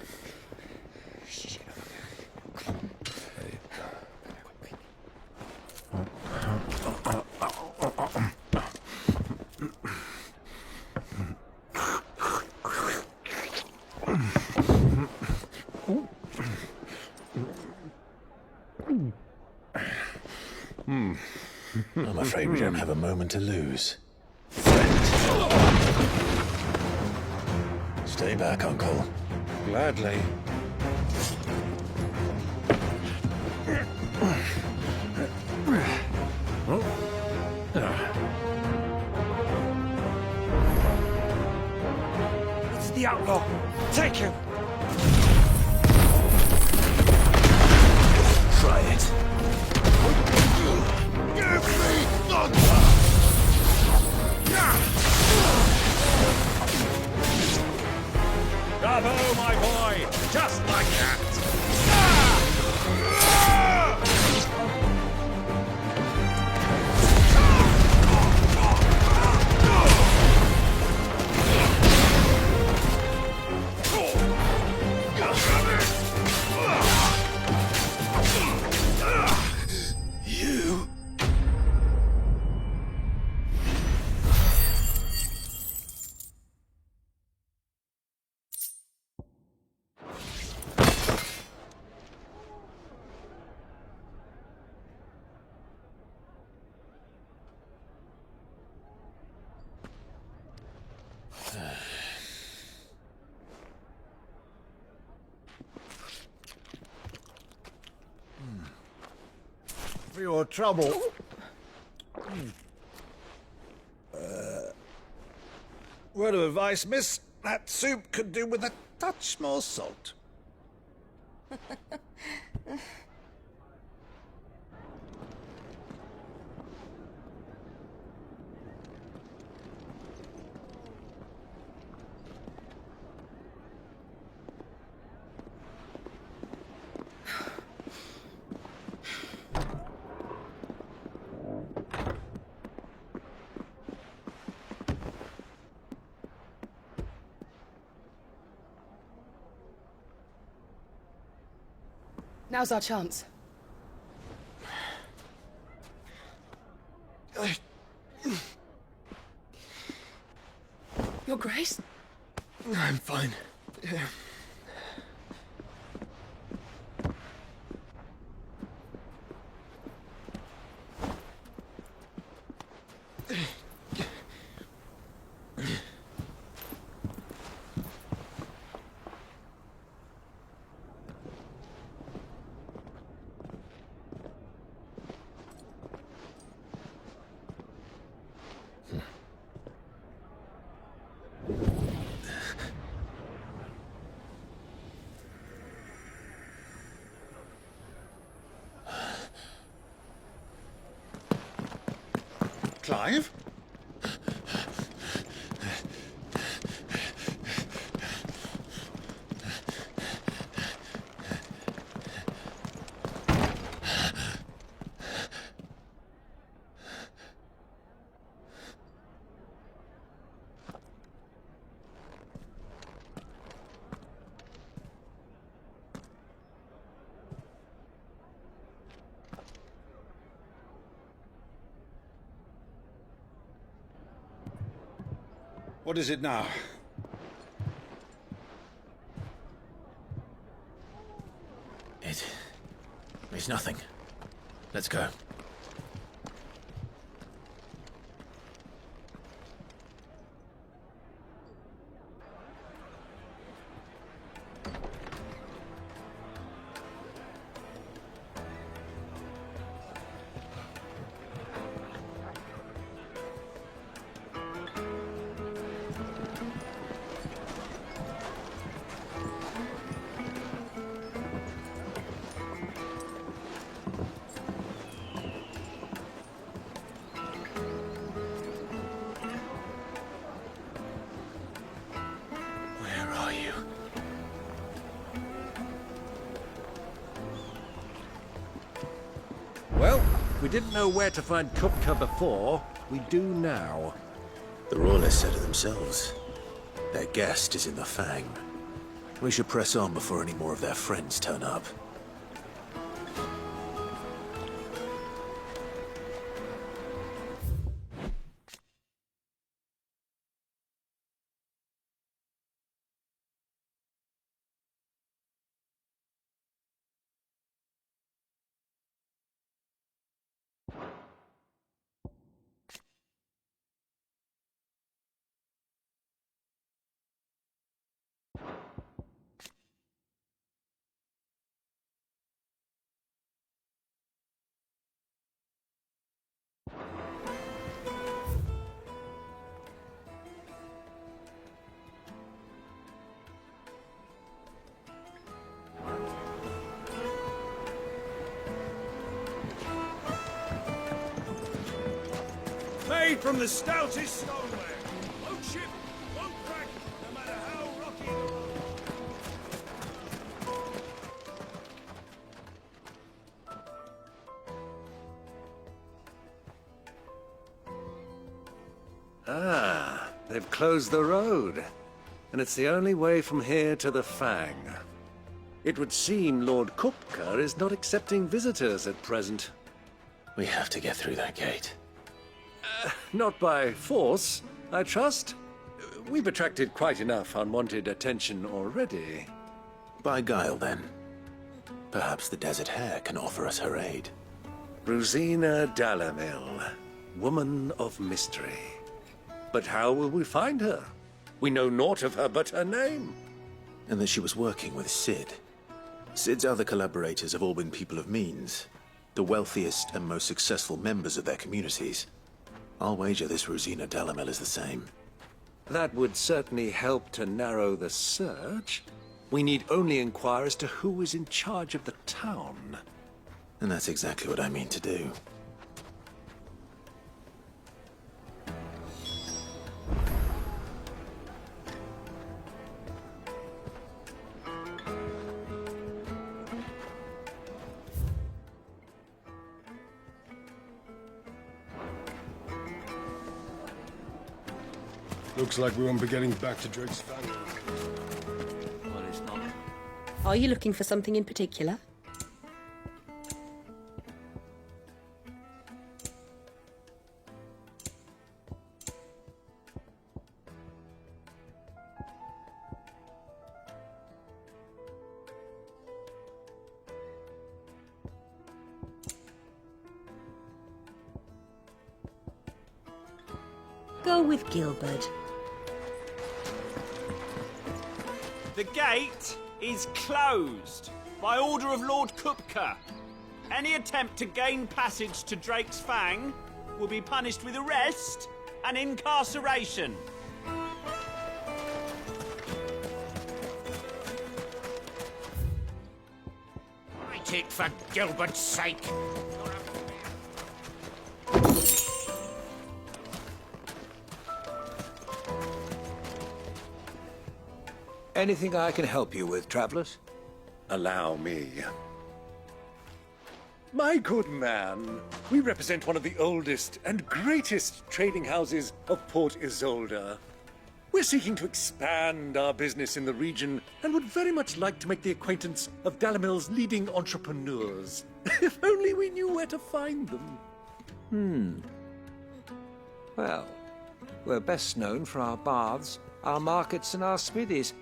I'm afraid we don't have a moment to lose. Stay back, Uncle. Gladly. It's the outlaw. Take him. Try it. Give me thunder! Bravo, my boy! Just like that! You... For your trouble. Word of advice, miss. That soup could do with a touch more salt. Now's our chance. Your Grace? I'm fine. Yeah. Clive? What is it now? It's nothing. Let's go. Well, we didn't know where to find Kupka before. We do now. The Royalists said it themselves. Their guest is in the Fang. We should press on before any more of their friends turn up. made from the stoutest stoneware. Won't ship, won't crack, no matter how rocky the road. Ah, they've closed the road. And it's the only way from here to the Fang. It would seem Lord Kupka is not accepting visitors at present. We have to get through that gate. Not by force, I trust. We've attracted quite enough unwanted attention already. By guile, then. Perhaps the Desert Hare can offer us her aid. Rosina Dalamil, woman of mystery. But how will we find her? We know naught of her but her name. And that she was working with Cid. Cid's other collaborators have all been people of means, the wealthiest and most successful members of their communities. I'll wager this Rosina Dalamil is the same. That would certainly help to narrow the search. We need only inquire as to who is in charge of the town. And that's exactly what I mean to do. Looks like we won't be getting back to Drake's family. Well, it's not. Are you looking for something in particular? Go with Gilbert. The gate is closed by order of Lord Kupka. Any attempt to gain passage to Drake's Fang will be punished with arrest and incarceration. Fight it for Gilbert's sake. Anything I can help you with, travelers? Allow me. My good man, we represent one of the oldest and greatest trading houses of Port Isolde. We're seeking to expand our business in the region and would very much like to make the acquaintance of Dalamil's leading entrepreneurs. If only we knew where to find them. Well, we're best known for our baths, our markets, and our smithies.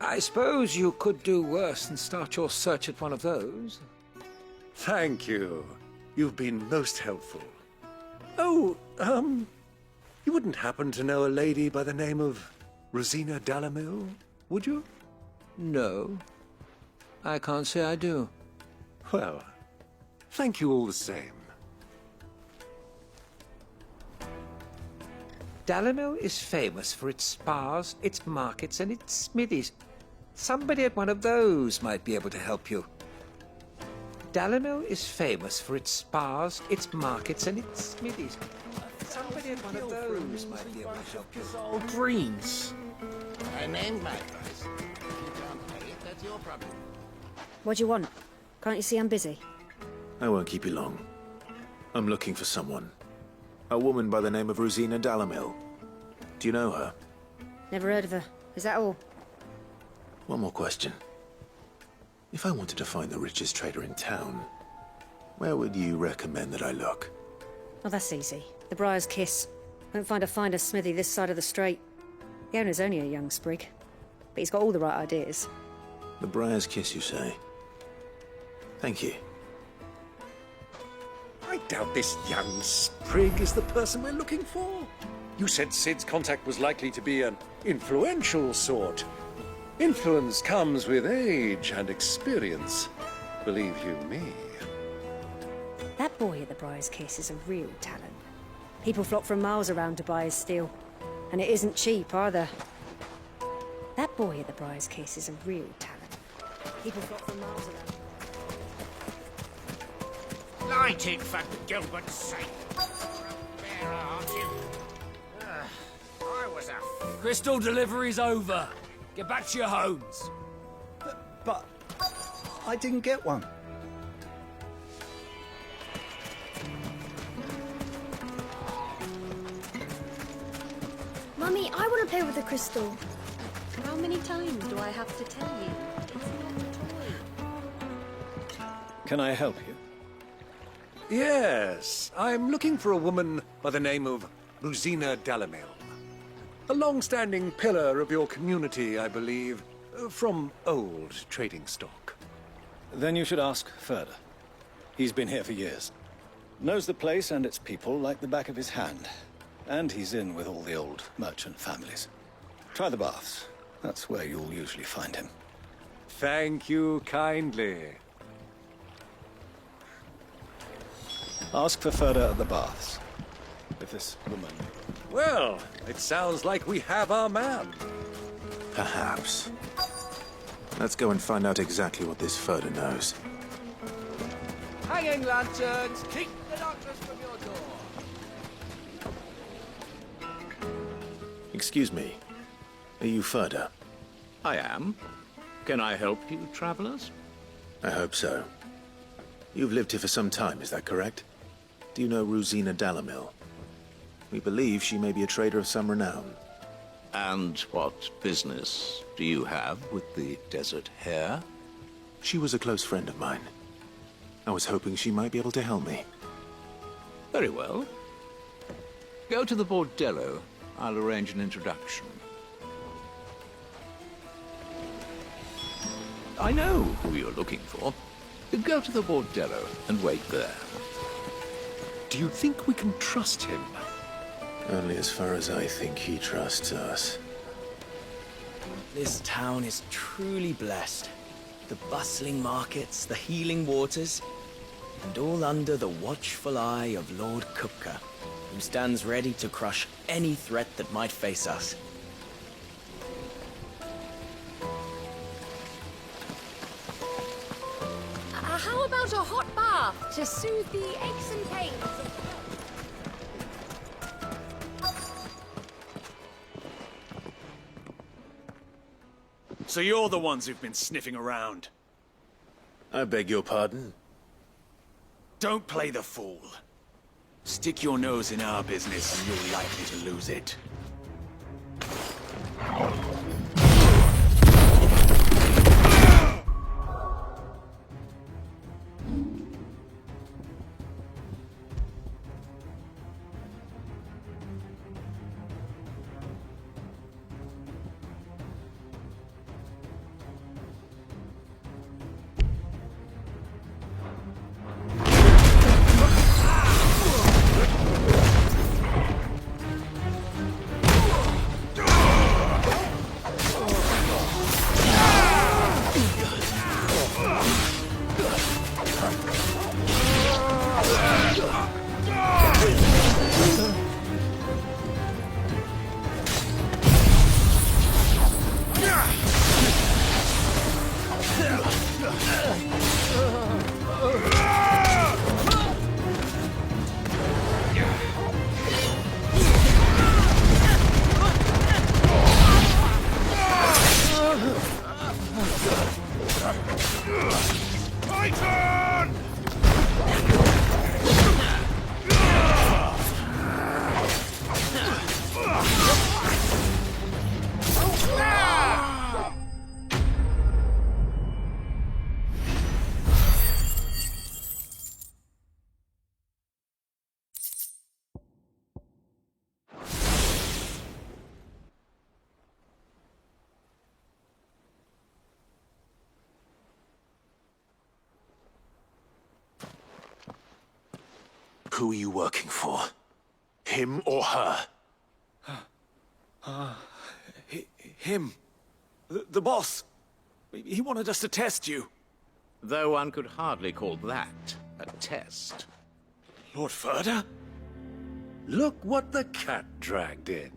I suppose you could do worse than start your search at one of those. Thank you. You've been most helpful. Oh, you wouldn't happen to know a lady by the name of Rosina Dalamil, would you? No. I can't say I do. Well, thank you all the same. Dalamil is famous for its spas, its markets, and its smithies. Somebody at one of those might be able to help you. Dalamil is famous for its spas, its markets, and its smithies. Somebody at one of those might be able to help you. All greens. I named my price. If you can't pay it, that's your problem. What do you want? Can't you see I'm busy? I won't keep you long. I'm looking for someone. A woman by the name of Rosina Dalamil. Do you know her? Never heard of her. Is that all? One more question. If I wanted to find the richest trader in town, where would you recommend that I look? Oh, that's easy. The Briar's Kiss. Won't find a finer smithy this side of the strait. The owner's only a young sprig, but he's got all the right ideas. The Briar's Kiss, you say? Thank you. I doubt this young sprig is the person we're looking for. You said Cid's contact was likely to be an influential sort. Influence comes with age and experience. Believe you me. That boy at the Briar's Kiss is a real talent. People flock from miles around to buy his steel. And it isn't cheap either. That boy at the Briar's Kiss is a real talent. People flock from miles around. Light it for Gilbert's sake. Bearer. Crystal delivery's over. Get back to your homes. But I didn't get one. Mummy, I want to play with the crystal. How many times do I have to tell you? It's not a toy. Can I help you? Yes, I'm looking for a woman by the name of Rosina Dalamil. A long-standing pillar of your community, I believe, from old trading stock. Then you should ask Furder. He's been here for years. Knows the place and its people like the back of his hand. And he's in with all the old merchant families. Try the baths. That's where you'll usually find him. Thank you kindly. Ask for Furder at the baths. If this woman... Well, it sounds like we have our man. Perhaps. Let's go and find out exactly what this Furder knows. Hanging lanterns, keep the darkness from your door. Excuse me. Are you Furder? I am. Can I help you, travelers? I hope so. You've lived here for some time, is that correct? Do you know Rosina Dalamil? We believe she may be a trader of some renown. And what business do you have with the desert hare? She was a close friend of mine. I was hoping she might be able to help me. Very well. Go to the bordello. I'll arrange an introduction. I know who you're looking for. Go to the bordello and wait there. Do you think we can trust him? Only as far as I think he trusts us. This town is truly blessed. The bustling markets, the healing waters, and all under the watchful eye of Lord Kupka, who stands ready to crush any threat that might face us. How about a hot bath to soothe the aches and pains? So you're the ones who've been sniffing around. I beg your pardon? Don't play the fool. Stick your nose in our business and you're likely to lose it. Who are you working for? Him or her? Him. The boss. He wanted us to test you. Though one could hardly call that a test. Lord Furder? Look what the cat dragged in.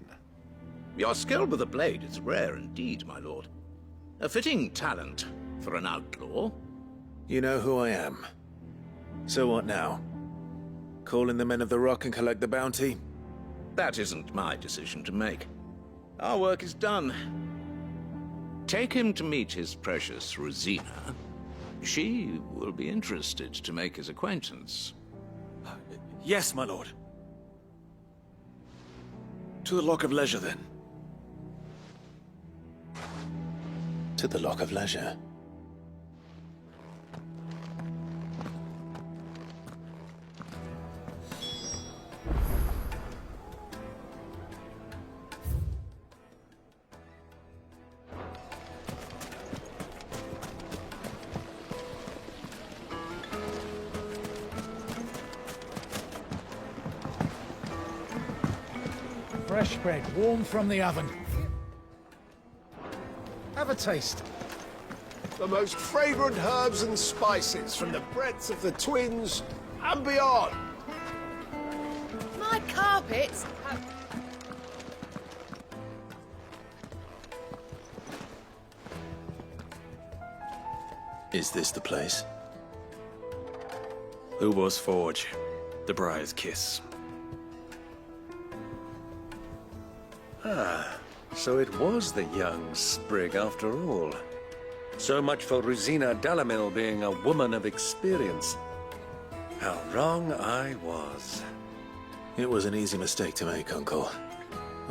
Your skill with the blade is rare indeed, my lord. A fitting talent for an outlaw. You know who I am. So what now? Call in the men of the Rock and collect the bounty? That isn't my decision to make. Our work is done. Take him to meet his precious Rosina. She will be interested to make his acquaintance. Yes, my lord. To the Lock of Leisure, then. To the Lock of Leisure. Fresh bread, warm from the oven. Have a taste. The most fragrant herbs and spices from the breadths of the Twins and beyond. My carpets have... Is this the place? Ubor's Forge. The Briar's Kiss. Ah, so it was the young sprig after all. So much for Rosina Dalamil being a woman of experience. How wrong I was. It was an easy mistake to make, Uncle.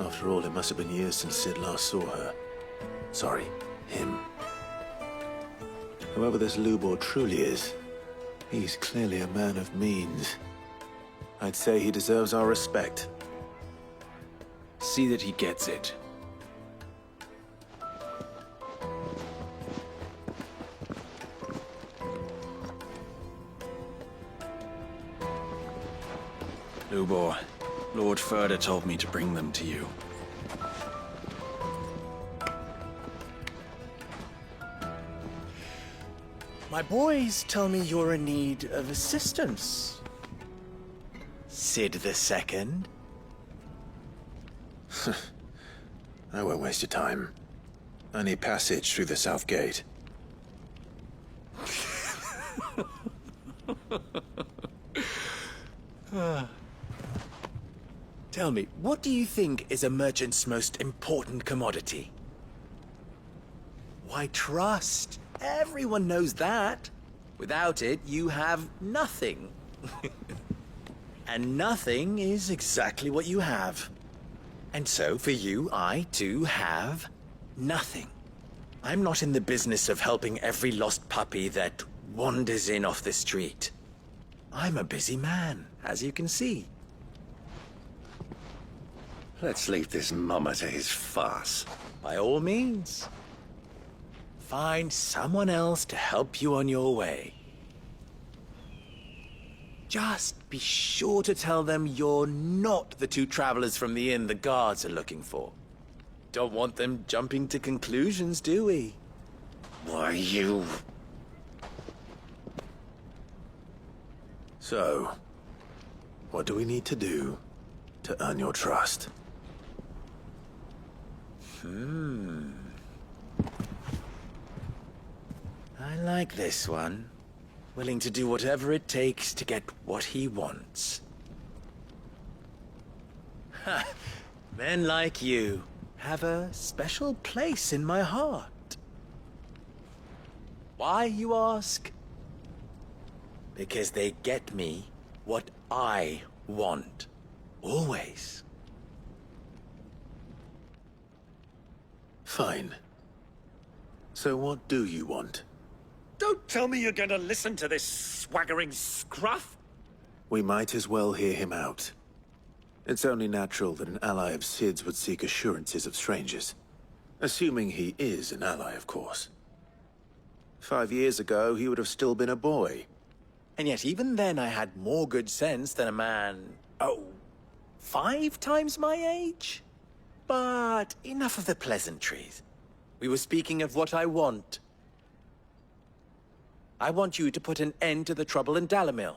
After all, it must have been years since Sid last saw her. Sorry, him. Whoever this Lubor truly is, he's clearly a man of means. I'd say he deserves our respect. See that he gets it. Lubor, Lord Furder told me to bring them to you. My boys tell me you're in need of assistance. Sid II? I won't waste your time. I need passage through the south gate. Tell me, what do you think is a merchant's most important commodity? Why, trust. Everyone knows that. Without it, you have nothing. And nothing is exactly what you have. And so, for you, I, too, have nothing. I'm not in the business of helping every lost puppy that wanders in off the street. I'm a busy man, as you can see. Let's leave this mummer to his farce. By all means. Find someone else to help you on your way. Just be sure to tell them you're not the two travelers from the inn the guards are looking for. Don't want them jumping to conclusions, do we? Why, you... So, what do we need to do to earn your trust? I like this one. Willing to do whatever it takes to get what he wants. Ha! Men like you have a special place in my heart. Why, you ask? Because they get me what I want. Always. Fine. So what do you want? Don't tell me you're going to listen to this swaggering scruff! We might as well hear him out. It's only natural that an ally of Sid's would seek assurances of strangers. Assuming he is an ally, of course. 5 years ago, he would have still been a boy. And yet even then I had more good sense than a man... 5 times my age? But enough of the pleasantries. We were speaking of what I want. I want you to put an end to the trouble in Dalamil.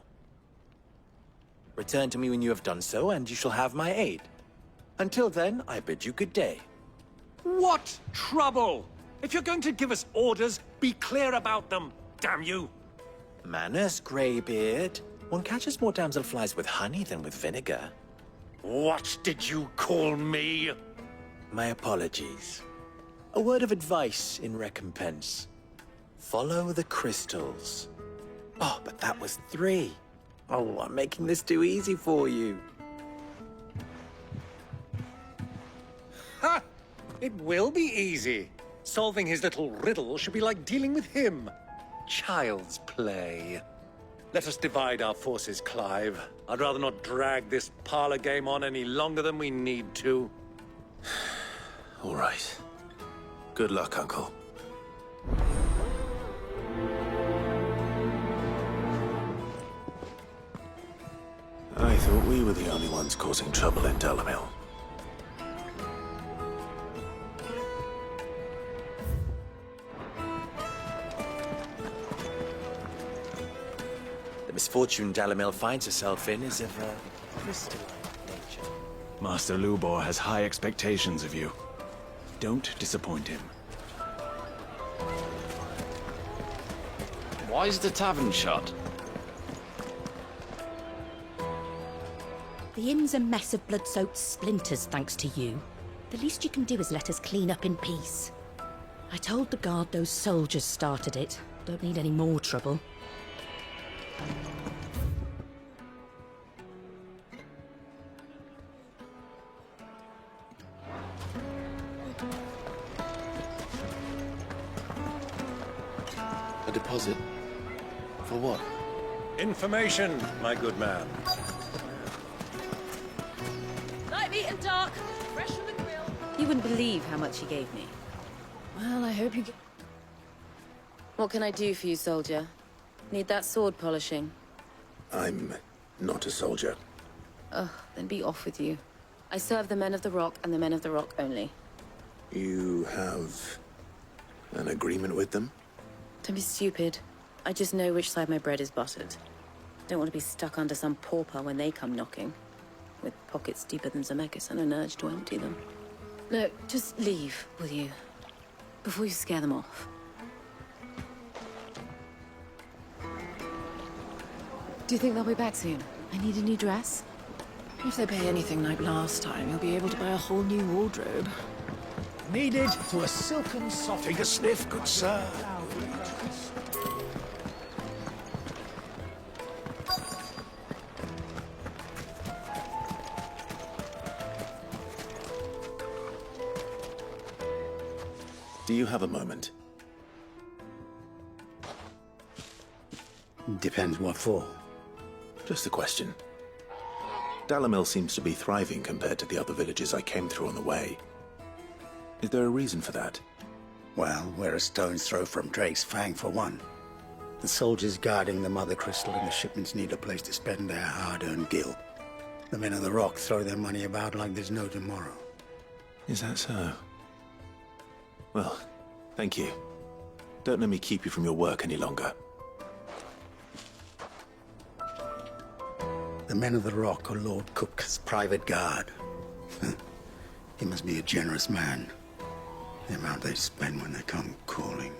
Return to me when you have done so, and you shall have my aid. Until then, I bid you good day. What trouble? If you're going to give us orders, be clear about them, damn you! Manners, Greybeard. One catches more damselflies with honey than with vinegar. What did you call me? My apologies. A word of advice in recompense. Follow the crystals. Oh, but that was 3. Oh, I'm making this too easy for you. Ha! It will be easy. Solving his little riddle should be like dealing with him. Child's play. Let us divide our forces, Clive. I'd rather not drag this parlor game on any longer than we need to. All right. Good luck, Uncle. I thought we were the only ones causing trouble in Dalamil. The misfortune Dalamil finds herself in is of a crystalline nature. Master Lubor has high expectations of you. Don't disappoint him. Why is the tavern shut? The inn's a mess of blood-soaked splinters, thanks to you. The least you can do is let us clean up in peace. I told the guard those soldiers started it. Don't need any more trouble. A deposit? For what? Information, my good man. Light meat and dark, fresh from the grill. You wouldn't believe how much he gave me. Well, I hope you get... What can I do for you, soldier? Need that sword polishing? I'm not a soldier. Ugh, then be off with you. I serve the men of the Rock and the men of the Rock only. You have an agreement with them? Don't be stupid. I just know which side my bread is buttered. Don't want to be stuck under some pauper when they come knocking. With pockets deeper than Zemeckis and an urge to empty them. Look, just leave, will you? Before you scare them off. Do you think they'll be back soon? I need a new dress. If they pay anything like last time, you'll be able to buy a whole new wardrobe. Needed to a silken soft... Take a sniff, good sir. Do you have a moment? Depends what for. Just a question. Dalamil seems to be thriving compared to the other villages I came through on the way. Is there a reason for that? Well, we're a stone's throw from Drake's Fang, for one. The soldiers guarding the Mother Crystal and the shipments need a place to spend their hard-earned gil. The men of the Rock throw their money about like there's no tomorrow. Is that so? Well, thank you. Don't let me keep you from your work any longer. The men of the Rock are Lord Cook's private guard. He must be a generous man. The amount they spend when they come calling.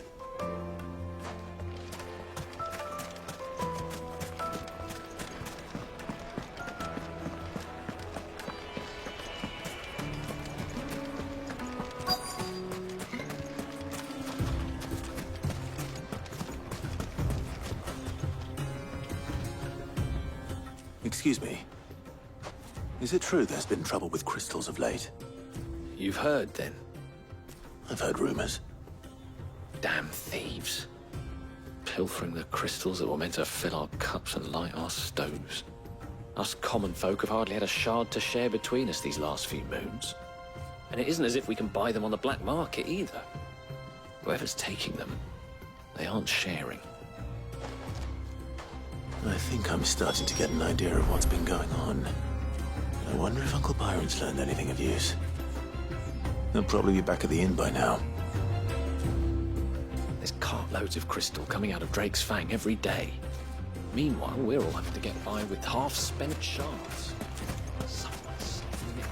Excuse me. Is it true there's been trouble with crystals of late? You've heard, then? I've heard rumors. Damn thieves. Pilfering the crystals that were meant to fill our cups and light our stoves. Us common folk have hardly had a shard to share between us these last few moons. And it isn't as if we can buy them on the black market either. Whoever's taking them, they aren't sharing. I think I'm starting to get an idea of what's been going on. I wonder if Uncle Byron's learned anything of use. He'll probably be back at the inn by now. There's cartloads of crystal coming out of Drake's Fang every day. Meanwhile, we're all having to get by with half-spent shards. Someone's saving it.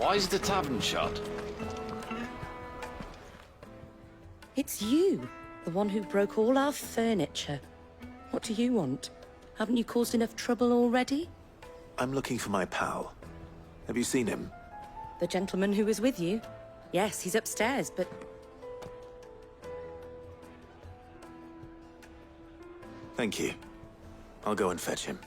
Why is the tavern shut? It's you, the one who broke all our furniture. What do you want? Haven't you caused enough trouble already? I'm looking for my pal. Have you seen him? The gentleman who was with you? Yes, he's upstairs, but... Thank you. I'll go and fetch him.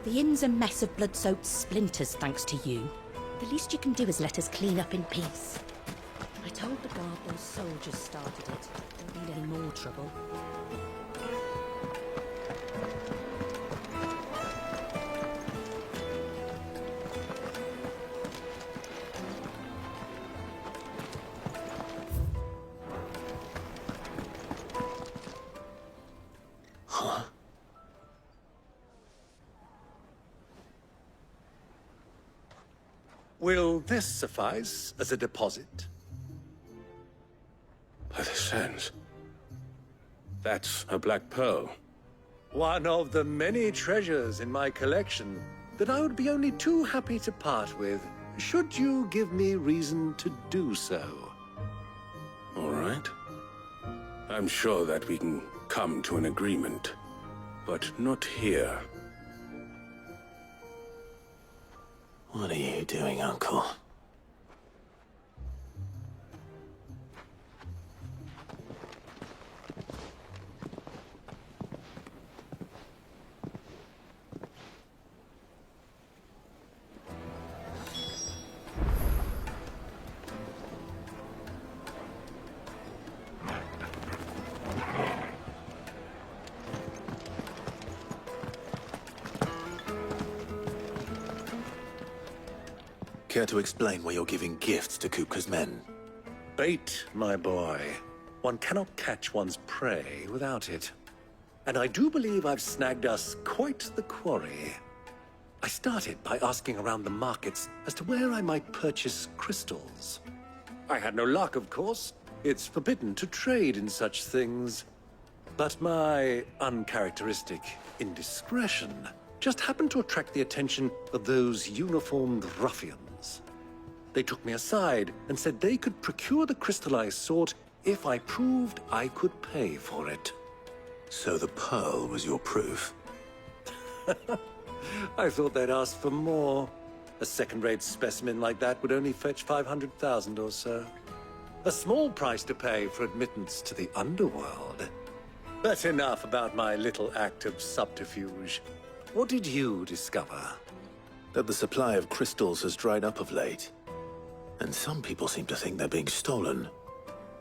The inn's a mess of blood-soaked splinters, thanks to you. The least you can do is let us clean up in peace. I told the guard those soldiers started it. Don't need any more trouble. Huh? Will this suffice as a deposit? By the sands. That's a black pearl. One of the many treasures in my collection that I would be only too happy to part with, should you give me reason to do so. All right. I'm sure that we can come to an agreement, but not here. What are you doing, Uncle? Care to explain why you're giving gifts to Kupka's men? Bait, my boy. One cannot catch one's prey without it. And I do believe I've snagged us quite the quarry. I started by asking around the markets as to where I might purchase crystals. I had no luck, of course. It's forbidden to trade in such things. But my uncharacteristic indiscretion just happened to attract the attention of those uniformed ruffians. They took me aside and said they could procure the crystal I sought if I proved I could pay for it. So the pearl was your proof? I thought they'd ask for more. A second-rate specimen like that would only fetch 500,000 or so. A small price to pay for admittance to the underworld. But enough about my little act of subterfuge. What did you discover? That the supply of crystals has dried up of late. And some people seem to think they're being stolen.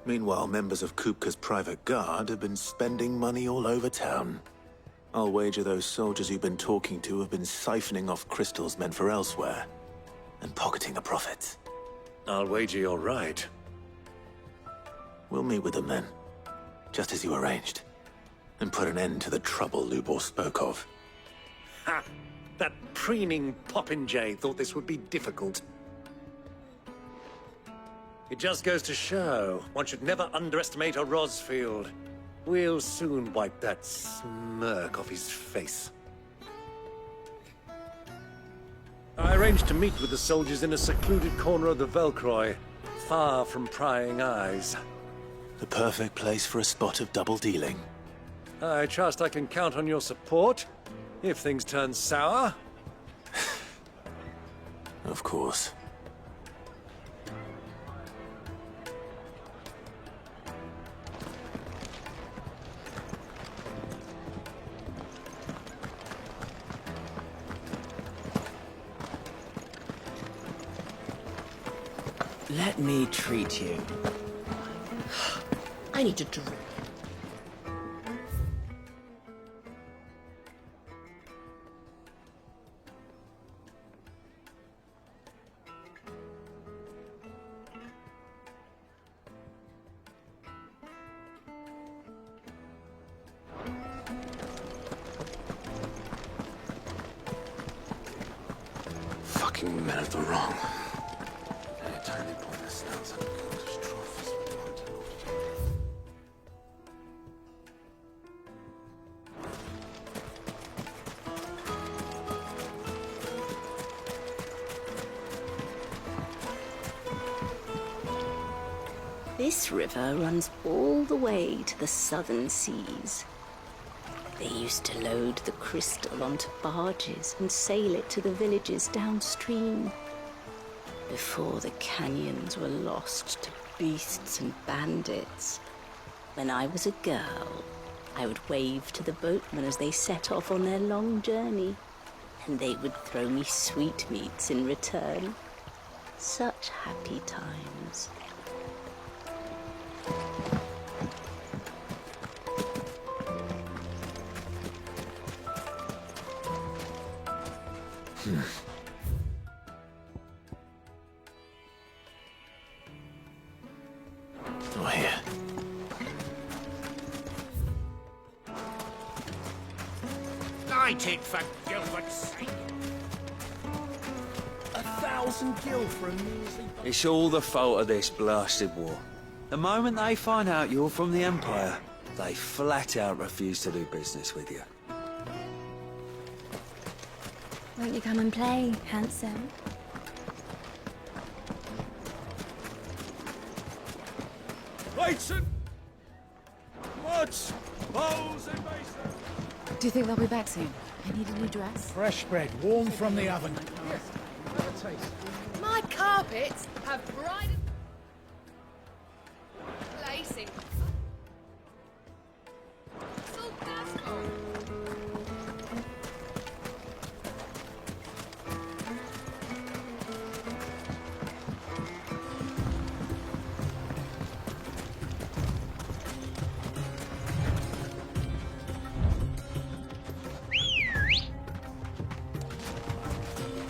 Meanwhile, members of Kupka's private guard have been spending money all over town. I'll wager those soldiers you've been talking to have been siphoning off crystals meant for elsewhere, and pocketing the profits. I'll wager you're right. We'll meet with them then, just as you arranged, and put an end to the trouble Lubor spoke of. Ha! That preening popinjay thought this would be difficult. It just goes to show, one should never underestimate a Rosfield. We'll soon wipe that smirk off his face. I arranged to meet with the soldiers in a secluded corner of the Velcroy, far from prying eyes. The perfect place for a spot of double dealing. I trust I can count on your support, if things turn sour. Of course. Let me treat you. I need a drink. Fucking men of the wrong. Entirely pointless sounds like catastrophes. This river runs all the way to the southern seas. They used to load the crystal onto barges and sail it to the villages downstream. Before the canyons were lost to beasts and bandits. When I was a girl, I would wave to the boatmen as they set off on their long journey, and they would throw me sweetmeats in return. Such happy times. Oh, here. Light it, for Gilbert's sake. 1,000 gil for a measly... It's all the fault of this blasted war. The moment they find out you're from the Empire, they flat out refuse to do business with you. Won't you come and play, handsome? Lights and... Muds! Bowls and basins! Do you think they'll be back soon? I need a new dress. Fresh bread, warm from the oven. Yes, have a taste. My carpets have bright placing. So beautiful.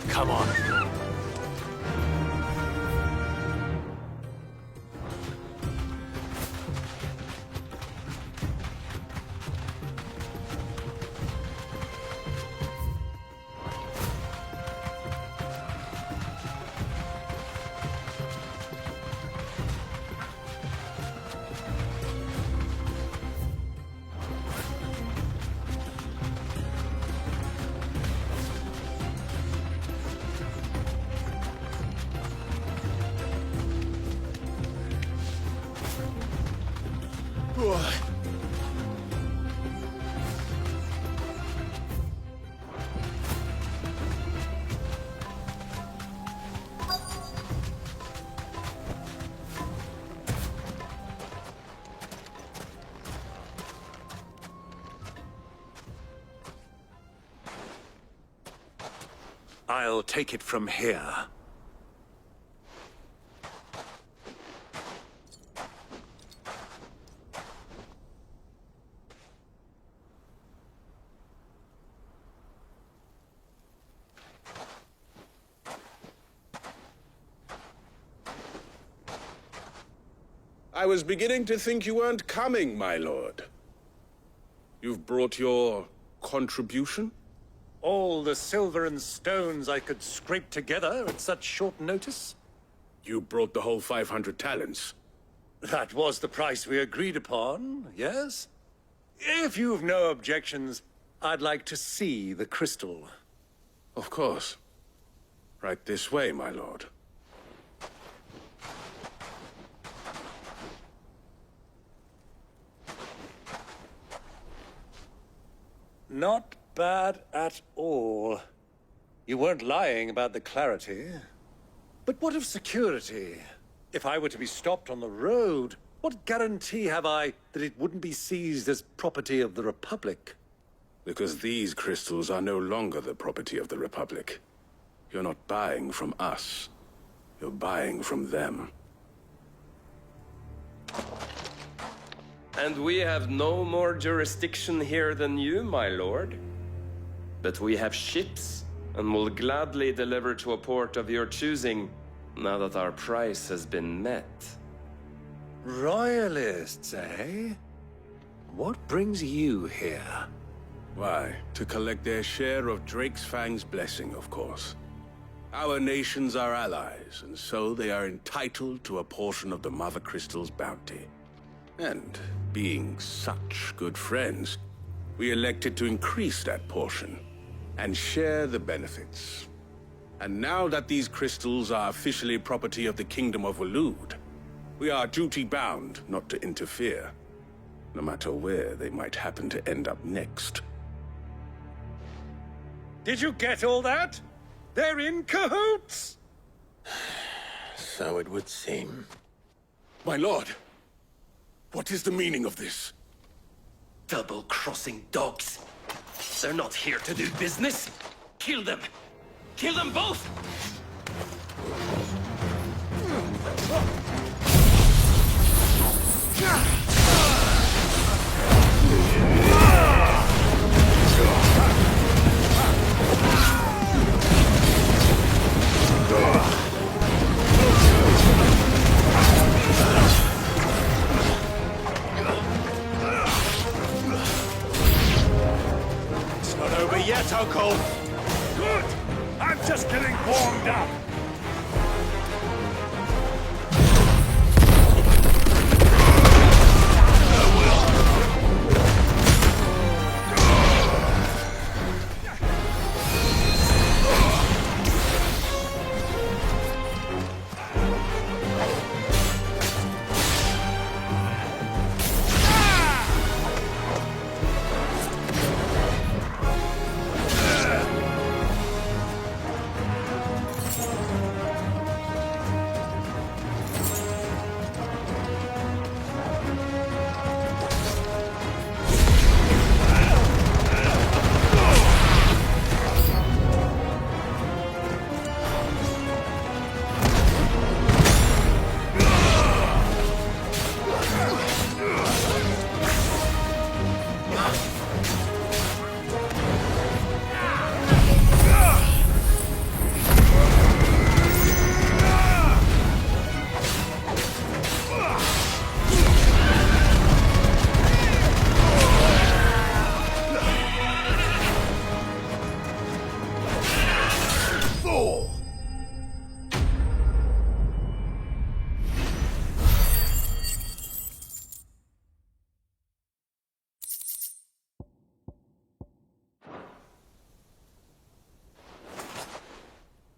Come on. I'll take it from here. I was beginning to think you weren't coming, my lord. You've brought your contribution? All the silver and stones I could scrape together at such short notice? You brought the whole 500 talents. That was the price we agreed upon, yes? If you've no objections, I'd like to see the crystal. Of course. Right this way, my lord. Not bad at all. You weren't lying about the clarity. But what of security? If I were to be stopped on the road, what guarantee have I that it wouldn't be seized as property of the Republic? Because these crystals are no longer the property of the Republic. You're not buying from us. You're buying from them. And we have no more jurisdiction here than you, my lord. But we have ships, and will gladly deliver to a port of your choosing, now that our price has been met. Royalists, eh? What brings you here? Why, to collect their share of Drake's Fang's blessing, of course. Our nations are allies, and so they are entitled to a portion of the Mother Crystal's bounty. And being such good friends, we elected to increase that portion and share the benefits. And now that these crystals are officially property of the Kingdom of Waloed, We are duty-bound not to interfere, no matter where they might happen to end up next. Did you get all that? They're in cahoots! So it would seem. My lord, what is the meaning of this? Double-crossing dogs. They're not here to do business. Kill them. Kill them both! It's not over yet, Uncle. Good! I'm just getting warmed up.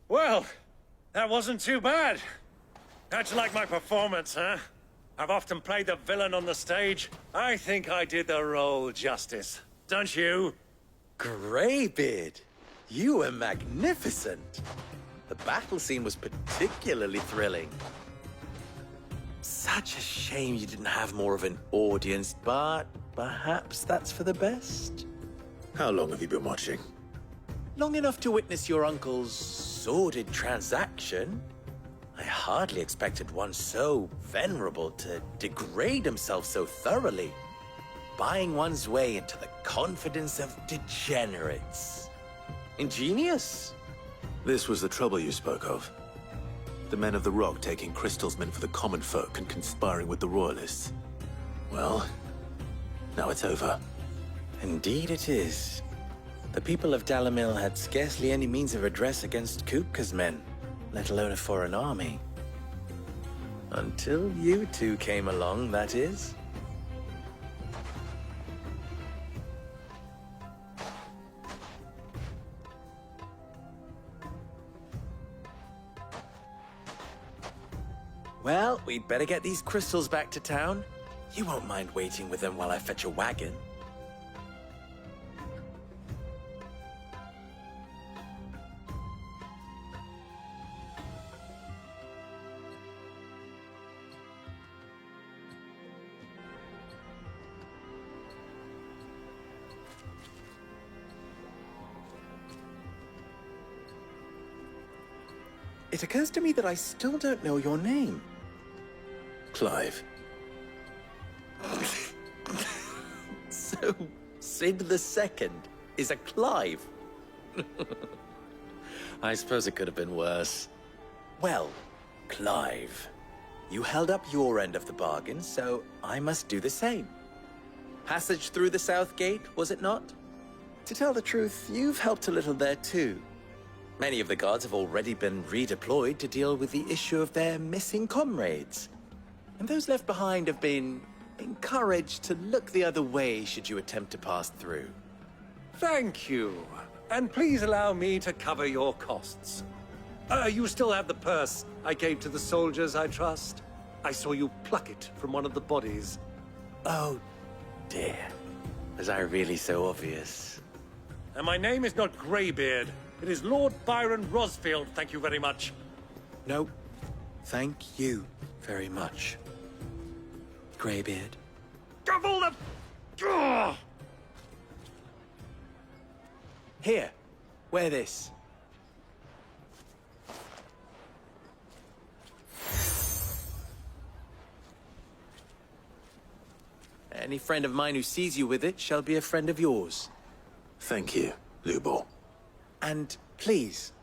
Well, that wasn't too bad. How'd you like my performance, huh? I've often played the villain on the stage. I think I did the role justice. Don't you? Greybeard, you were magnificent. The battle scene was particularly thrilling. Such a shame you didn't have more of an audience, but perhaps that's for the best. How long have you been watching? Long enough to witness your uncle's sordid transaction. I hardly expected one so venerable to degrade himself so thoroughly, buying one's way into the confidence of degenerates. Ingenious. This was the trouble you spoke of. The men of the Rock taking crystals meant for the common folk and conspiring with the Royalists. Well, now it's over. Indeed it is. The people of Dalamil had scarcely any means of redress against Kupka's men, let alone a foreign army. Until you two came along, that is. Well, we'd better get these crystals back to town. You won't mind waiting with them while I fetch a wagon. It occurs to me that I still don't know your name. Clive. So, Sid the Second is a Clive? I suppose it could have been worse. Well, Clive, you held up your end of the bargain, so I must do the same. Passage through the South Gate, was it not? To tell the truth, you've helped a little there too. Many of the guards have already been redeployed to deal with the issue of their missing comrades. And those left behind have been encouraged to look the other way should you attempt to pass through. Thank you. And please allow me to cover your costs. You still have the purse I gave to the soldiers, I trust? I saw you pluck it from one of the bodies. Oh, dear. Was I really so obvious? And my name is not Greybeard. It is Lord Byron Rosfield, thank you very much. No, thank you very much, Greybeard. Double the... Ugh! Here, wear this. Any friend of mine who sees you with it shall be a friend of yours. Thank you, Lubo. And please,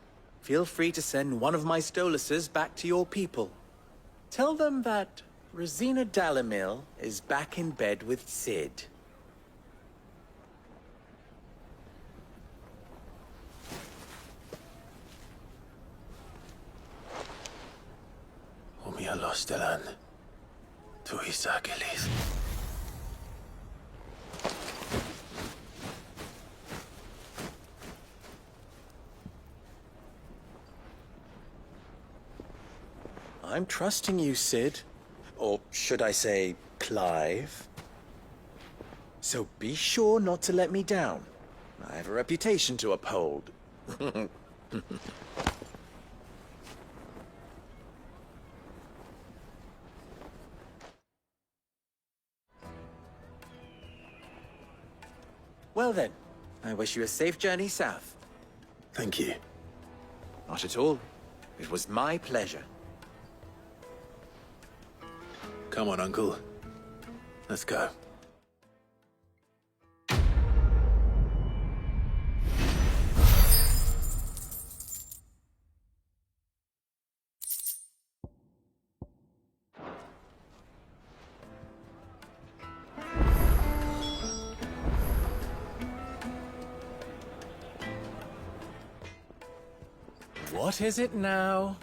feel free to send one of my Stoluses back to your people. Tell them that Rosina Dalamil is back in bed with Sid. Omia los delan. Tu isakelis. I'm trusting you, Sid. Or should I say, Clive. So be sure not to let me down. I have a reputation to uphold. Well then, I wish you a safe journey south. Thank you. Not at all. It was my pleasure. Come on, Uncle. Let's go. What is it now?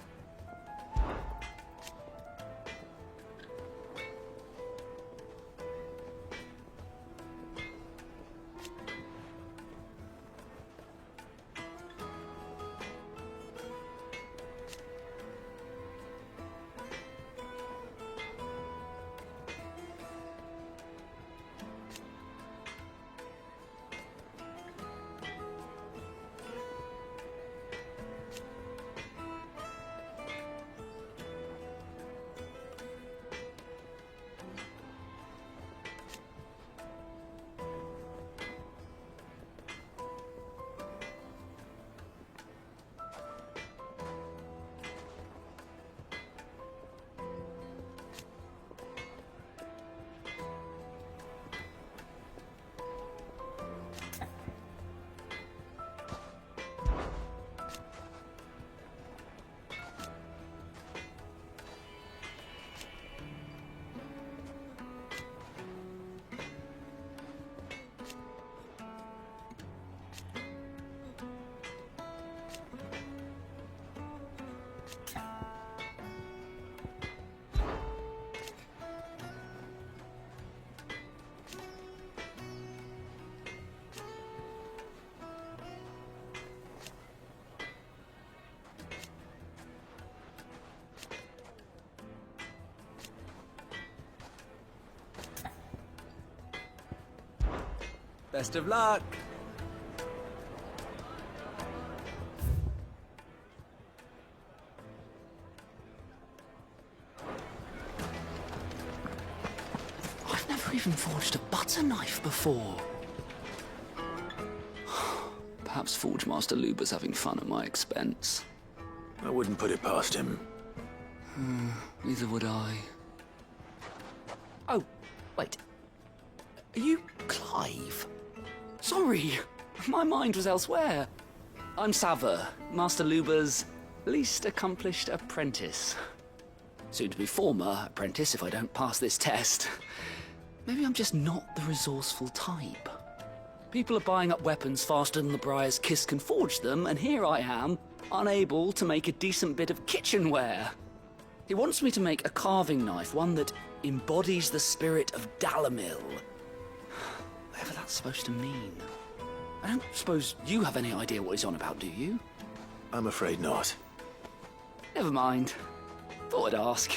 Best of luck. I've never even forged a butter knife before. Perhaps Forge Master Luba's having fun at my expense. I wouldn't put it past him. Neither would I. Oh, wait. Are you Clive? Sorry, my mind was elsewhere. I'm Sava, Master Luba's least accomplished apprentice. Soon to be former apprentice if I don't pass this test. Maybe I'm just not the resourceful type. People are buying up weapons faster than the Briar's Kiss can forge them, and here I am, unable to make a decent bit of kitchenware. He wants me to make a carving knife, one that embodies the spirit of Dalamil. Whatever that's supposed to mean. I don't suppose you have any idea what he's on about, do you? I'm afraid not. Never mind. Thought I'd ask.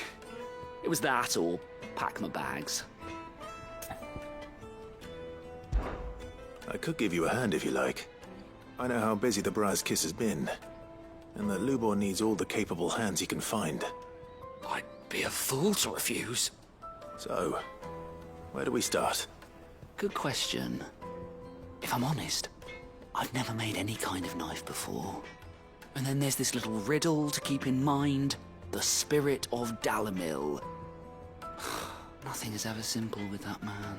It was that or pack my bags. I could give you a hand if you like. I know how busy the Bra's Kiss has been, and that Lubor needs all the capable hands he can find. I'd be a fool to refuse. So, where do we start? Good question. If I'm honest, I've never made any kind of knife before. And then there's this little riddle to keep in mind. The spirit of Dalamil. Nothing is ever simple with that man.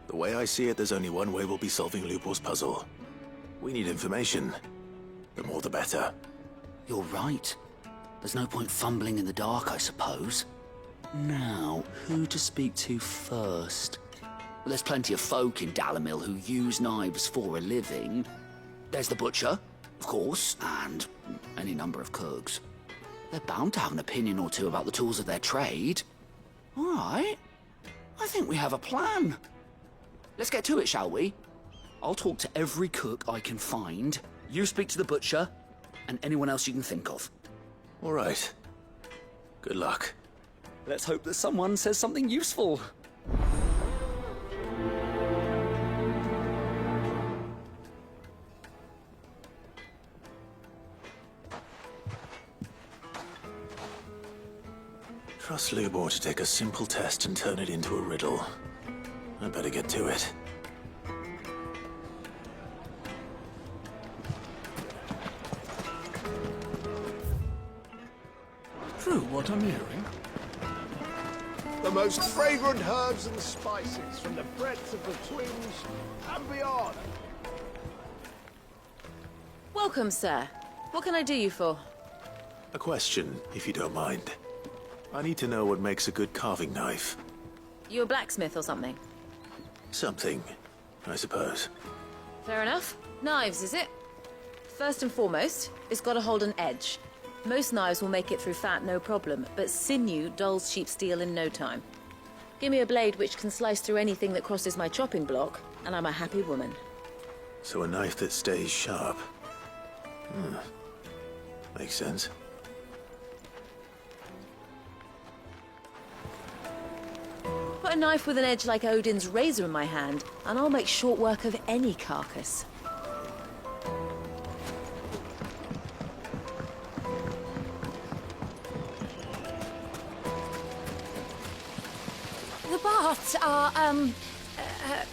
The way I see it, there's only one way we'll be solving Lubor's puzzle. We need information. The more the better. You're right. There's no point fumbling in the dark, I suppose. Now, who to speak to first? Well, there's plenty of folk in Dalamil who use knives for a living. There's the butcher, of course, and any number of cooks. They're bound to have an opinion or two about the tools of their trade. All right. I think we have a plan. Let's get to it, shall we? I'll talk to every cook I can find. You speak to the butcher, and anyone else you can think of. All right. Good luck. Let's hope that someone says something useful. Trust Lubor to take a simple test and turn it into a riddle. I better get to it. True what I'm hearing. The most fragrant herbs and spices from the breadth of the Twins and beyond. Welcome, sir. What can I do you for? A question, if you don't mind. I need to know what makes a good carving knife. You a blacksmith or something? Something, I suppose. Fair enough. Knives, is it? First and foremost, it's got to hold an edge. Most knives will make it through fat, no problem, but sinew dulls cheap steel in no time. Give me a blade which can slice through anything that crosses my chopping block, and I'm a happy woman. So a knife that stays sharp. Makes sense. Put a knife with an edge like Odin's razor in my hand, and I'll make short work of any carcass. The baths are,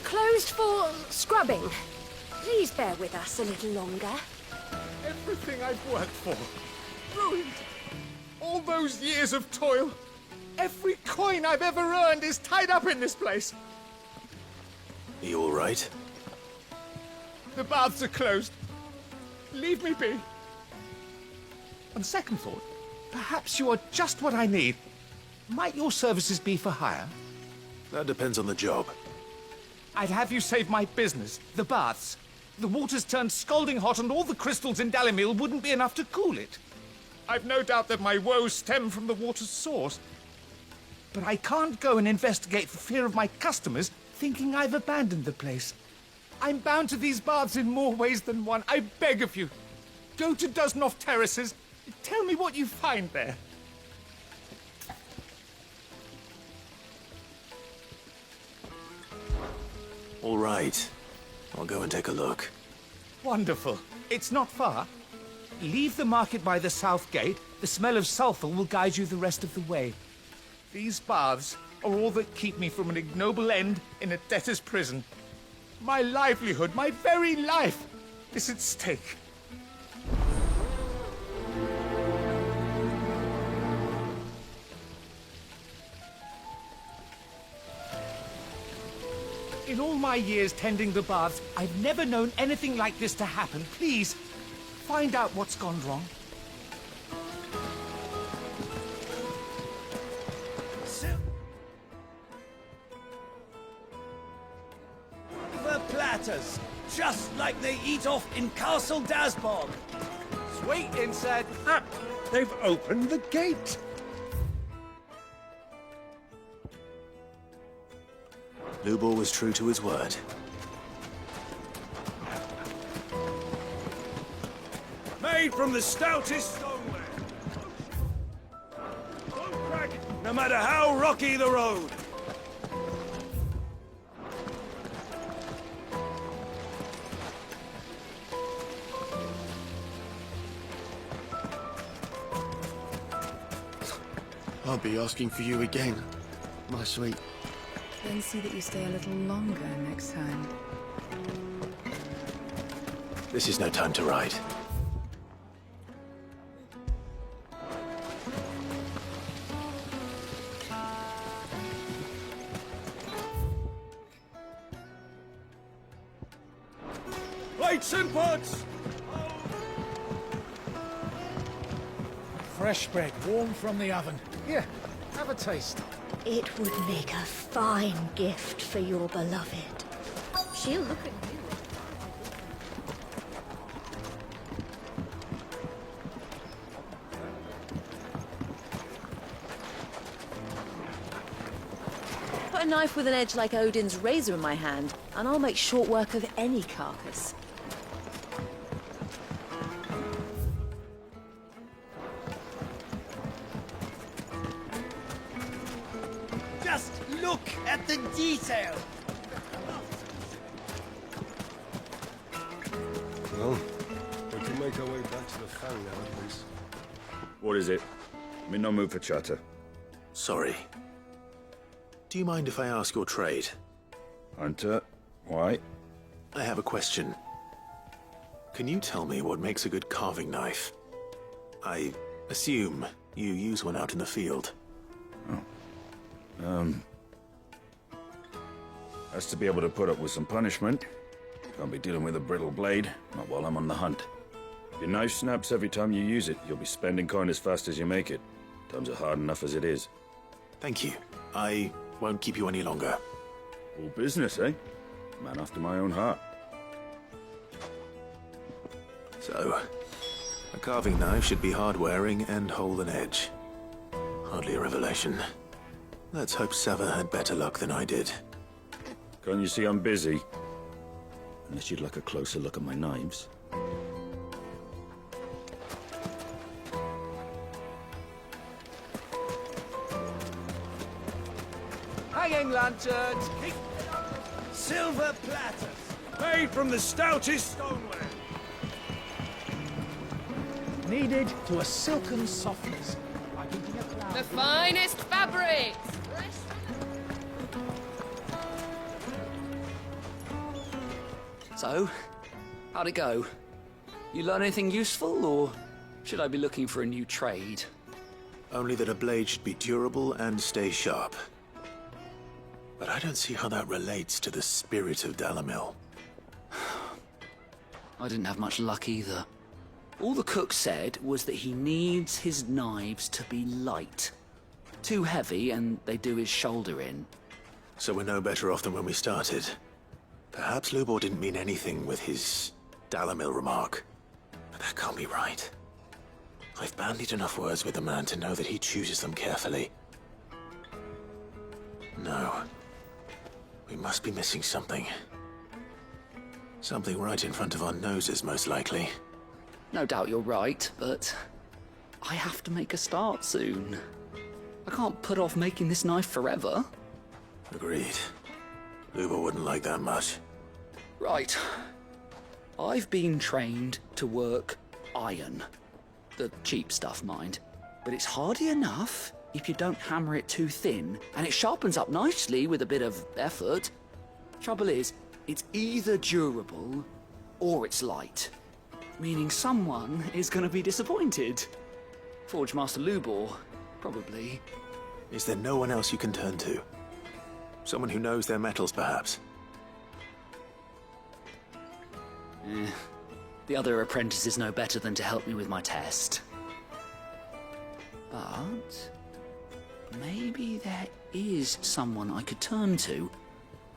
closed for scrubbing. Please bear with us a little longer. Everything I've worked for. Ruined. All those years of toil. Every coin I've ever earned is tied up in this place. Are you all right? The baths are closed. Leave me be. On second thought, perhaps you are just what I need. Might your services be for hire? That depends on the job. I'd have you save my business, the baths. The water's turned scalding hot and all the crystals in Dalamil wouldn't be enough to cool it. I've no doubt that my woes stem from the water's source. But I can't go and investigate for fear of my customers thinking I've abandoned the place. I'm bound to these baths in more ways than one. I beg of you, go to Dusnoff Terraces. Tell me what you find there. All right. I'll go and take a look. Wonderful. It's not far. Leave the market by the south gate. The smell of sulphur will guide you the rest of the way. These baths are all that keep me from an ignoble end in a debtor's prison. My livelihood, my very life, is at stake. In all my years tending the baths, I've never known anything like this to happen. Please, find out what's gone wrong. Silver platters, just like they eat off in Castle Dasbog. Sweet inside. They've opened the gate. Lubor was true to his word. Made from the stoutest stoneware. Don't crack ahead, no matter how rocky the road. I'll be asking for you again, my sweet. Then see that you stay a little longer next time. This is no time to ride. Plates and pots! Fresh bread, warm from the oven. Here, have a taste. It would make a fine gift for your beloved. She'll look at you. Put a knife with an edge like Odin's razor in my hand, and I'll make short work of any carcass. Just look at the detail! Well, we can make our way back to the Fang now, please. What is it? I'm in no mood for chatter. Sorry. Do you mind if I ask your trade? Hunter, why? I have a question. Can you tell me what makes a good carving knife? I assume you use one out in the field. Has to be able to put up with some punishment. Can't be dealing with a brittle blade, not while I'm on the hunt. If your knife snaps every time you use it, you'll be spending coin as fast as you make it. Times are hard enough as it is. Thank you. I won't keep you any longer. All business, eh? Man after my own heart. So, a carving knife should be hard-wearing and hold an edge. Hardly a revelation. Let's hope Sava had better luck than I did. Can't you see I'm busy? Unless you'd like a closer look at my knives. Hanging lanterns! Silver platters! Made from the stoutest stoneware! Kneaded to a silken softness. The finest fabrics! So, how'd it go? You learn anything useful, or should I be looking for a new trade? Only that a blade should be durable and stay sharp. But I don't see how that relates to the spirit of Dalamil. I didn't have much luck either. All the cook said was that he needs his knives to be light. Too heavy and they do his shoulder in. So we're no better off than when we started. Perhaps Lubor didn't mean anything with his Dalamil remark. But that can't be right. I've bandied enough words with the man to know that he chooses them carefully. No. We must be missing something. Something right in front of our noses, most likely. No doubt you're right, but I have to make a start soon. I can't put off making this knife forever. Agreed. Lubor wouldn't like that much. Right. I've been trained to work iron. The cheap stuff, mind. But it's hardy enough if you don't hammer it too thin, and it sharpens up nicely with a bit of effort. Trouble is, it's either durable or it's light. Meaning someone is going to be disappointed. Forge Master Lubor, probably. Is there no one else you can turn to? Someone who knows their metals, perhaps? The other apprentice is no better than to help me with my test. But maybe there is someone I could turn to.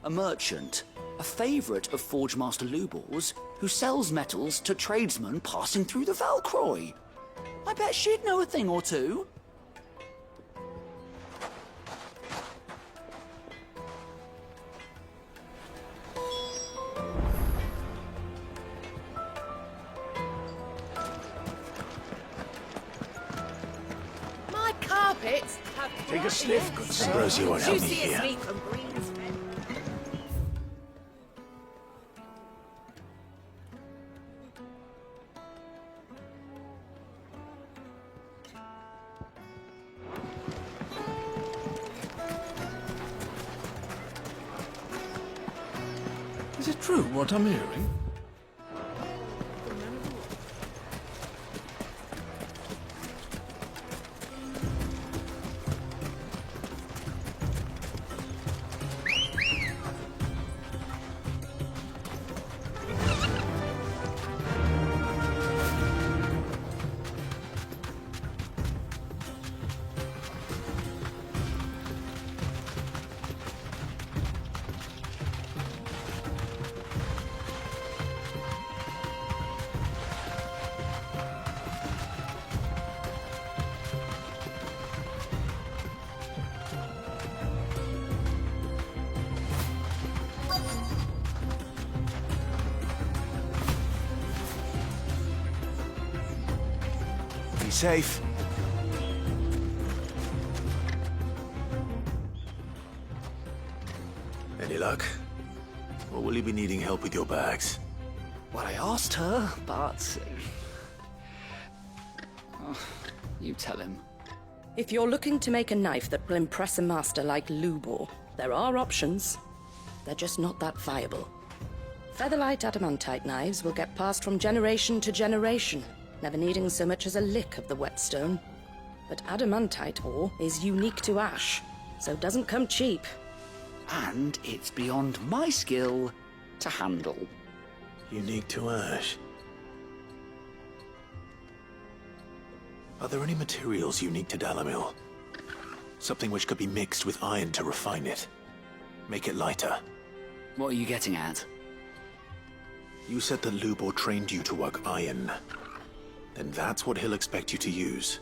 A merchant, a favourite of Forge Master Lubor's, who sells metals to tradesmen passing through the Valcroy. I bet she'd know a thing or two. crumpets. Take a sniff, good sir. Suppose you won't help me Juicy as here. meat from Green's Fen. Is it true what I'm hearing? Be safe. Any luck? Or will you be needing help with your bags? Well, I asked her, but... Oh, you tell him. If you're looking to make a knife that will impress a master like Lubor, there are options. They're just not that viable. Featherlight adamantite knives will get passed from generation to generation, never needing so much as a lick of the whetstone. But adamantite ore is unique to ash, so doesn't come cheap. And it's beyond my skill to handle. Unique to ash. Are there any materials unique to Dalamil? Something which could be mixed with iron to refine it. Make it lighter. What are you getting at? You said that Lubor trained you to work iron. Then that's what he'll expect you to use.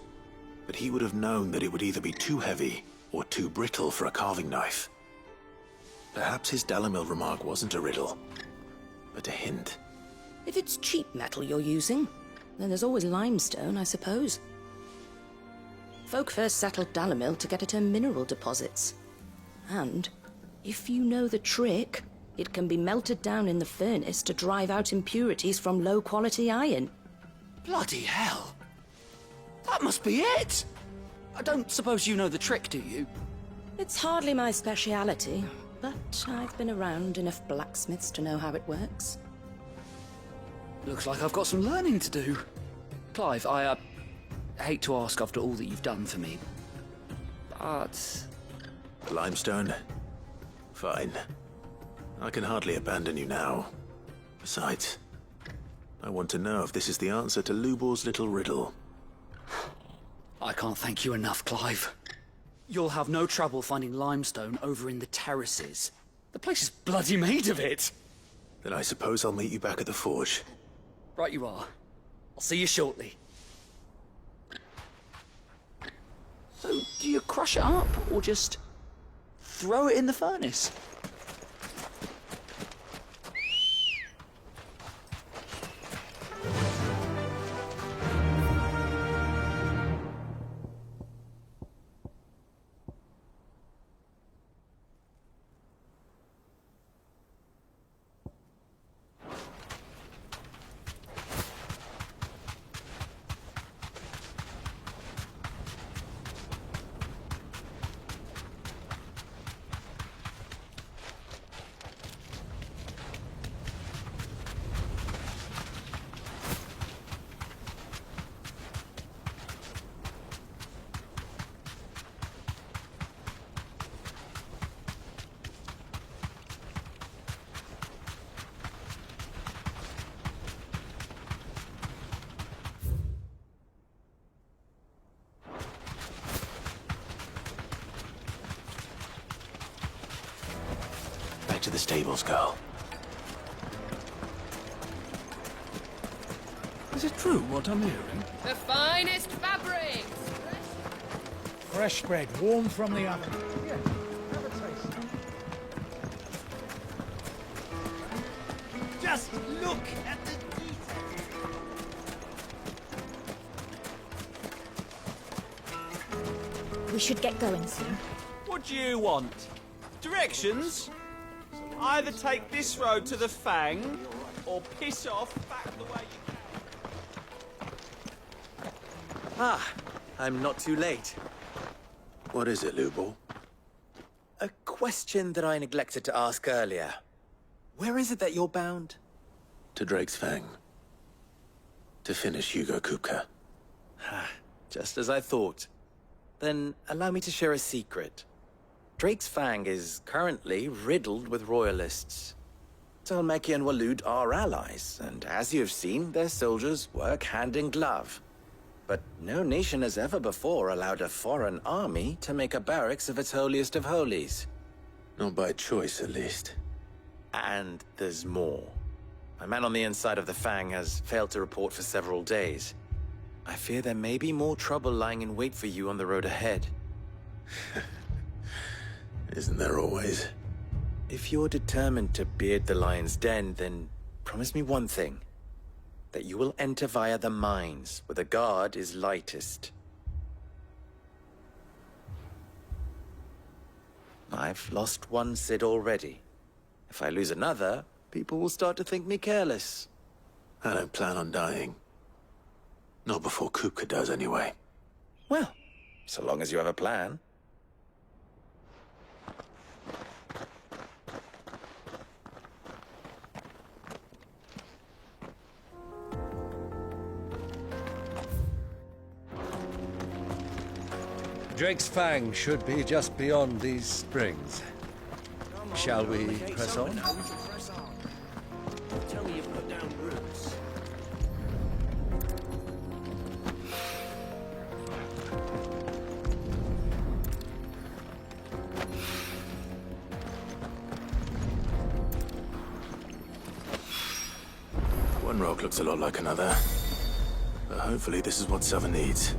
But he would have known that it would either be too heavy or too brittle for a carving knife. Perhaps his Dalamil remark wasn't a riddle, but a hint. If it's cheap metal you're using, then there's always limestone, I suppose. Folk first settled Dalamil to get at her mineral deposits. And, if you know the trick, it can be melted down in the furnace to drive out impurities from low-quality iron. Bloody hell! That must be it! I don't suppose you know the trick, do you? It's hardly my speciality, but I've been around enough blacksmiths to know how it works. Looks like I've got some learning to do. Clive, I hate to ask after all that you've done for me, but... Limestone? Fine. I can hardly abandon you now. Besides, I want to know if this is the answer to Lubor's little riddle. I can't thank you enough, Clive. You'll have no trouble finding limestone over in the terraces. The place is bloody made of it. Then I suppose I'll meet you back at the forge. Right you are. I'll see you shortly. So, do you crush it up, or just throw it in the furnace? Back to the stables, girl. Is it true what I'm hearing? The finest fabrics! Fresh bread, warm from the oven. Yeah, have a taste. Just look at the detail. We should get going soon. What do you want? Directions? Either take this road to the Fang, or piss off back the way you came. Ah, I'm not too late. What is it, Lubor? A question that I neglected to ask earlier. Where is it that you're bound? To Drake's Fang. To finish Hugo Kupka. Just as I thought. Then allow me to share a secret. Drake's Fang is currently riddled with royalists. Talmeki and Waloed are allies, and as you have seen, their soldiers work hand in glove. But no nation has ever before allowed a foreign army to make a barracks of its holiest of holies. Not by choice, at least. And there's more. A man on the inside of the Fang has failed to report for several days. I fear there may be more trouble lying in wait for you on the road ahead. Isn't there always? If you're determined to beard the lion's den, then promise me one thing. That you will enter via the mines, where the guard is lightest. I've lost one Cid already. If I lose another, people will start to think me careless. I don't plan on dying. Not before Kupka does, anyway. Well, so long as you have a plan. Drake's Fang should be just beyond these springs. Shall we press on? Tell me you've put down roots. One rock looks a lot like another. But hopefully this is what Sava needs.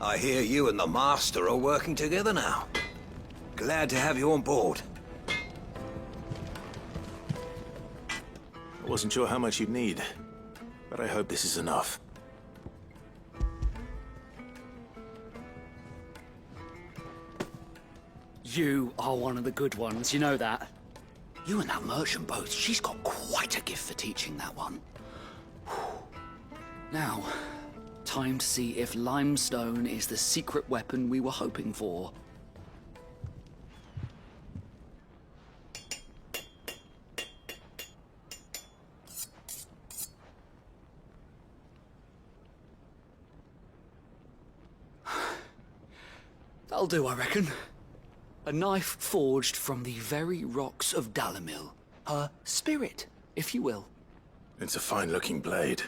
I hear you and the Master are working together now. Glad to have you on board. I wasn't sure how much you'd need, but I hope this is enough. You are one of the good ones, you know that. You and that merchant both, she's got quite a gift for teaching that one. Now, time to see if limestone is the secret weapon we were hoping for. That'll do, I reckon. A knife forged from the very rocks of Dalimil. Her spirit, if you will. It's a fine-looking blade.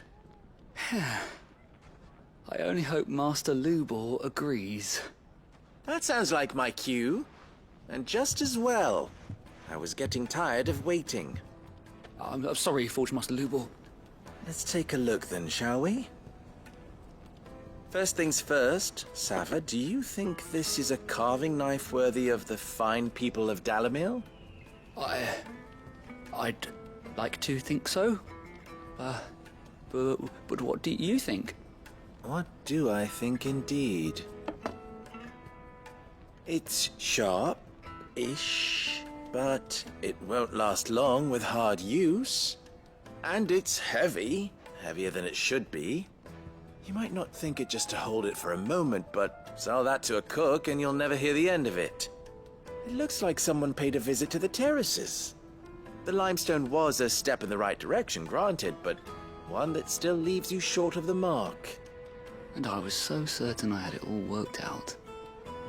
I only hope Master Lubor agrees. That sounds like my cue. And just as well. I was getting tired of waiting. I'm sorry, Forge Master Lubor. Let's take a look then, shall we? First things first, Sava, do you think this is a carving knife worthy of the fine people of Dalimil? I'd like to think so. But what do you think? What do I think indeed? It's sharp-ish, but it won't last long with hard use. And it's heavy, heavier than it should be. You might not think it just to hold it for a moment, but sell that to a cook and you'll never hear the end of it. It looks like someone paid a visit to the terraces. The limestone was a step in the right direction, granted, but one that still leaves you short of the mark. And I was so certain I had it all worked out.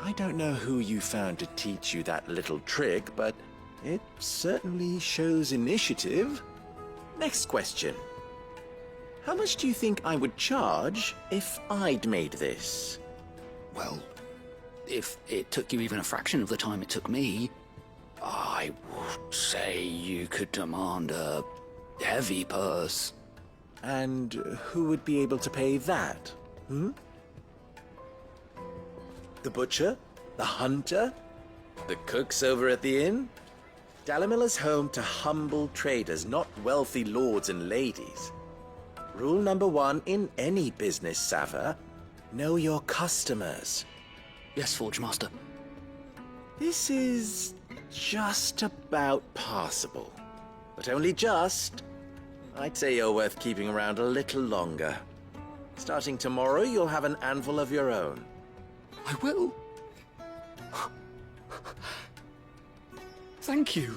I don't know who you found to teach you that little trick, but it certainly shows initiative. Next question. How much do you think I would charge if I'd made this? Well, if it took you even a fraction of the time it took me, I would say you could demand a heavy purse. And who would be able to pay that? The butcher? The hunter? The cooks over at the inn? Dalimil is home to humble traders, not wealthy lords and ladies. Rule number 1 in any business, Sava. Know your customers. Yes, Forge Master. This is just about passable. But only just. I'd say you're worth keeping around a little longer. Starting tomorrow, you'll have an anvil of your own. I will. Thank you.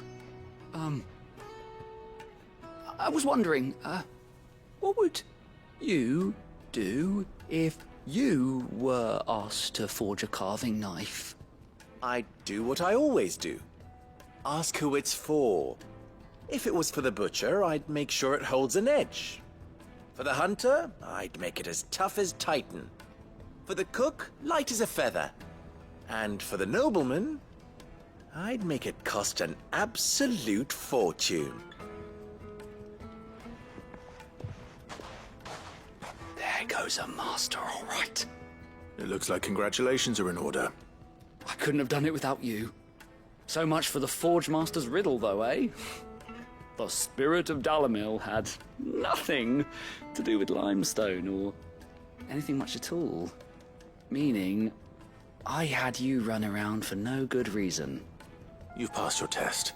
I was wondering, what would you do if you were asked to forge a carving knife? I'd do what I always do. Ask who it's for. If it was for the butcher, I'd make sure it holds an edge. For the hunter, I'd make it as tough as Titan. For the cook, light as a feather. And for the nobleman, I'd make it cost an absolute fortune. There goes a master, all right. It looks like congratulations are in order. I couldn't have done it without you. So much for the Forge Master's riddle, though, eh? The spirit of Dalimil had nothing to do with limestone or anything much at all. Meaning, I had you run around for no good reason. You've passed your test.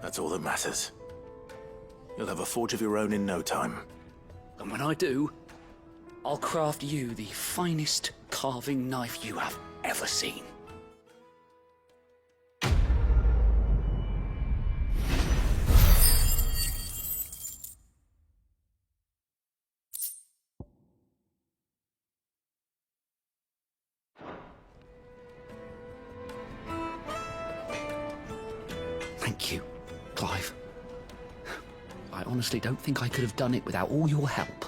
That's all that matters. You'll have a forge of your own in no time. And when I do, I'll craft you the finest carving knife you have ever seen. Thank you, Clive. I honestly don't think I could have done it without all your help.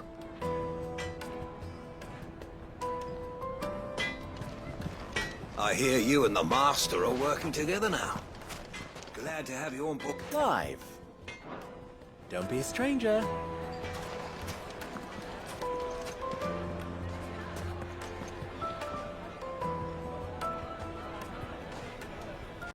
I hear you and the Master are working together now. Glad to have you on board. Clive, don't be a stranger.